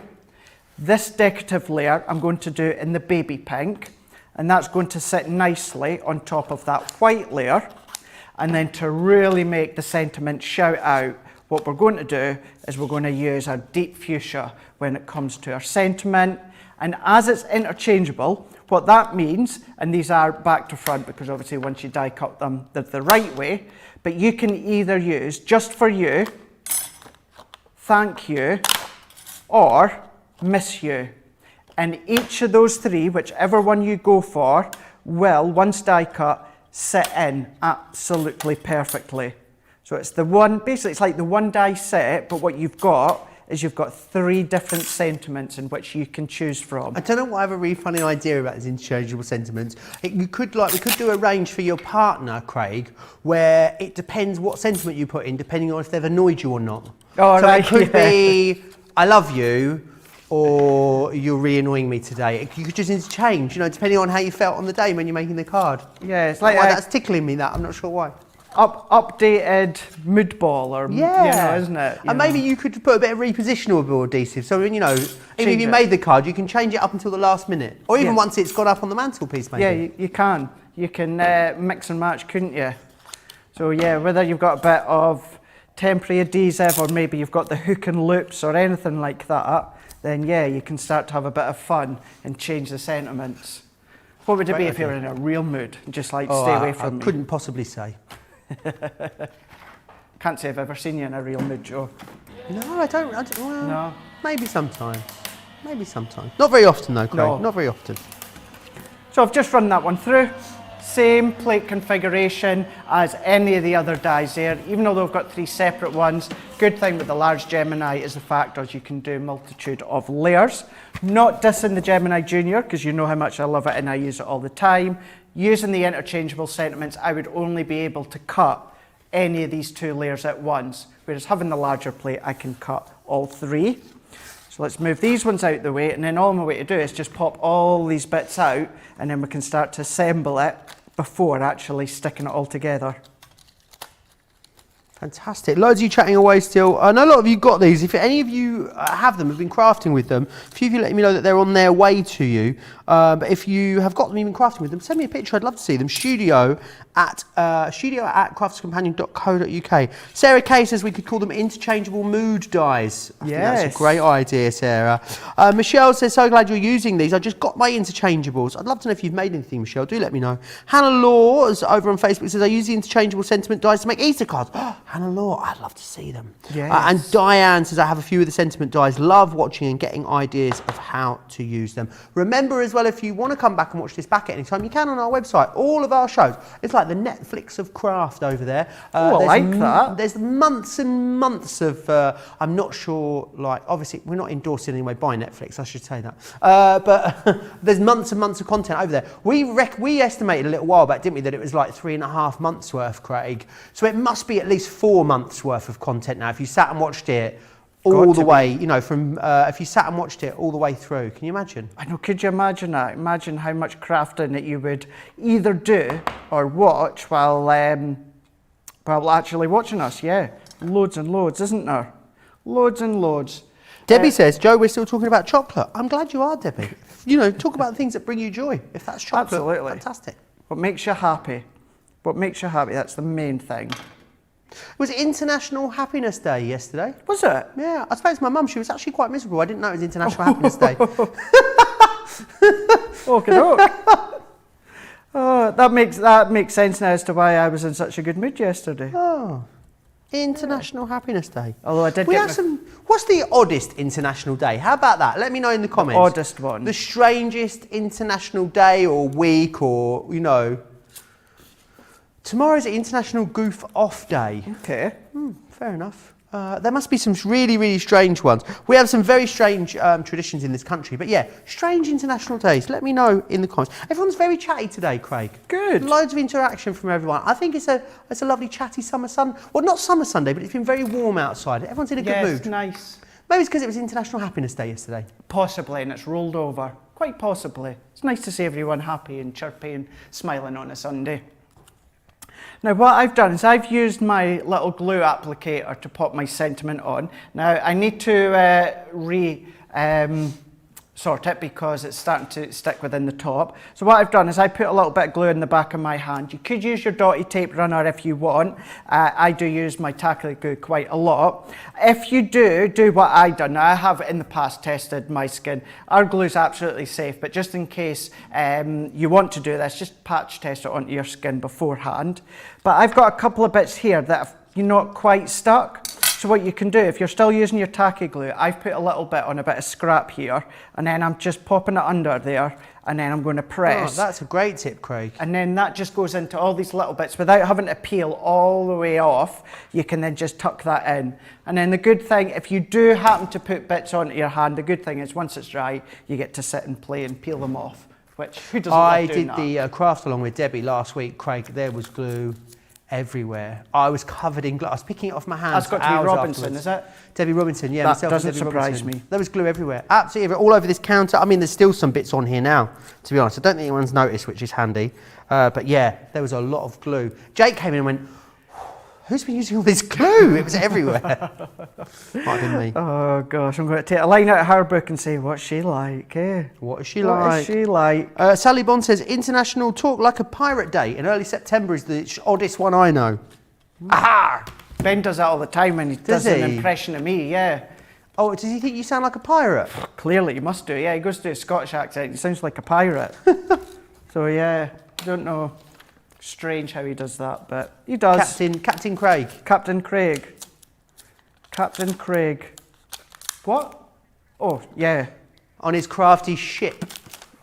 This decorative layer I'm going to do in the baby pink, and that's going to sit nicely on top of that white layer. And then to really make the sentiment shout out, what we're going to do is we're going to use our deep fuchsia when it comes to our sentiment. And as it's interchangeable, what that means, and these are back to front because obviously once you die cut them, they're the right way, but you can either use just for you, thank you, or miss you. And each of those three, whichever one you go for, will, once die cut, sit in absolutely perfectly. So it's the one, basically it's like the one die set, but what you've got is you've got three different sentiments in which you can choose from. I don't know why I have a really funny idea about these interchangeable sentiments. We could do a range for your partner, Craig, where it depends what sentiment you put in, depending on if they've annoyed you or not. Oh, so right, it could be, I love you, or you're really annoying me today. You could just interchange, you know, depending on how you felt on the day when you're making the card. Yeah, it's like that's tickling me, that. I'm not sure why. Updated mood ball, or yeah, you know, isn't it? And maybe you could put a bit of repositionable adhesive. So, you know, even if you made the card, you can change it up until the last minute, or even once it's got up on the mantelpiece, maybe. Yeah, you can. You can mix and match, couldn't you? So yeah, whether you've got a bit of temporary adhesive, or maybe you've got the hook and loops or anything like that, then yeah, you can start to have a bit of fun and change the sentiments. What would it be if you were in a real mood and just like stay away from me? I couldn't possibly say. Can't say I've ever seen you in a real mood, Joe. No, I don't. Well, no. Maybe sometime. Maybe sometime. Not very often though, Craig. No. Not very often. So I've just run that one through. Same plate configuration as any of the other dies there, even though they've got three separate ones. Good thing with the large Gemini is the fact that you can do a multitude of layers. Not dissing the Gemini Junior, because you know how much I love it and I use it all the time. Using the interchangeable sentiments, I would only be able to cut any of these two layers at once, whereas having the larger plate, I can cut all three. So let's move these ones out the way, and then all I'm going to do is just pop all these bits out, and then we can start to assemble it before actually sticking it all together. Fantastic. Loads of you chatting away still. I know a lot of you got these. If any of you have them, have been crafting with them, a few of you letting me know that they're on their way to you. But if you have got them, you've been crafting with them, send me a picture. I'd love to see them. Studio at craftscompanion.co.uk. Sarah Kay says we could call them interchangeable mood dies. I think that's a great idea, Sarah. Michelle says, so glad you're using these. I just got my interchangeables. I'd love to know if you've made anything, Michelle. Do let me know. Hannah Laws over on Facebook says, I use the interchangeable sentiment dies to make Easter cards. Hannah Law, I'd love to see them. Yes. And Diane says, I have a few of the sentiment dies. Love watching and getting ideas of how to use them. Remember as well, if you want to come back and watch this back at any time, you can on our website. All of our shows. It's like the Netflix of craft over there. Oh, I like that. There's months and months of, I'm not sure, like, obviously, we're not endorsing anyway by Netflix, I should say that. But there's months and months of content over there. We estimated a little while back, didn't we, that it was like 3.5 months worth, Craig. So it must be at least 4 months worth of content now. If you sat and watched it all the way, you know, from, if you sat and watched it all the way through, can you imagine? I know, could you imagine that? Imagine how much crafting that you would either do or watch while actually watching us, yeah. Loads and loads, isn't there? Loads and loads. Debbie says, Joe, we're still talking about chocolate. I'm glad you are, Debbie. You know, talk about things that bring you joy. If that's chocolate, absolutely. Fantastic. What makes you happy? What makes you happy? That's the main thing. It was International Happiness Day yesterday. Was it? Yeah, I spoke to my mum. She was actually quite miserable. I didn't know it was International Happiness Day. Okay. Oh, that makes sense now as to why I was in such a good mood yesterday. Oh, International Happiness Day. Although I did What's the oddest international day? How about that? Let me know in the comments. The oddest one. The strangest international day or week or, you know. Tomorrow's International Goof Off Day. Okay. Fair enough. There must be some really, really strange ones. We have some very strange traditions in this country. But yeah, strange international days. Let me know in the comments. Everyone's very chatty today, Craig. Good. Loads of interaction from everyone. I think it's a lovely chatty summer sun. Well, not summer Sunday, but it's been very warm outside. Everyone's in a good mood. Yes, nice. Maybe it's because it was International Happiness Day yesterday. Possibly, and it's rolled over. Quite possibly. It's nice to see everyone happy and chirpy and smiling on a Sunday. Now what I've done is I've used my little glue applicator to pop my sentiment on. Now I need to sort it because it's starting to stick within the top. So what I've done is I put a little bit of glue in the back of my hand. You could use your dotty tape runner if you want. I do use my tacky glue quite a lot. If you do what I've done. Now I have in the past tested my skin. Our glue is absolutely safe, but just in case you want to do this, just patch test it onto your skin beforehand. But I've got a couple of bits here that you're not quite stuck. So what you can do, if you're still using your tacky glue, I've put a little bit on a bit of scrap here, and then I'm just popping it under there, and then I'm going to press. Oh, that's a great tip, Craig. And then that just goes into all these little bits without having to peel all the way off. You can then just tuck that in. And then the good thing, if you do happen to put bits onto your hand, the good thing is once it's dry, you get to sit and play and peel them off. Which, who doesn't love doing that? I did the craft along with Debbie last week, Craig. There was glue everywhere. I was covered in glue. I was picking it off my hands. That's got to be Robinson, is it? Debbie Robinson, yeah. That doesn't surprise me. There was glue everywhere. Absolutely, all over this counter. I mean, there's still some bits on here now, to be honest. I don't think anyone's noticed, which is handy. But yeah, there was a lot of glue. Jake came in and went, who's been using all this glue? It was everywhere. Might have been me. Oh gosh, I'm going to take a line out of her book and say, what's she like, eh? What is she like? What is she like? Sally Bond says, International Talk Like a Pirate Day in early September is the oddest one I know. Aha! Ben does that all the time when he does an impression of me, yeah. Oh, does he think you sound like a pirate? Clearly, he must do, yeah. He goes to do a Scottish accent, he sounds like a pirate. So yeah, I don't know. Strange how he does that, but he does. Captain Craig. Captain Craig. Captain Craig. What? Oh, yeah. On his crafty ship,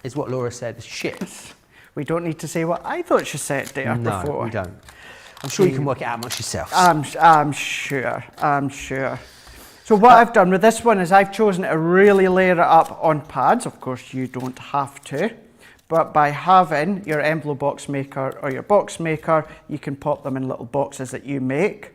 is what Laura said. Ship. We don't need to say what I thought she said there before. No, we don't. I'm sure you can work it out amongst yourselves. I'm sure. So what I've done with this one is I've chosen to really layer it up on pads. Of course, you don't have to. But by having your envelope box maker or your box maker, you can pop them in little boxes that you make.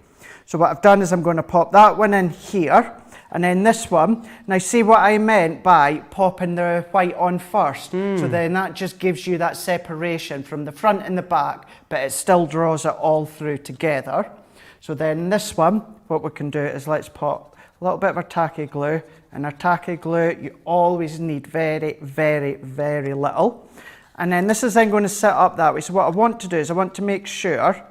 So what I've done is I'm going to pop that one in here, and then this one. Now see what I meant by popping the white on first. So then that just gives you that separation from the front and the back, but it still draws it all through together. So then this one, what we can do is let's pop a little bit of our tacky glue. And our tacky glue, you always need very, very, very little. And then this is then going to sit up that way. So what I want to do is I want to make sure,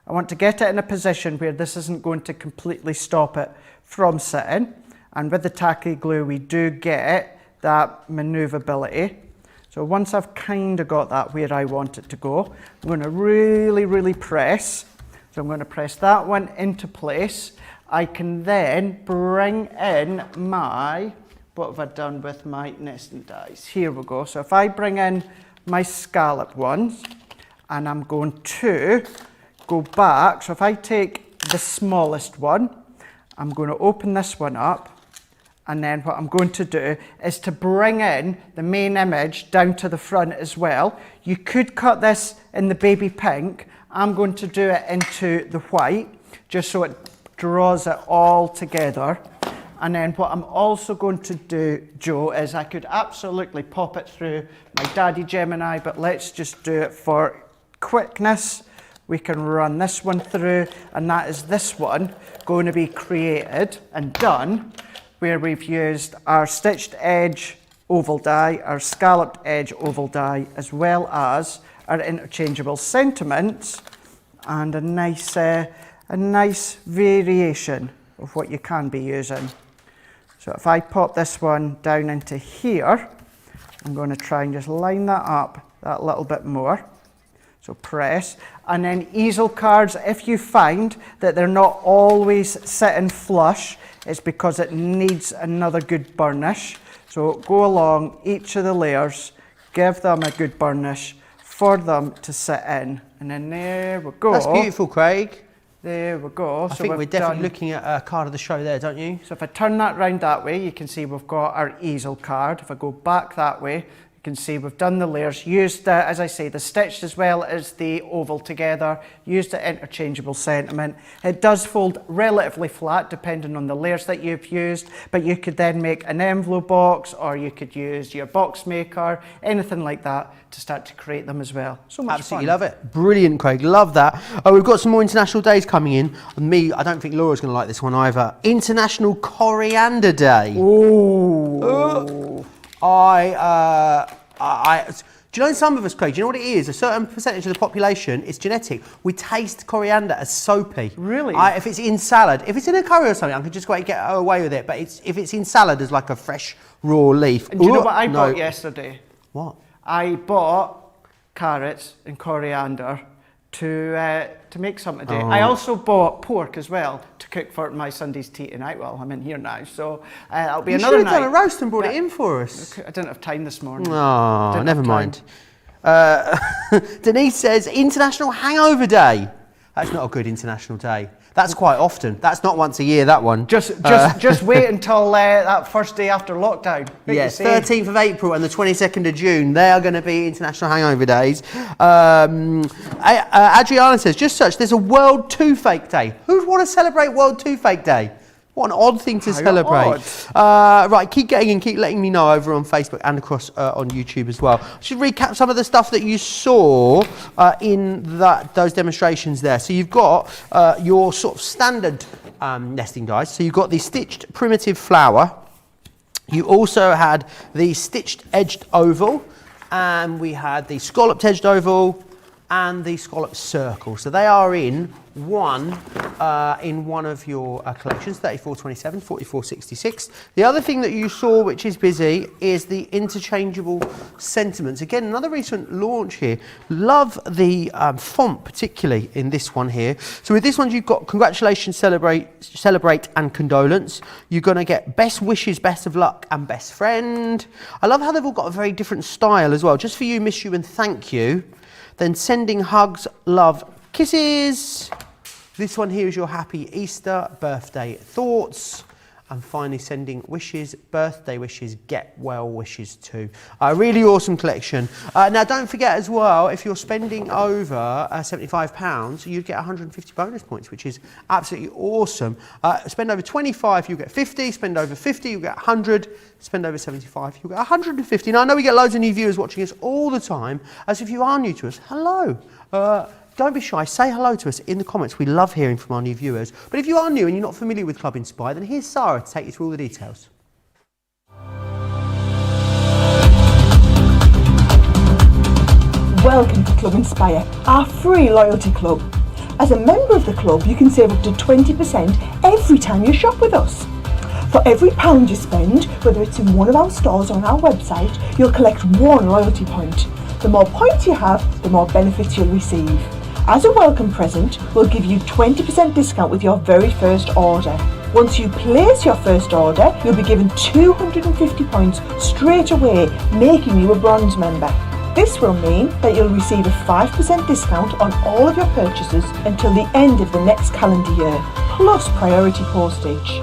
I want to get it in a position where this isn't going to completely stop it from sitting. And with the tacky glue, we do get that maneuverability. So once I've kind of got that where I want it to go, I'm going to really, really press So I'm going to press that one into place. I can then bring in my, what have I done with my nesting dies? Here we go. So if I bring in my scallop ones, and I'm going to go back. So if I take the smallest one, I'm going to open this one up. And then what I'm going to do is to bring in the main image down to the front as well. You could cut this in the baby pink. I'm going to do it into the white, just so it draws it all together. And then what I'm also going to do, Joe, is I could absolutely pop it through my Daddy Gemini, but let's just do it for quickness. We can run this one through, and that is this one going to be created and done, where we've used our stitched edge oval die, our scalloped edge oval die, as well as our interchangeable sentiments, and a nice variation of what you can be using. So if I pop this one down into here, I'm going to try and just line that up that little bit more. So press, and then easel cards, if you find that they're not always sitting flush, it's because it needs another good burnish. So go along each of the layers, give them a good burnish for them to sit in. And then there we go. That's beautiful, Craig. There we go. I think we're definitely looking at a card of the show there, don't you? So if I turn that round that way, you can see we've got our easel card. If I go back that way, you can see we've done the layers, used, as I say, the stitched as well as the oval together, used the interchangeable sentiment. It does fold relatively flat depending on the layers that you've used, but you could then make an envelope box, or you could use your box maker, anything like that, to start to create them as well. So much Absolutely fun. love it. Brilliant, Craig. Love that. We've got some more international days coming in. Me, I don't think Laura's going to like this one either. International Coriander Day. Ooh. Do you know some of us, Craig, do you know what it is? A certain percentage of the population, it's genetic. We taste coriander as soapy. Really? If it's in salad, if it's in a curry or something, I can just get away with it. But if it's in salad as like a fresh raw leaf. And do you know what I bought yesterday? What? I bought carrots and coriander to make something today. I also bought pork as well to cook for my Sunday's tea tonight. Well, I'm in here now, so it'll be another night. You should have done a roast and brought it in for us. I didn't have time this morning. Oh, never mind. Denise says, International Hangover Day. That's not a good international day. That's quite often. That's not once a year, that one. Just wait until that first day after lockdown. Yes, 13th of April and the 22nd of June. They are going to be International Hangover Days. Adriana says, just such, there's a World Toothache Day. Who'd want to celebrate World Toothache Day? What an odd thing to celebrate. Right, keep getting and keep letting me know over on Facebook and across on YouTube as well. I should recap some of the stuff that you saw in those demonstrations there. So you've got your sort of standard nesting dies. So you've got the stitched primitive flower. You also had the stitched edged oval, and we had the scalloped edged oval and the scalloped circle. So they are in one of your collections, 3427, 4466. The other thing that you saw, which is busy, is the interchangeable sentiments. Again, another recent launch here. Love the font, particularly in this one here. So with this one, you've got congratulations, celebrate and condolence. You're going to get best wishes, best of luck and best friend. I love how they've all got a very different style as well. Just for you, miss you and thank you. Then sending hugs, love, kisses. This one here is your happy Easter, birthday thoughts. And finally sending wishes, birthday wishes, get well wishes too. A really awesome collection. Now don't forget as well, if you're spending over £75, you get 150 bonus points, which is absolutely awesome. Spend over 25, you get 50. Spend over 50, you get 100. Spend over 75, you get 150. Now I know we get loads of new viewers watching us all the time. As if you are new to us, hello. Don't be shy, say hello to us in the comments. We love hearing from our new viewers. But if you are new and you're not familiar with Club Inspire, then here's Sarah to take you through all the details. Welcome to Club Inspire, our free loyalty club. As a member of the club, you can save up to 20% every time you shop with us. For every £1 you spend, whether it's in one of our stores or on our website, you'll collect 1 loyalty point. The more points you have, the more benefits you'll receive. As a welcome present, we'll give you 20% discount with your very first order. Once you place your first order, you'll be given 250 points straight away, making you a bronze member. This will mean that you'll receive a 5% discount on all of your purchases until the end of the next calendar year, plus priority postage.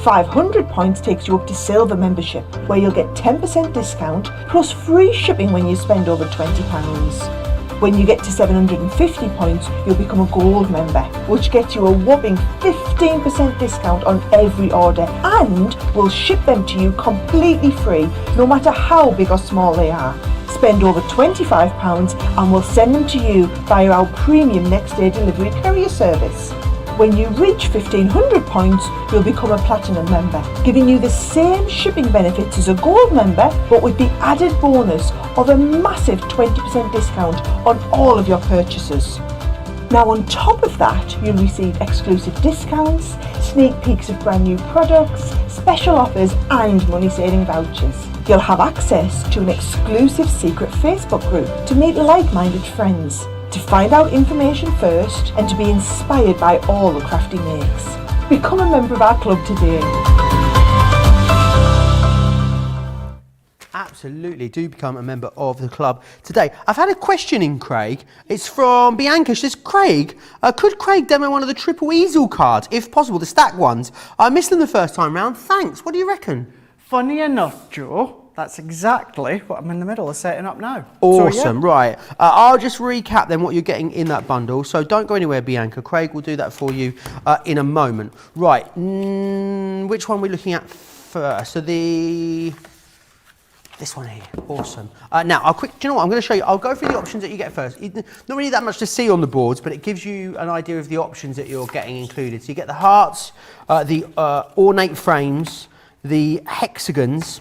500 points takes you up to silver membership, where you'll get 10% discount plus free shipping when you spend over £20. When you get to 750 points, you'll become a gold member, which gets you a whopping 15% discount on every order, and we'll ship them to you completely free, no matter how big or small they are. Spend over £25 and we'll send them to you via our premium next day delivery courier service. When you reach 1500 points, you'll become a platinum member, giving you the same shipping benefits as a gold member, but with the added bonus of a massive 20% discount on all of your purchases. Now on top of that, you'll receive exclusive discounts, sneak peeks of brand new products, special offers and money saving vouchers. You'll have access to an exclusive secret Facebook group to meet like-minded friends, to find out information first and to be inspired by all the crafty makes. Become a member of our club today. Absolutely, do become a member of the club today. I've had a question in, Craig. It's from Bianca. She says, Craig, could Craig demo one of the triple easel cards, if possible, the stack ones? I missed them the first time round. Thanks. What do you reckon? Funny enough, Joe, that's exactly what I'm in the middle of setting up now. Awesome, So, yeah. right. I'll just recap then what you're getting in that bundle. So don't go anywhere, Bianca. Craig will do that for you in a moment. Right, which one are we looking at first? So this one here, awesome. Now, do you know what, I'm going to show you, I'll go through the options that you get first. Not really that much to see on the boards, but it gives you an idea of the options that you're getting included. So you get the hearts, the ornate frames, the hexagons,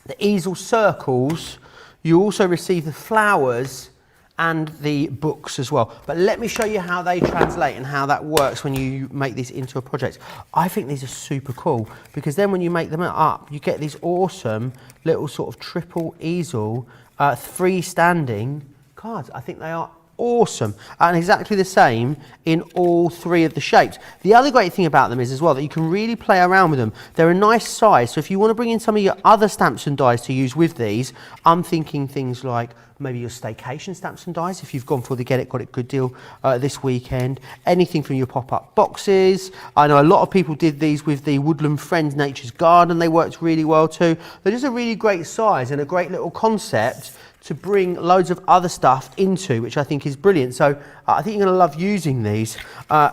the easel circles. You also receive the flowers and the books as well. But let me show you how they translate and how that works when you make this into a project. I think these are super cool because then when you make them up, you get these awesome little sort of triple easel freestanding cards. I think they are awesome and exactly the same in all three of the shapes. The other great thing about them is as well that you can really play around with them. They're a nice size, so if you want to bring in some of your other stamps and dies to use with these, I'm thinking things like maybe your staycation stamps and dies if you've gone for the Get It Got It good deal this weekend. Anything from your pop-up boxes. I know a lot of people did these with the Woodland Friends Nature's Garden. They worked really well too. They're just a really great size and a great little concept to bring loads of other stuff into, which I think is brilliant. So I think you're going to love using these.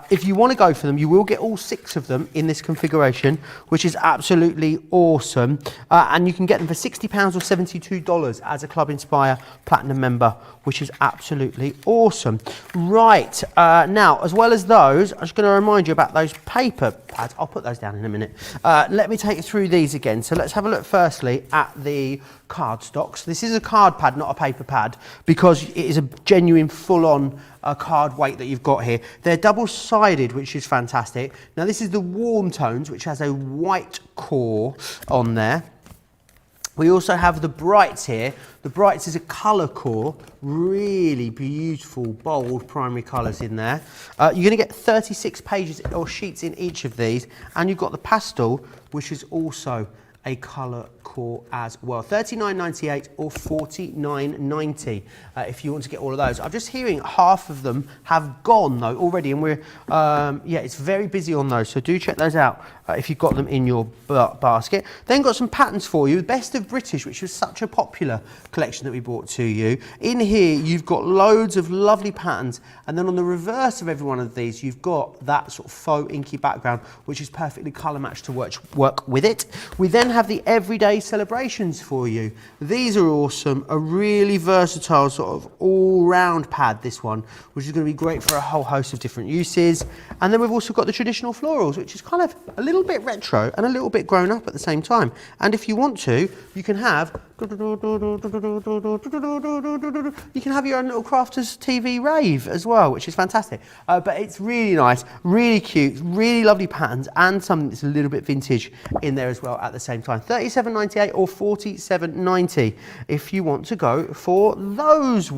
If you want to go for them, you will get all 6 of them in this configuration, which is absolutely awesome. And you can get them for £60 or $72 as a Club Inspire Platinum member, which is absolutely awesome. Right, now, as well as those, I'm just going to remind you about those paper pads. I'll put those down in a minute. Let me take you through these again. So let's have a look firstly at the card stocks. This is a card pad, not a paper pad, because it is a genuine full-on card weight that you've got here. They're double-sided, which is fantastic. Now this is the warm tones, which has a white core on there. We also have the brights here. The brights is a colour core, really beautiful, bold primary colours in there. You're going to get 36 pages or sheets in each of these, and you've got the pastel, which is also a colour core as well. $39.98 or $49.90 if you want to get all of those. I'm just hearing half of them have gone though already, and we're yeah, it's very busy on those, so do check those out if you've got them in your basket. Then got some patterns for you. Best of British, which was such a popular collection that we brought to you. In here you've got loads of lovely patterns, and then on the reverse of every one of these you've got that sort of faux inky background, which is perfectly colour matched to work with it. We then have the everyday celebrations for you. These are awesome, a really versatile sort of all-round pad, this one, which is going to be great for a whole host of different uses. And then we've also got the traditional florals, which is kind of a little bit retro and a little bit grown up at the same time. And if you want to, you can have your own little Crafters TV rave as well, which is fantastic. But it's really nice, really cute, really lovely patterns, and something that's a little bit vintage in there as well at the same time. $37.98 or $47.90 if you want to go for those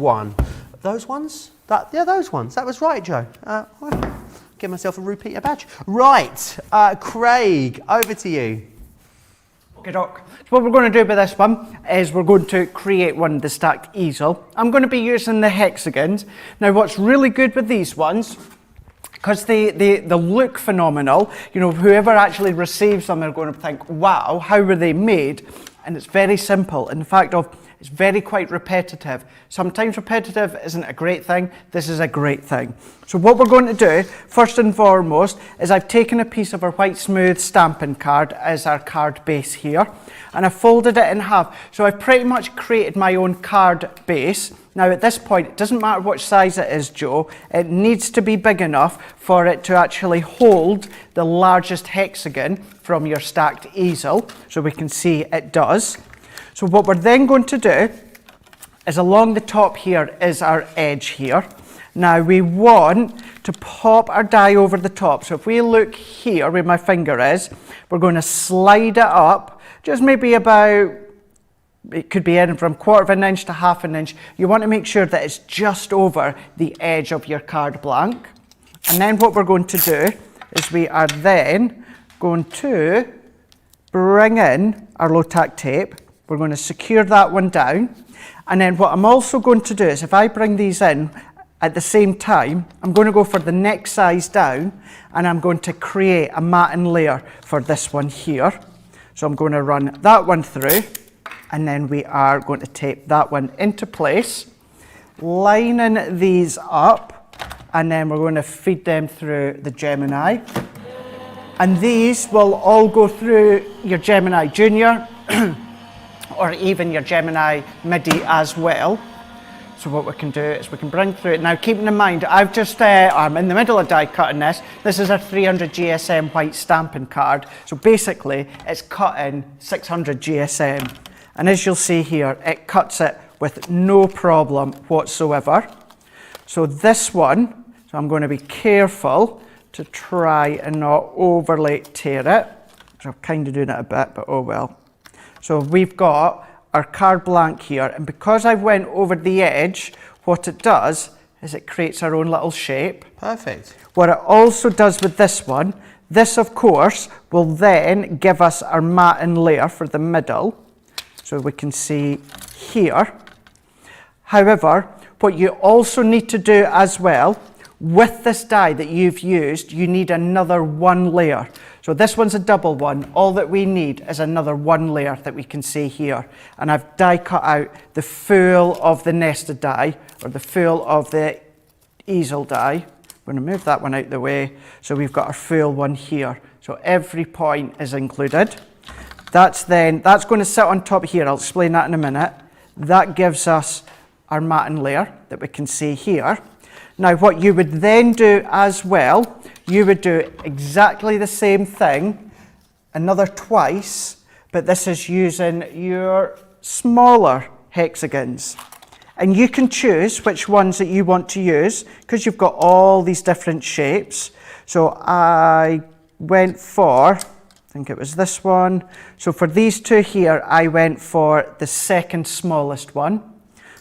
those ones? Yeah, those ones. That was right, Joe. Give myself a repeater badge. Right, Craig, over to you. Okay, Doc. So what we're going to do with this one is we're going to create one of the stacked easel. I'm going to be using the hexagons. Now, what's really good with these ones, because they look phenomenal, you know, whoever actually receives them are going to think, wow, how were they made? And it's very simple. In fact, it's very quite repetitive. Sometimes repetitive isn't a great thing. This is a great thing. So what we're going to do, first and foremost, is I've taken a piece of our white smooth stamping card as our card base here, and I've folded it in half. So I've pretty much created my own card base. Now at this point, it doesn't matter what size it is, Joe, it needs to be big enough for it to actually hold the largest hexagon from your stacked easel. So we can see it does. So what we're then going to do is along the top here is our edge here. Now we want to pop our die over the top. So if we look here where my finger is, we're going to slide it up just maybe about, it could be anything from 1/4 of an inch to 1/2 an inch. You want to make sure that it's just over the edge of your card blank. And then what we're going to do is we are then going to bring in our low tack tape. We're going to secure that one down. And then what I'm also going to do is if I bring these in at the same time, I'm going to go for the next size down and I'm going to create a matting layer for this one here. So I'm going to run that one through and then we are going to tape that one into place, lining these up, and then we're going to feed them through the Gemini. And these will all go through your Gemini Junior or even your Gemini MIDI as well. So what we can do is we can bring through it. Now keeping in mind, I've just, I'm in the middle of die cutting this. This is a 300 GSM white stamping card. So basically it's cutting 600 GSM. And as you'll see here, it cuts it with no problem whatsoever. So this one, so I'm going to be careful to try and not overly tear it. So I'm kind of doing it a bit, but oh well. So we've got our card blank here, and because I went over the edge, what it does is it creates our own little shape. Perfect. What it also does with this one, this of course will then give us our matting layer for the middle. So we can see here. However, what you also need to do as well, with this die that you've used, you need another one layer. So this one's a double one. All that we need is another one layer that we can see here. And I've die cut out the full of the nested die, or the full of the easel die. I'm going to move that one out the way. So we've got our full one here. So every point is included. That's going to sit on top here. I'll explain that in a minute. That gives us our matting layer that we can see here. Now what you would then do as well, you would do exactly the same thing, another twice, but this is using your smaller hexagons. And you can choose which ones that you want to use because you've got all these different shapes. So I went for, I think it was this one. So for these two here, I went for the second smallest one.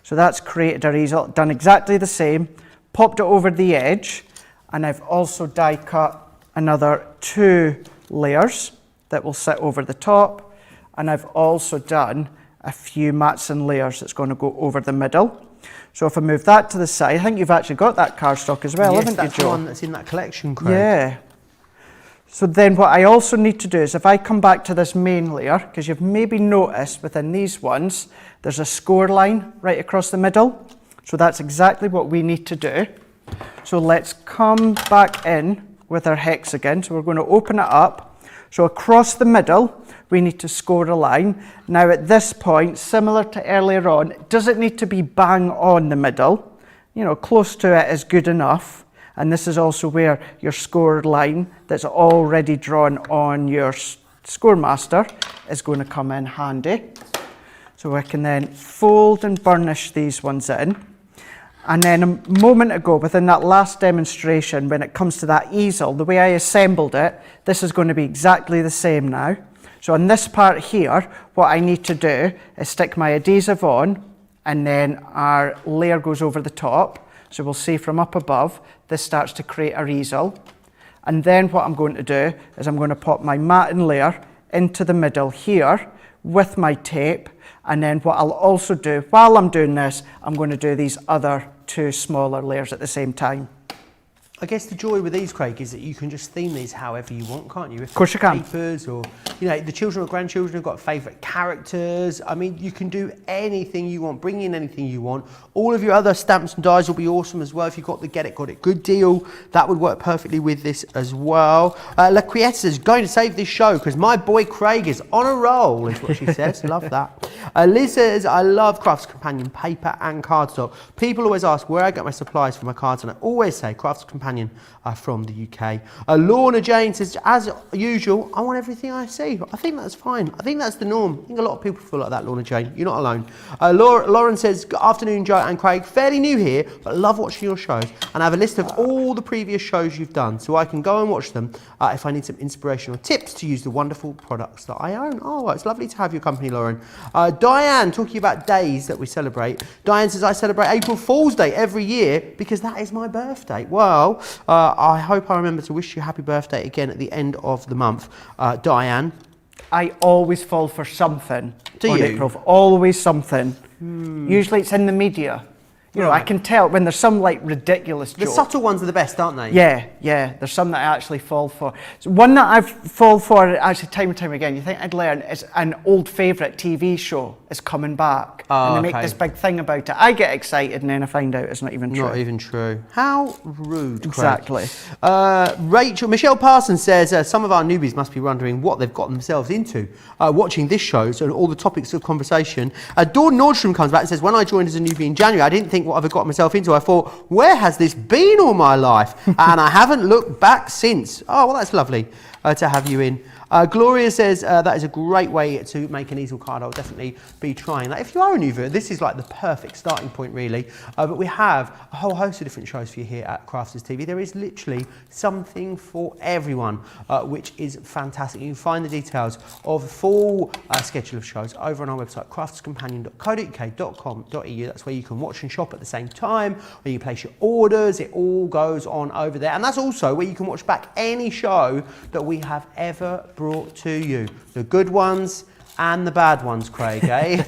So that's created our easel, done exactly the same. Popped it over the edge, and I've also die cut another 2 layers that will sit over the top, and I've also done a few mats and layers that's going to go over the middle. So if I move that to the side, I think you've actually got that cardstock as well, haven't you, Joe? Yes, that's the one that's in that collection, Craig. Yeah. So then what I also need to do is if I come back to this main layer, because you've maybe noticed within these ones, there's a score line right across the middle. So that's exactly what we need to do. So let's come back in with our hexagon. So we're going to open it up. So across the middle, we need to score a line. Now at this point, similar to earlier on, it doesn't need to be bang on the middle. You know, close to it is good enough. And this is also where your score line that's already drawn on your Scoremaster is going to come in handy. So I can then fold and burnish these ones in. And then a moment ago, within that last demonstration, when it comes to that easel, the way I assembled it, this is going to be exactly the same now. So on this part here, what I need to do is stick my adhesive on and then our layer goes over the top. So we'll see from up above, this starts to create our easel. And then what I'm going to do is I'm going to pop my matting layer into the middle here with my tape. And then what I'll also do while I'm doing this, I'm going to do these other 2 smaller layers at the same time. I guess the joy with these, Craig, is that you can just theme these however you want, can't you? Of course you can. Papers, or the children or grandchildren have got favourite characters. I mean, you can do anything you want, bring in anything you want. All of your other stamps and dies will be awesome as well. If you've got the Get It, Got It Good deal, that would work perfectly with this as well. La Quieta is going to save this show because my boy Craig is on a roll, is what she says. Love that. Liz says, I love Crafts Companion paper and cardstock. People always ask where I get my supplies for my cards, and I always say Crafts Companion from the UK. Lorna Jane says, as usual, I want everything I see. I think that's fine. I think that's the norm. I think a lot of people feel like that, Lorna Jane. You're not alone. Lauren says, good afternoon, Joe and Craig. Fairly new here, but love watching your shows. And I have a list of all the previous shows you've done, so I can go and watch them if I need some inspiration or tips to use the wonderful products that I own. Oh, it's lovely to have your company, Lauren. Diane, talking about days that we celebrate. Diane says, I celebrate April Fool's Day every year because that is my birthday. Well, I hope I remember to wish you happy birthday again at the end of the month, Diane. I always fall for something. Do on you? April. Always something. Usually it's in the media. You know, I can tell when there's some like ridiculous joke. The subtle ones are the best, aren't they? Yeah. There's some that I actually fall for. So one that I've fall for actually time and time again, you think I'd learn, is an old favourite TV show is coming back. And they make this big thing about it. I get excited and then I find out it's not even true. Not even true. How rude, Craig. Exactly. Michelle Parsons says, some of our newbies must be wondering what they've got themselves into watching this show and all the topics of conversation. Dawn Nordstrom comes back and says, when I joined as a newbie in January, I didn't think what I've got myself into. I thought, where has this been all my life? And I haven't looked back since. Oh, well, that's lovely to have you in. Gloria says that is a great way to make an easel card. I'll definitely be trying that. If you are a new viewer, this is like the perfect starting point, really. But we have a whole host of different shows for you here at Crafters TV. There is literally something for everyone, which is fantastic. You can find the details of the full schedule of shows over on our website, craftscompanion.co.uk.com.au. That's where you can watch and shop at the same time, where you place your orders. It all goes on over there. And that's also where you can watch back any show that we have ever brought to you. The good ones and the bad ones, Craig, eh?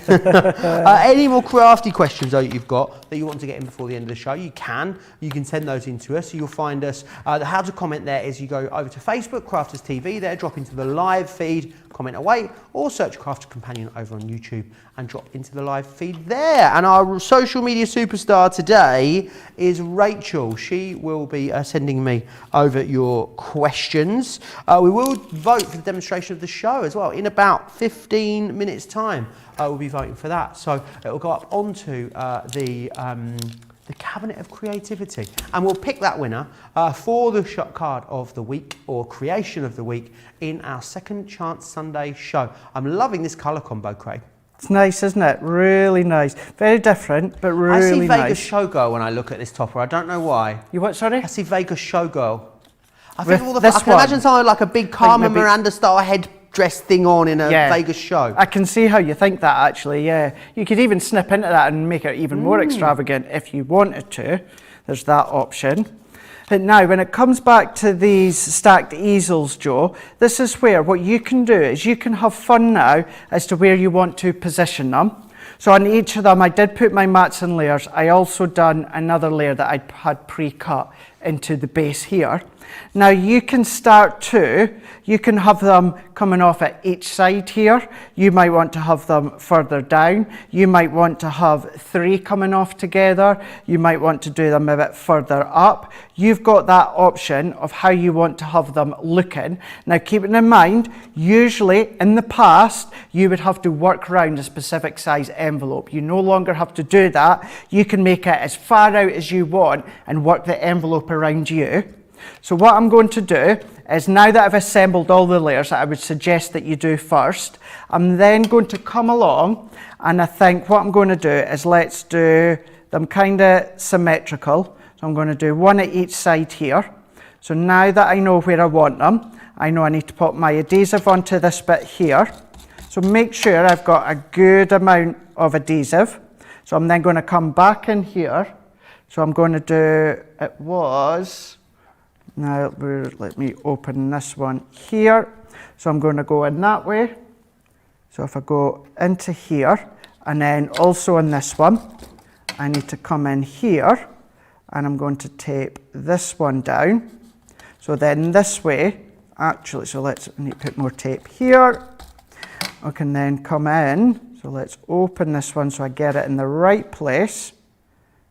Any more crafty questions that you've got that you want to get in before the end of the show, you can send those in to us. So you'll find us, how to comment there is you go over to Facebook, Crafters TV there, drop into the live feed, comment away, or search Crafters Companion over on YouTube and drop into the live feed there. And our social media superstar today is Rachel. She will be sending me over your questions. We will vote for the demonstration of the show as well in about 15 minutes time. We'll be voting for that, so it will go up onto the Cabinet of Creativity, and we'll pick that winner for the shot card of the week or creation of the week in our Second Chance Sunday show. I'm loving this colour combo, Craig. It's nice, isn't it? Really nice. Very different, but really nice. I see Vegas Showgirl when I look at this topper. I don't know why. You what, sorry? I see Vegas Showgirl. I think I can one, imagine someone like a big Carmen Miranda style headdress thing on in a Vegas show. I can see how you think that, actually, yeah. You could even snip into that and make it even more extravagant if you wanted to. There's that option. But now, when it comes back to these stacked easels, Joe, this is where what you can do is you can have fun now as to where you want to position them. So on each of them, I did put my mats and layers. I also done another layer that I had pre-cut into the base here. Now you can start you can have them coming off at each side here. You might want to have them further down. You might want to have 3 coming off together. You might want to do them a bit further up. You've got that option of how you want to have them looking. Now keeping in mind, usually in the past, you would have to work around a specific size envelope. You no longer have to do that. You can make it as far out as you want and work the envelope around you. So what I'm going to do is, now that I've assembled all the layers that I would suggest that you do first, I'm then going to come along, and I think what I'm going to do is let's do them kind of symmetrical. So I'm going to do one at each side here. So now that I know where I want them, I know I need to put my adhesive onto this bit here. So make sure I've got a good amount of adhesive. So I'm then going to come back in here. So I'm going to do, now let me open this one here. So I'm going to go in that way. So if I go into here, and then also in this one, I need to come in here, and I'm going to tape this one down. So then this way, actually, so I need to put more tape here. I can then come in. So let's open this one so I get it in the right place.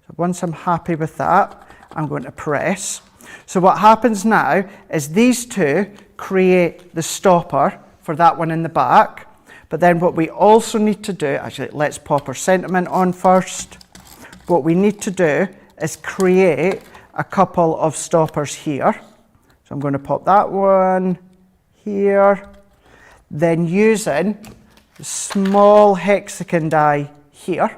So once I'm happy with that, I'm going to press. So what happens now is these two create the stopper for that one in the back. But then what we also need to do, actually let's pop our sentiment on first. What we need to do is create a couple of stoppers here. So I'm going to pop that one here. Then using the small hexagon die here,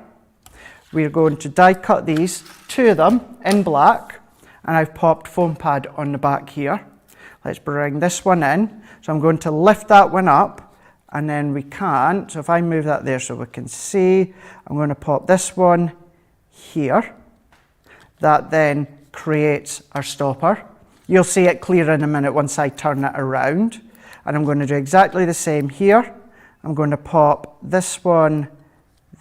we're going to die cut these, two of them in black, and I've popped foam pad on the back here. Let's bring this one in. So I'm going to lift that one up, and then we can, so if I move that there so we can see, I'm going to pop this one here. That then creates our stopper. You'll see it clear in a minute once I turn it around. And I'm going to do exactly the same here. I'm going to pop this one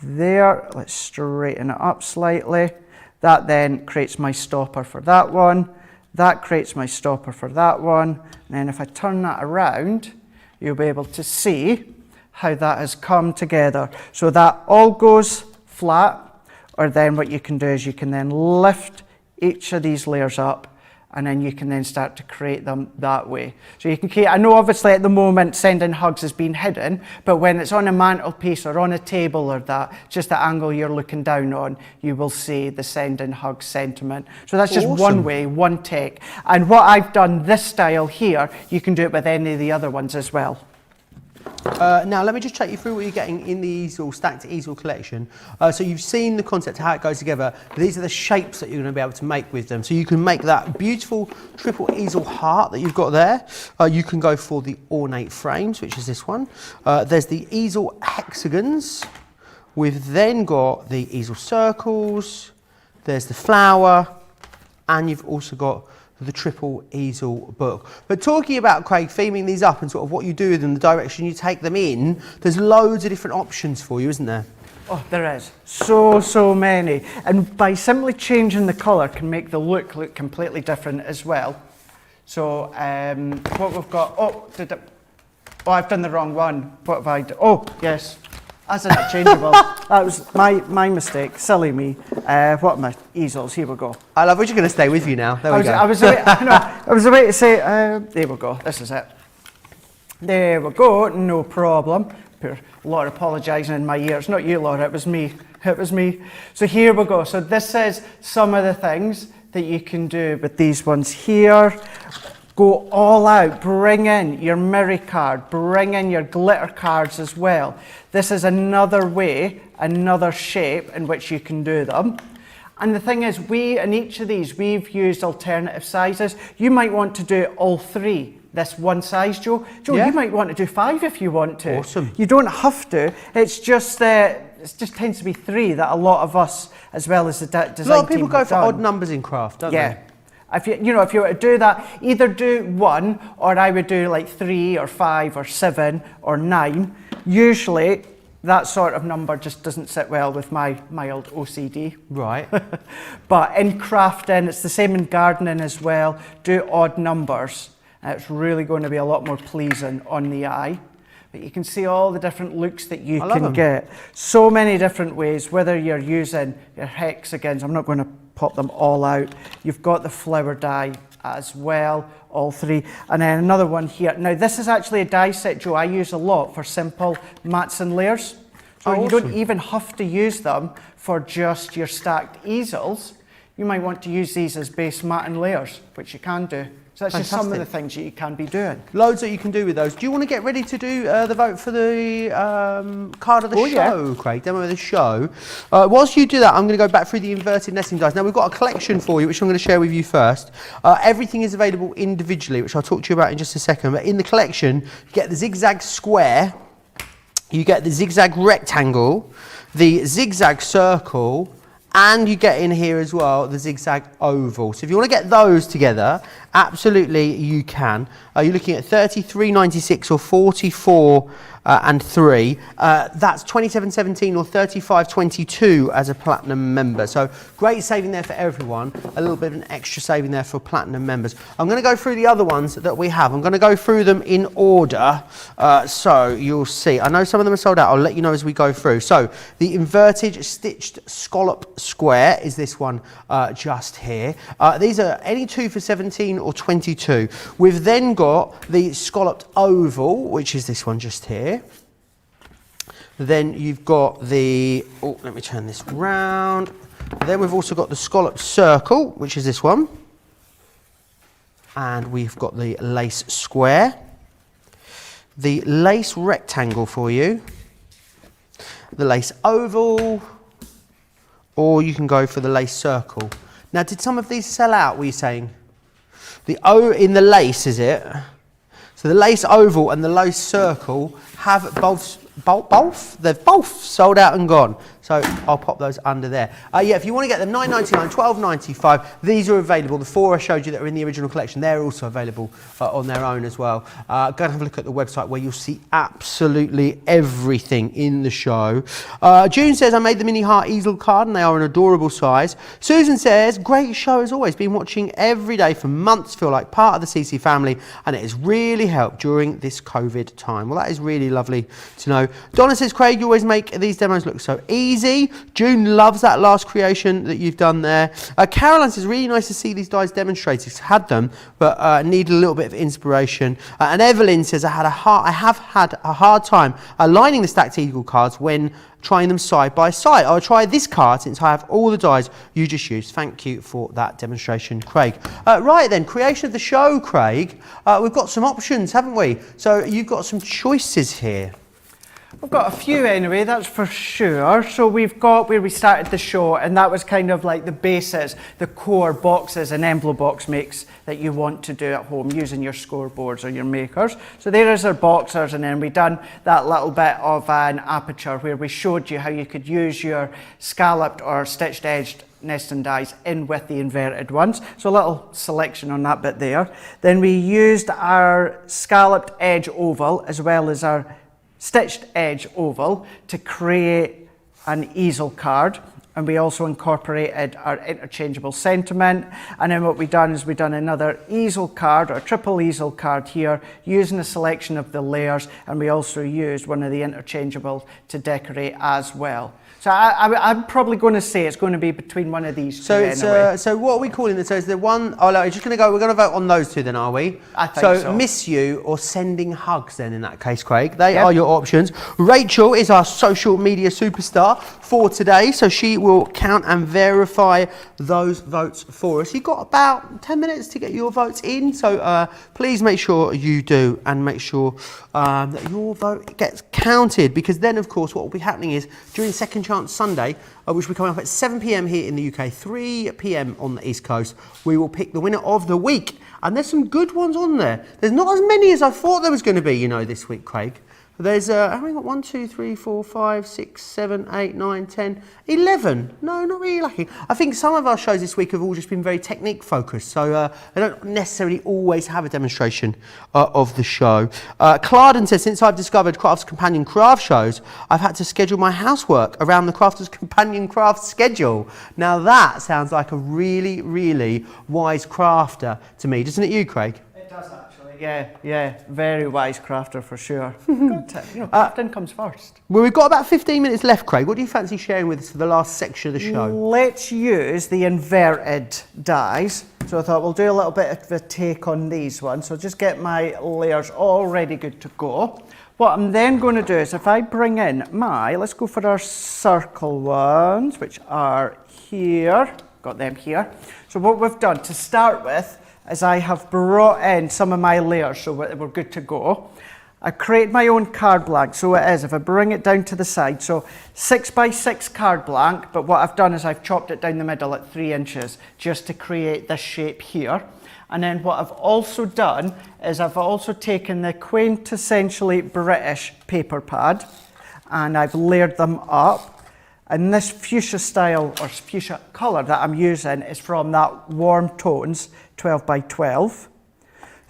there. Let's straighten it up slightly. That then creates my stopper for that one. That creates my stopper for that one. And then if I turn that around, you'll be able to see how that has come together. So that all goes flat, or then what you can do is you can then lift each of these layers up, and then you can then start to create them that way. So you can create, I know obviously at the moment sending hugs has been hidden, but when it's on a mantelpiece or on a table or that, just the angle you're looking down on, you will see the sending hug sentiment. So that's just one way, one take. And what I've done this style here, you can do it with any of the other ones as well. Now let me just take you through what you're getting in the Easel, stacked Easel collection. So you've seen the concept, how it goes together. These are the shapes that you're going to be able to make with them. So you can make that beautiful triple Easel heart that you've got there. You can go for the ornate frames, which is this one. There's the Easel hexagons. We've then got the Easel circles. There's the flower, and you've also got the triple Easel book. But talking about, Craig, theming these up and sort of what you do with them, the direction you take them in, there's loads of different options for you, isn't there? Oh, there is. So many. And by simply changing the colour can make the look completely different as well. So what we've got, I've done the wrong one. What have I done? Oh, yes. As interchangeable. That was my mistake. Silly me. What are my easels? Here we go. I love it. You're going to stay with you now. There we go. I was about to say, there we go. This is it. There we go. No problem. Poor Laura apologising in my ears. Not you, Laura. It was me. It was me. So here we go. So this is some of the things that you can do with these ones here. Go all out, bring in your mirror card, bring in your glitter cards as well. This is another way, another shape in which you can do them. And the thing is, in each of these, we've used alternative sizes. You might want to do all three, this one size, Joe. Joe, yeah. You might want to do 5 if you want to. Awesome. You don't have to. It's just it just tends to be 3 that a lot of us, as well as the design team, a lot of people go for odd numbers in craft, don't they? If you were to do that, either do 1, or I would do like 3 or 5 or 7 or 9. Usually that sort of number just doesn't sit well with my old OCD. Right. But in crafting, it's the same in gardening as well. Do odd numbers. And it's really going to be a lot more pleasing on the eye. But you can see all the different looks that you can get. So many different ways, whether you're using your hexagons. I'm not going to pop them all out. You've got the flower die as well, all 3. And then another one here. Now this is actually a die set, Joe, I use a lot for simple mats and layers. So you don't even have to use them for just your stacked easels. You might want to use these as base mat and layers, which you can do. So that's just some of the things that you can be doing. Loads that you can do with those. Do you want to get ready to do the vote for the card of the show, Craig? Demo of the show. Whilst you do that, I'm going to go back through the inverted nesting dice. Now, we've got a collection for you, which I'm going to share with you first. Everything is available individually, which I'll talk to you about in just a second. But in the collection, you get the zigzag square you get the zigzag rectangle, the zigzag circle, and you get in here as well the zigzag oval. So if you want to get those together, absolutely you can. You're looking at 33.96 or 44 and 3. That's 27.17 or 35.22 as a platinum member. So great saving there for everyone. A little bit of an extra saving there for platinum members. I'm going to go through the other ones that we have. I'm going to go through them in order, so you'll see. I know some of them are sold out. I'll let you know as we go through. So the inverted stitched scallop square is this one just here. These are any two for 17 or 22. We've then got the scalloped oval, which is this one just here. Then you've got the, oh, let me turn this round. Then we've also got the scalloped circle, which is this one. And we've got the lace square. The lace rectangle for you. The lace oval. Or you can go for the lace circle. Now, did some of these sell out, were you saying? The O in the lace, is it? So the lace oval and the lace circle have both they've both sold out and gone. So I'll pop those under there. Yeah, if you want to get them, $9.99, $12.95. These are available. The 4 I showed you that are in the original collection, they're also available on their own as well. Go and have a look at the website where you'll see absolutely everything in the show. June says, I made the mini heart easel card and they are an adorable size. Susan says, great show as always. Been watching every day for months, feel like part of the CC family, and it has really helped during this COVID time. Well, that is really lovely to know. Donna says, Craig, you always make these demos look so easy. June loves that last creation that you've done there. Caroline says, really nice to see these dies demonstrated. Had them, but need a little bit of inspiration. And Evelyn says, I have had a hard time aligning the stacked eagle cards when trying them side by side. I'll try this card since I have all the dies you just used. Thank you for that demonstration, Craig. Right then, creation of the show, Craig. We've got some options, haven't we? So you've got some choices here. We've got a few anyway, that's for sure. So we've got where we started the show, and that was kind of like the bases, the core boxes and envelope box makes that you want to do at home using your scoreboards or your makers. So there is our boxers, and then we done that little bit of an aperture where we showed you how you could use your scalloped or stitched edged nesting dies in with the inverted ones. So a little selection on that bit there. Then we used our scalloped edge oval as well as our stitched edge oval to create an easel card, and we also incorporated our interchangeable sentiment. And then what we've done is we've done another easel card, or triple easel card here, using a selection of the layers, and we also used one of the interchangeables to decorate as well. So I'm probably going to say it's going to be between one of these two. So it's anyway. So what are we calling this? So is the one? Oh, no, we're just going to go. We're going to vote on those two then, are we? I think so. Miss you or sending hugs then in that case, Craig. They are your options. Rachel is our social media superstar for today, so she will count and verify those votes for us. You've got about 10 minutes to get your votes in, so please make sure you do, and make sure that your vote gets counted, because then of course what will be happening is during Second Chance Sunday, which will be coming up at 7 p.m. here in the UK, 3 p.m. on the East Coast, we will pick the winner of the week, and there's some good ones on there. There's not as many as I thought there was going to be, you know, this week, Craig. There's, how many got? 1, 2, 3, 4, 5, 6, 7, 8, 9, 10, 11. No, not really lucky. I think some of our shows this week have all just been very technique focused, so they don't necessarily always have a demonstration of the show. Clarden says, since I've discovered Crafts Companion craft shows, I've had to schedule my housework around the Crafters Companion craft schedule. Now that sounds like a really, really wise crafter to me, doesn't it you, Craig? It does actually. Yeah, very wise crafter for sure. Good tip. You know, crafting comes first. Well, we've got about 15 minutes left, Craig. What do you fancy sharing with us for the last section of the show? Let's use the inverted dies. So I thought we'll do a little bit of a take on these ones. So just get my layers all ready, good to go. What I'm then going to do is if I bring in let's go for our circle ones, which are here. Got them here. So what we've done to start with is I have brought in some of my layers, so we're good to go. I create my own card blank, so it is, if I bring it down to the side, so 6 by 6 card blank, but what I've done is I've chopped it down the middle at 3 inches, just to create this shape here. And then what I've also done is I've also taken the quintessentially British paper pad, and I've layered them up. And this fuchsia style or fuchsia colour that I'm using is from that Warm Tones 12 by 12.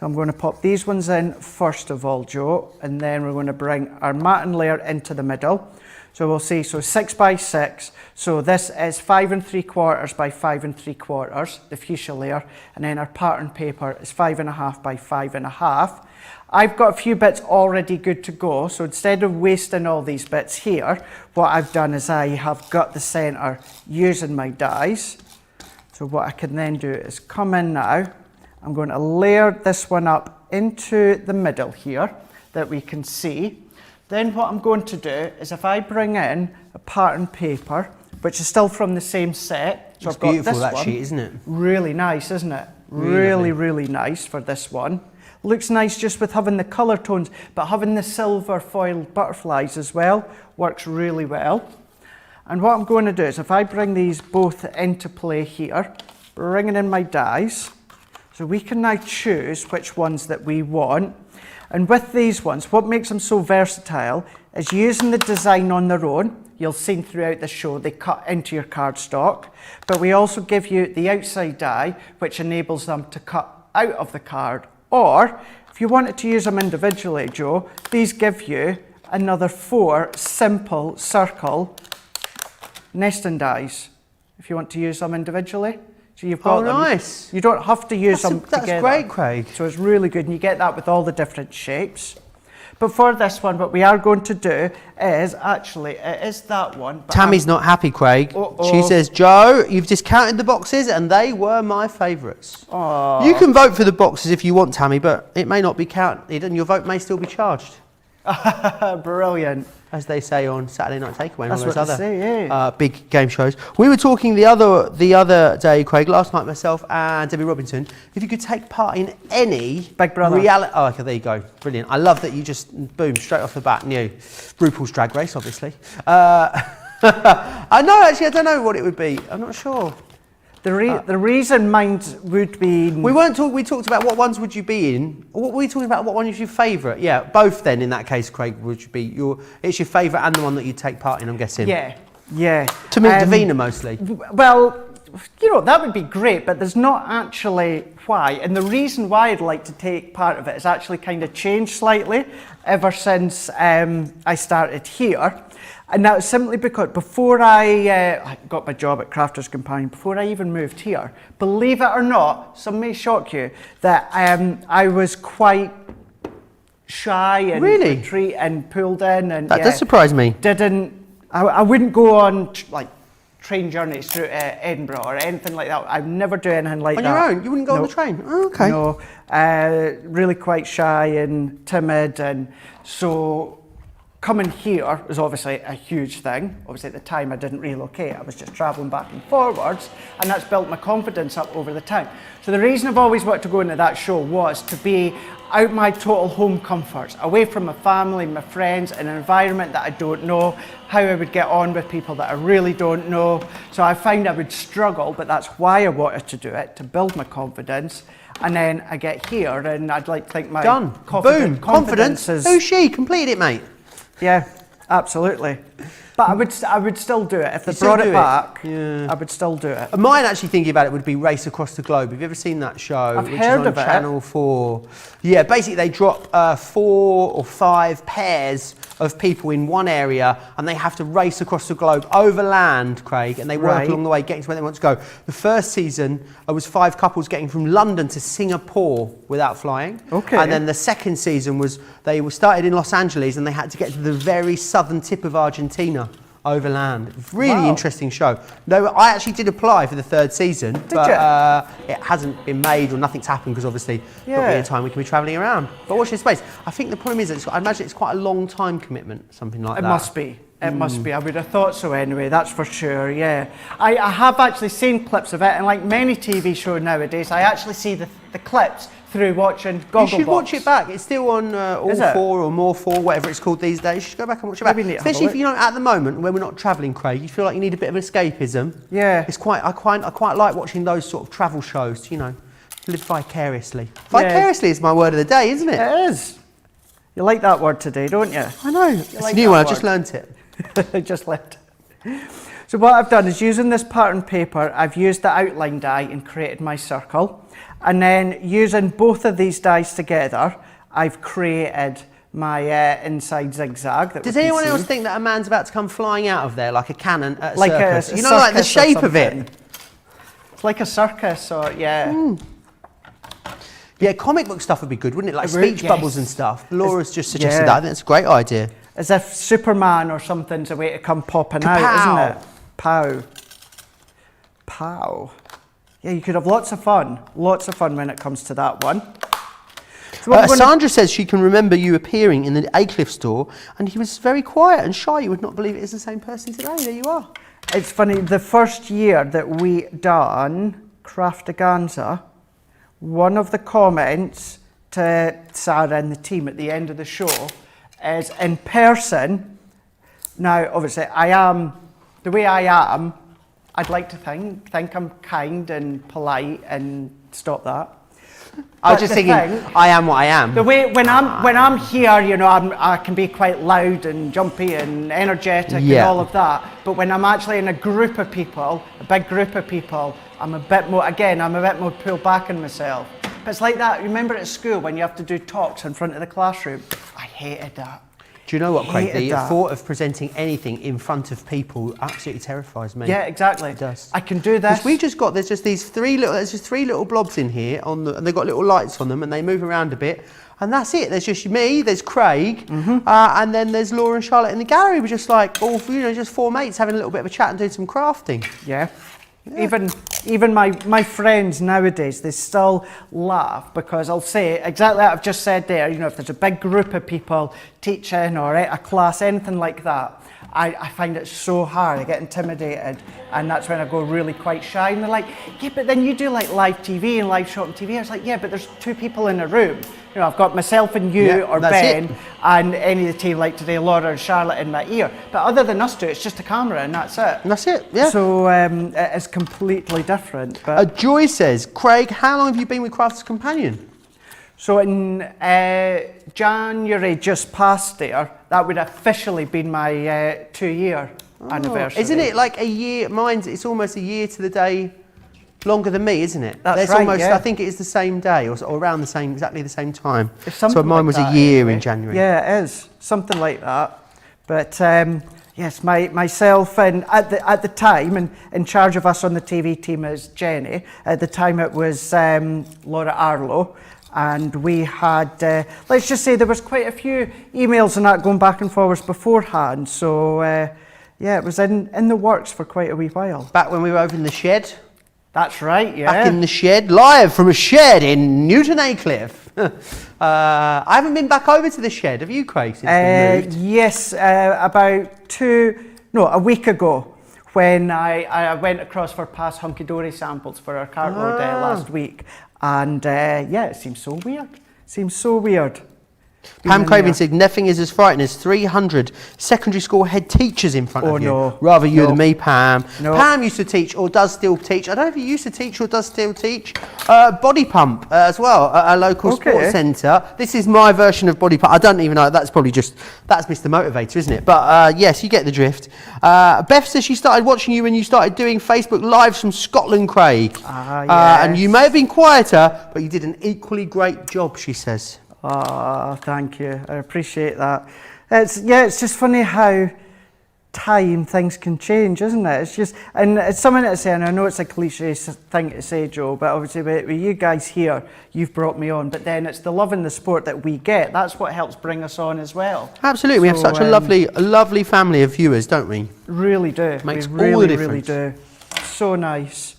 So I'm going to pop these ones in first of all, Joe, and then we're going to bring our matting layer into the middle. So we'll see, so 6 by 6. So this is 5 3/4 by 5 3/4, the fuchsia layer, and then our pattern paper is 5.5 by 5.5. I've got a few bits already good to go, so instead of wasting all these bits here, what I've done is I have got the centre using my dies. So what I can then do is come in now, I'm going to layer this one up into the middle here that we can see. Then what I'm going to do is if I bring in a pattern paper, which is still from the same set. So It's I've got beautiful, this that one. sheet, isn't it? Really nice, isn't it? Really Really nice for this one. Looks nice just with having the colour tones, but having the silver foiled butterflies as well works really well. And what I'm going to do is if I bring these both into play here, bringing in my dies, so we can now choose which ones that we want. And with these ones, what makes them so versatile is using the design on their own. You'll see throughout the show they cut into your cardstock, but we also give you the outside die, which enables them to cut out of the card. Or if you wanted to use them individually, Joe, these give you another 4 simple circle nesting dies if you want to use them individually. So you've got them. Nice. You don't have to use them That's together. great, Craig. So it's really good, and you get that with all the different shapes. But for this one, what we are going to do is actually, it is that one. But Tammy's not happy, Craig. Uh-oh. She says, Joe, you've discounted the boxes and they were my favourites. Aww. You can vote for the boxes if you want, Tammy, but it may not be counted and your vote may still be charged. Brilliant. As they say on Saturday Night Takeaway and all That's those what they other say, yeah. big game shows. We were talking the other day, Craig, last night, myself and Debbie Robinson, if you could take part in any Big Brother. reality. Oh, okay, there you go. Brilliant. I love that you just, boom, straight off the bat knew. RuPaul's Drag Race, obviously. I know, actually, I don't know what it would be. I'm not sure. The reason mine would be... We talked about what ones would you be in. What were we talking about? What one is your favourite? Yeah, both then in that case, Craig, would be it's your favourite and the one that you take part in, I'm guessing. Yeah. To meet Davina mostly. Well, you know, that would be great, but there's not actually why. And the reason why I'd like to take part of it has actually kind of changed slightly ever since I started here. And that was simply because before I got my job at Crafters Companion, before I even moved here, believe it or not, some may shock you, that I was quite shy and retreat and pulled in. And that does surprise me. I wouldn't go on like train journeys through Edinburgh or anything like that. I'd never do anything like that. On your own? You wouldn't go on the train? Oh, okay. No, really quite shy and timid, and so coming here was obviously a huge thing. Obviously at the time I didn't relocate, I was just travelling back and forwards, and that's built my confidence up over the time. So the reason I've always wanted to go into that show was to be out my total home comforts, away from my family, my friends, in an environment that I don't know, how I would get on with people that I really don't know. So I found I would struggle, but that's why I wanted to do it, to build my confidence. And then I get here and I'd like to think my confidence is... Who's she? Completed it, mate. Yeah, absolutely. But I would still do it. If they brought it back, I would still do it. Mine, actually thinking about it, would be Race Across the Globe. Have you ever seen that show? I've heard of it. Channel 4. Yeah, basically they drop 4 or 5 pairs of people in one area and they have to race across the globe over land, Craig, and they work along the way getting to where they want to go. The first season was 5 couples getting from London to Singapore without flying. Okay. And then the second season was they were started in Los Angeles and they had to get to the very southern tip of Argentina over land. Really interesting show. No, I actually did apply for the 3rd season, but it hasn't been made or nothing's happened because obviously not being a time we can be travelling around. But watch this space. I think the problem is I imagine it's quite a long time commitment, something like that. It must be. It must be. I would have thought so anyway, that's for sure, yeah. I have actually seen clips of it, and like many TV shows nowadays, I actually see the clips through watching Gogglebox. You should watch it back. It's still on All 4 or More 4, whatever it's called these days. You should go back and watch it back. Especially if, you know, at the moment when we're not travelling, Craig, you feel like you need a bit of escapism. Yeah. It's I quite like watching those sort of travel shows, you know, live vicariously. Vicariously is my word of the day, isn't it? It is. You like that word today, don't you? I know. It's like a new that one. I word? just learnt it. I just left. So what I've done is using this pattern paper, I've used the outline die and created my circle. And then using both of these dies together, I've created my inside zigzag. That Does we can anyone see. else think that a man's about to come flying out of there like a cannon at a Like circus? a You know, like the circus or shape of it. something? It's like a circus, or yeah. Yeah, comic book stuff would be good, wouldn't it? Like It would, speech bubbles and yes. stuff. Laura's just suggested yeah. that. I think that's a great idea. As if Superman or something's a way to come popping Kapow. out, isn't it? Pow. Pow. Yeah, you could have lots of fun when it comes to that one. So what we're gonna- Sandra says she can remember you appearing in the Acliff store and he was very quiet and shy. You would not believe it is the same person today. There you are. It's funny, the first year that we done Craftaganza, one of the comments to Sarah and the team at the end of the show is in person. Now, obviously, I am, the way I am, I'd like to think I'm kind and polite and stop that. I was But just the thinking, thing- I am what I am. The way when I'm here, you know, I can be quite loud and jumpy and energetic and Yeah. all of that. But when I'm actually in a group of people, a big group of people, I'm a bit more pulled back in myself. But it's like that. Remember at school when you have to do talks in front of the classroom? I hated that. Do you know what, Craig? Hated The that. thought of presenting anything in front of people absolutely terrifies me. Yeah, exactly. It does. I can do this. Because there's just three little blobs in here and they've got little lights on them and they move around a bit. And that's it. There's just me, there's Craig, and then there's Laura and Charlotte in the gallery. We're just like, just four mates having a little bit of a chat and doing some crafting. Yeah. Even my friends nowadays, they still laugh because I'll say exactly what I've just said there. You know, if there's a big group of people teaching or a class, anything like that, I find it so hard. I get intimidated, and that's when I go really quite shy. And they're like, yeah, but then you do like live TV and live shot on TV. I was like, yeah, but there's two people in a room. You know, I've got myself and you, Yeah, or that's Ben, it. and any of the team like today, Laura and Charlotte in my ear. But other than us two, it's just a camera, and that's it. And that's it, yeah. So it is completely different. But Joy says, Craig, how long have you been with Crafters Companion? so in January just past there, that would officially been my 2-year anniversary. Isn't it like a year? It's almost a year to the day longer than me, isn't it? That's There's right, almost, yeah. I think it is the same day or around exactly the same time. It's So something mine like was that a year anyway. in January. Yeah, it is something like that. But yes, myself and at the time, and in charge of us on the TV team is Jenny. At the time, it was Laura Arlo. And we had, let's just say there was quite a few emails and that going back and forwards beforehand. So, yeah, it was in the works for quite a wee while. Back when we were over in the shed. That's right, yeah. Back in the shed, live from a shed in Newton Acliff. I haven't been back over to the shed. Have you, Craig, since we moved? Yes, about a week ago, when I went across for past hunky-dory samples for our cartload last week. And yeah, it seems so weird. Pam being in Craven there. said, nothing is as frightening as 300 secondary school head teachers in front Oh, of you. no. Rather you No. than me, Pam. No. Pam used to teach or does still teach. I don't know if he used to teach or does still teach. Body pump as well at a local Okay. sports centre. This is my version of body pump. I don't even know. That's probably that's Mr. Motivator, isn't it? But yes, you get the drift. Beth says she started watching you when you started doing Facebook Lives from Scotland, Craig. And you may have been quieter, but you did an equally great job, she says. Oh, thank you. I appreciate that. It's just funny how things can change, isn't it? It's just, and it's something to say, and I know it's a cliche thing to say, Joe, but obviously with you guys here, you've brought me on, but then it's the love in the sport that we get. That's what helps bring us on as well. Absolutely, we have such a lovely family of viewers, don't we? Really do. Makes we all the really do. So nice.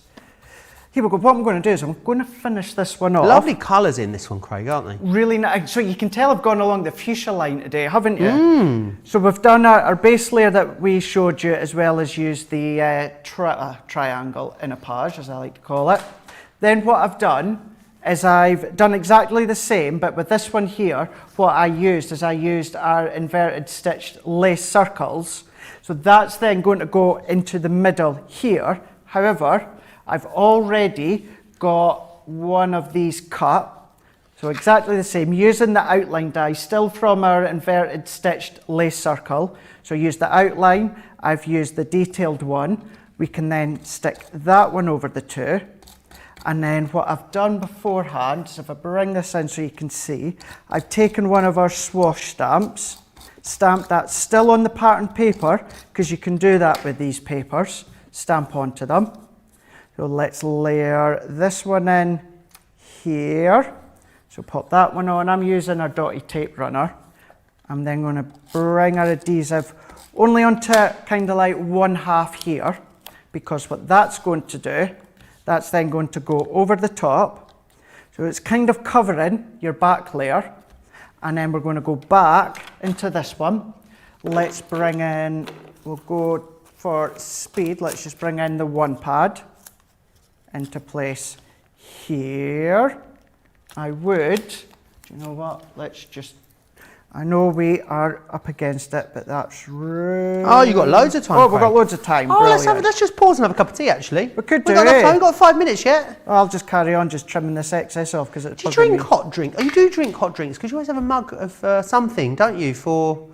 Here we go. What I'm going to do is I'm going to finish this one off. Lovely colours in this one, Craig, aren't they? Really nice. So you can tell I've gone along the fuchsia line today, haven't you? So we've done our base layer that we showed you, as well as used the triangle in a page, as I like to call it. Then what I've done is I've done exactly the same, but with this one here, what I used our inverted stitched lace circles. So that's then going to go into the middle here. However, I've already got one of these cut, So exactly the same, using the outline die, still from our inverted stitched lace circle. So use the outline, I've used the detailed one. We can then stick that one over the two. And then what I've done beforehand, so if I bring this in so you can see, I've taken one of our swash stamps, stamped that still on the pattern paper, because you can do that with these papers, stamp onto them. So let's layer this one in here. So pop that one on. I'm using our dotty tape runner. I'm then going to bring our adhesive only onto kind of like one half here, because what that's going to do, that's then going to go over the top. So it's kind of covering your back layer. And then we're going to go back into this one. Let's bring in, we'll go for speed, let's just bring in the one pad into place here. I would, do you know what, let's just, I know we are up against it, but that's really... Oh, you've got loads of time, Oh, we've Craig. got loads of time, Oh, brilliant. let's just pause and have a cup of tea, actually. We could do We've got enough it. time, we've got 5 minutes yet. I'll just carry on just trimming this excess off, because it's Do you bugging drink me. hot drink? Oh, you do drink hot drinks, because you always have a mug of something, don't you, for...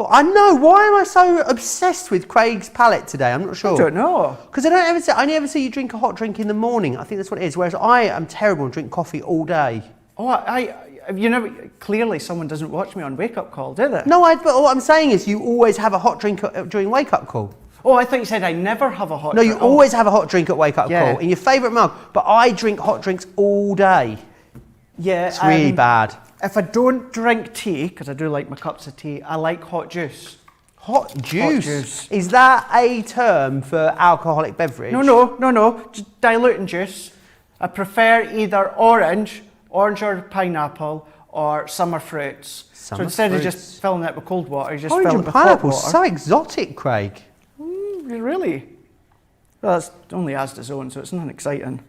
I know, why am I so obsessed with Craig's palette today? I'm not sure. I don't know. Because I never see you drink a hot drink in the morning. I think that's what it is. Whereas I am terrible and drink coffee all day. Oh, you never, clearly someone doesn't watch me on Wake Up Call, do they? No, but what I'm saying is you always have a hot drink during wake up call. Oh, I thought you said I never have a hot No, drink. you always have a hot drink at wake up Yeah. call in your favourite mug. But I drink hot drinks all day. Yeah, It's really bad. If I don't drink tea, because I do like my cups of tea, I like hot juice. Hot juice? juice. Is that a term for alcoholic beverage? No, just diluting juice. I prefer either orange or pineapple, or summer fruits. Summer so instead fruits. of just filling it with cold water, you just Orange fill it and with hot pineapple, water. so exotic, Craig. Really? Well, that's only Asda's own, so it's not exciting.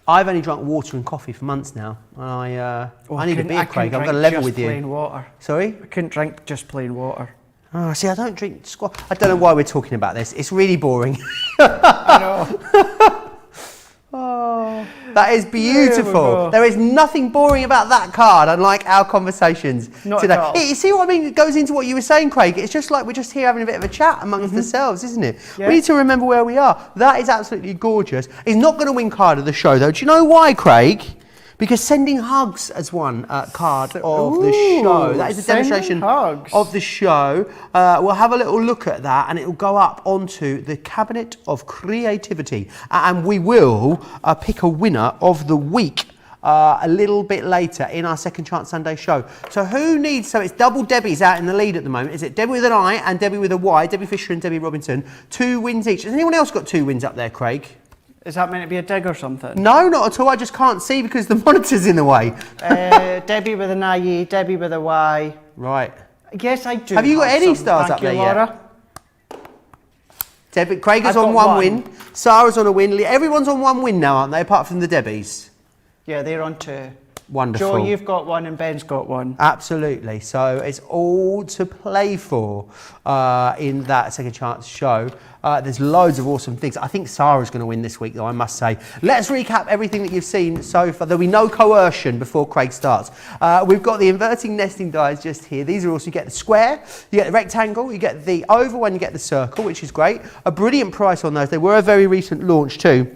I've only drunk water and coffee for months now. And I need a beer, Craig. I'm going to level with you. Plain water. Sorry? I couldn't drink just plain water. Oh, see, I don't drink squash. I don't know why we're talking about this. It's really boring. I know. Oh, that is beautiful. go. There is nothing boring about that card, unlike our conversations Not today. at all. You see what I mean? It goes into what you were saying, Craig. It's just like we're just here having a bit of a chat amongst ourselves, isn't it? Yeah. We need to remember where we are. That is absolutely gorgeous. He's not going to win card of the show, though. Do you know why, Craig? Because sending hugs as one card of the show. That is a sending demonstration hugs. of the show. We'll have a little look at that, and it will go up onto the Cabinet of Creativity. And we will pick a winner of the week a little bit later in our Second Chance Sunday show. So who needs, so it's double Debbie's out in the lead at the moment. Is it Debbie with an I and Debbie with a Y, Debbie Fisher and Debbie Robinson? 2 wins each. Has anyone else got 2 wins up there, Craig? Is that meant to be a dig or something? No, not at all. I just can't see because the monitor's in the way. Debbie with an IE, Debbie with a Y. Right. Yes, I do. Have you got any some. stars Thank up there you, yet? Laura. Debbie, Craig is I've on got 1 one. win. Sarah's on a win. Everyone's on 1 win now, aren't they? Apart from the Debbies. Yeah, they're on 2. Wonderful. Joe, you've got 1 and Ben's got 1. Absolutely. So it's all to play for in that Second Chance show. There's loads of awesome things. I think Sarah's going to win this week, though, I must say. Let's recap everything that you've seen so far. There'll be no coercion before Craig starts. We've got the inverting nesting dies just here. These are also, you get the square, you get the rectangle, you get the oval, and you get the circle, which is great. A brilliant price on those. They were a very recent launch too.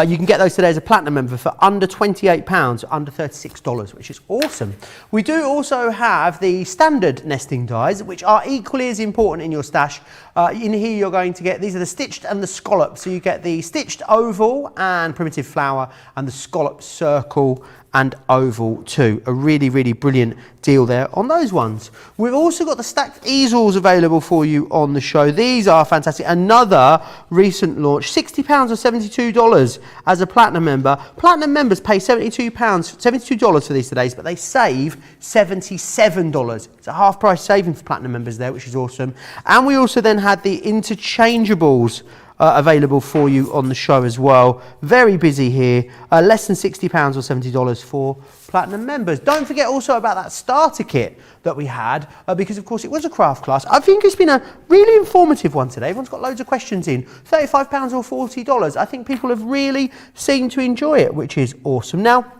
You can get those today as a platinum member for under £28, under $36, which is awesome. We do also have the standard nesting dies, which are equally as important in your stash. In here you're going to get, these are the stitched and the scallop. So you get the stitched oval and primitive flower, and the scallop circle and oval too. A really, really brilliant deal there on those ones. We've also got the stacked easels available for you on the show. These are fantastic. Another recent launch, £60 or $72 as a platinum member. Platinum members pay $72 for these today, but they save $77. It's a half price saving for platinum members there, which is awesome. And we also then had the interchangeables available for you on the show as well. Very busy here. Less than £60 or $70 for platinum members. Don't forget also about that starter kit that we had, because of course it was a craft class. I think it's been a really informative one today. Everyone's got loads of questions in. £35 or $40. I think people have really seemed to enjoy it, which is awesome. Now,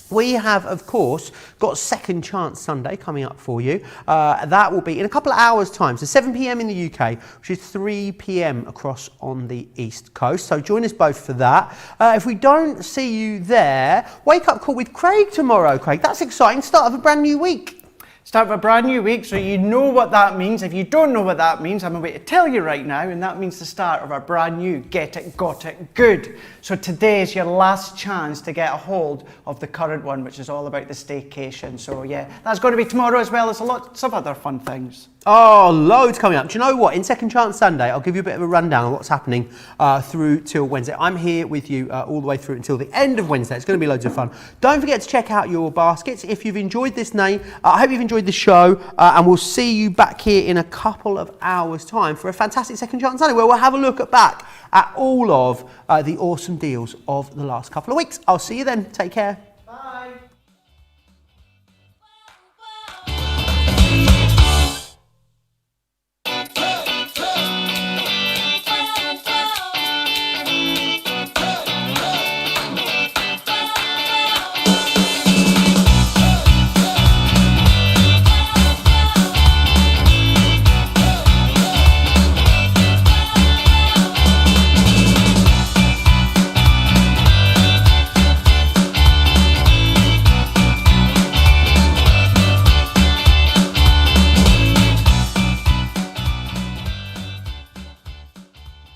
We have, of course, got Second Chance Sunday coming up for you. That will be in a couple of hours' time, so 7 p.m. in the UK, which is 3 p.m. across on the East Coast. So join us both for that. If we don't see you there, wake up call with Craig tomorrow, Craig. That's exciting. Start of a brand new week. Start of a brand new week, so you know what that means. If you don't know what that means, I'm about to tell you right now, and that means the start of our brand new Get It, Got It, Good. So today is your last chance to get a hold of the current one, which is all about the staycation. So yeah, that's going to be tomorrow as well as lots of other fun things. Oh, loads coming up. Do you know what? In Second Chance Sunday, I'll give you a bit of a rundown on what's happening through till Wednesday. I'm here with you all the way through until the end of Wednesday. It's going to be loads of fun. Don't forget to check out your baskets. If you've enjoyed this name, I hope you've enjoyed the show, and we'll see you back here in a couple of hours' time for a fantastic Second Chance Sunday where we'll have a look back at all of the awesome deals of the last couple of weeks. I'll see you then. Take care.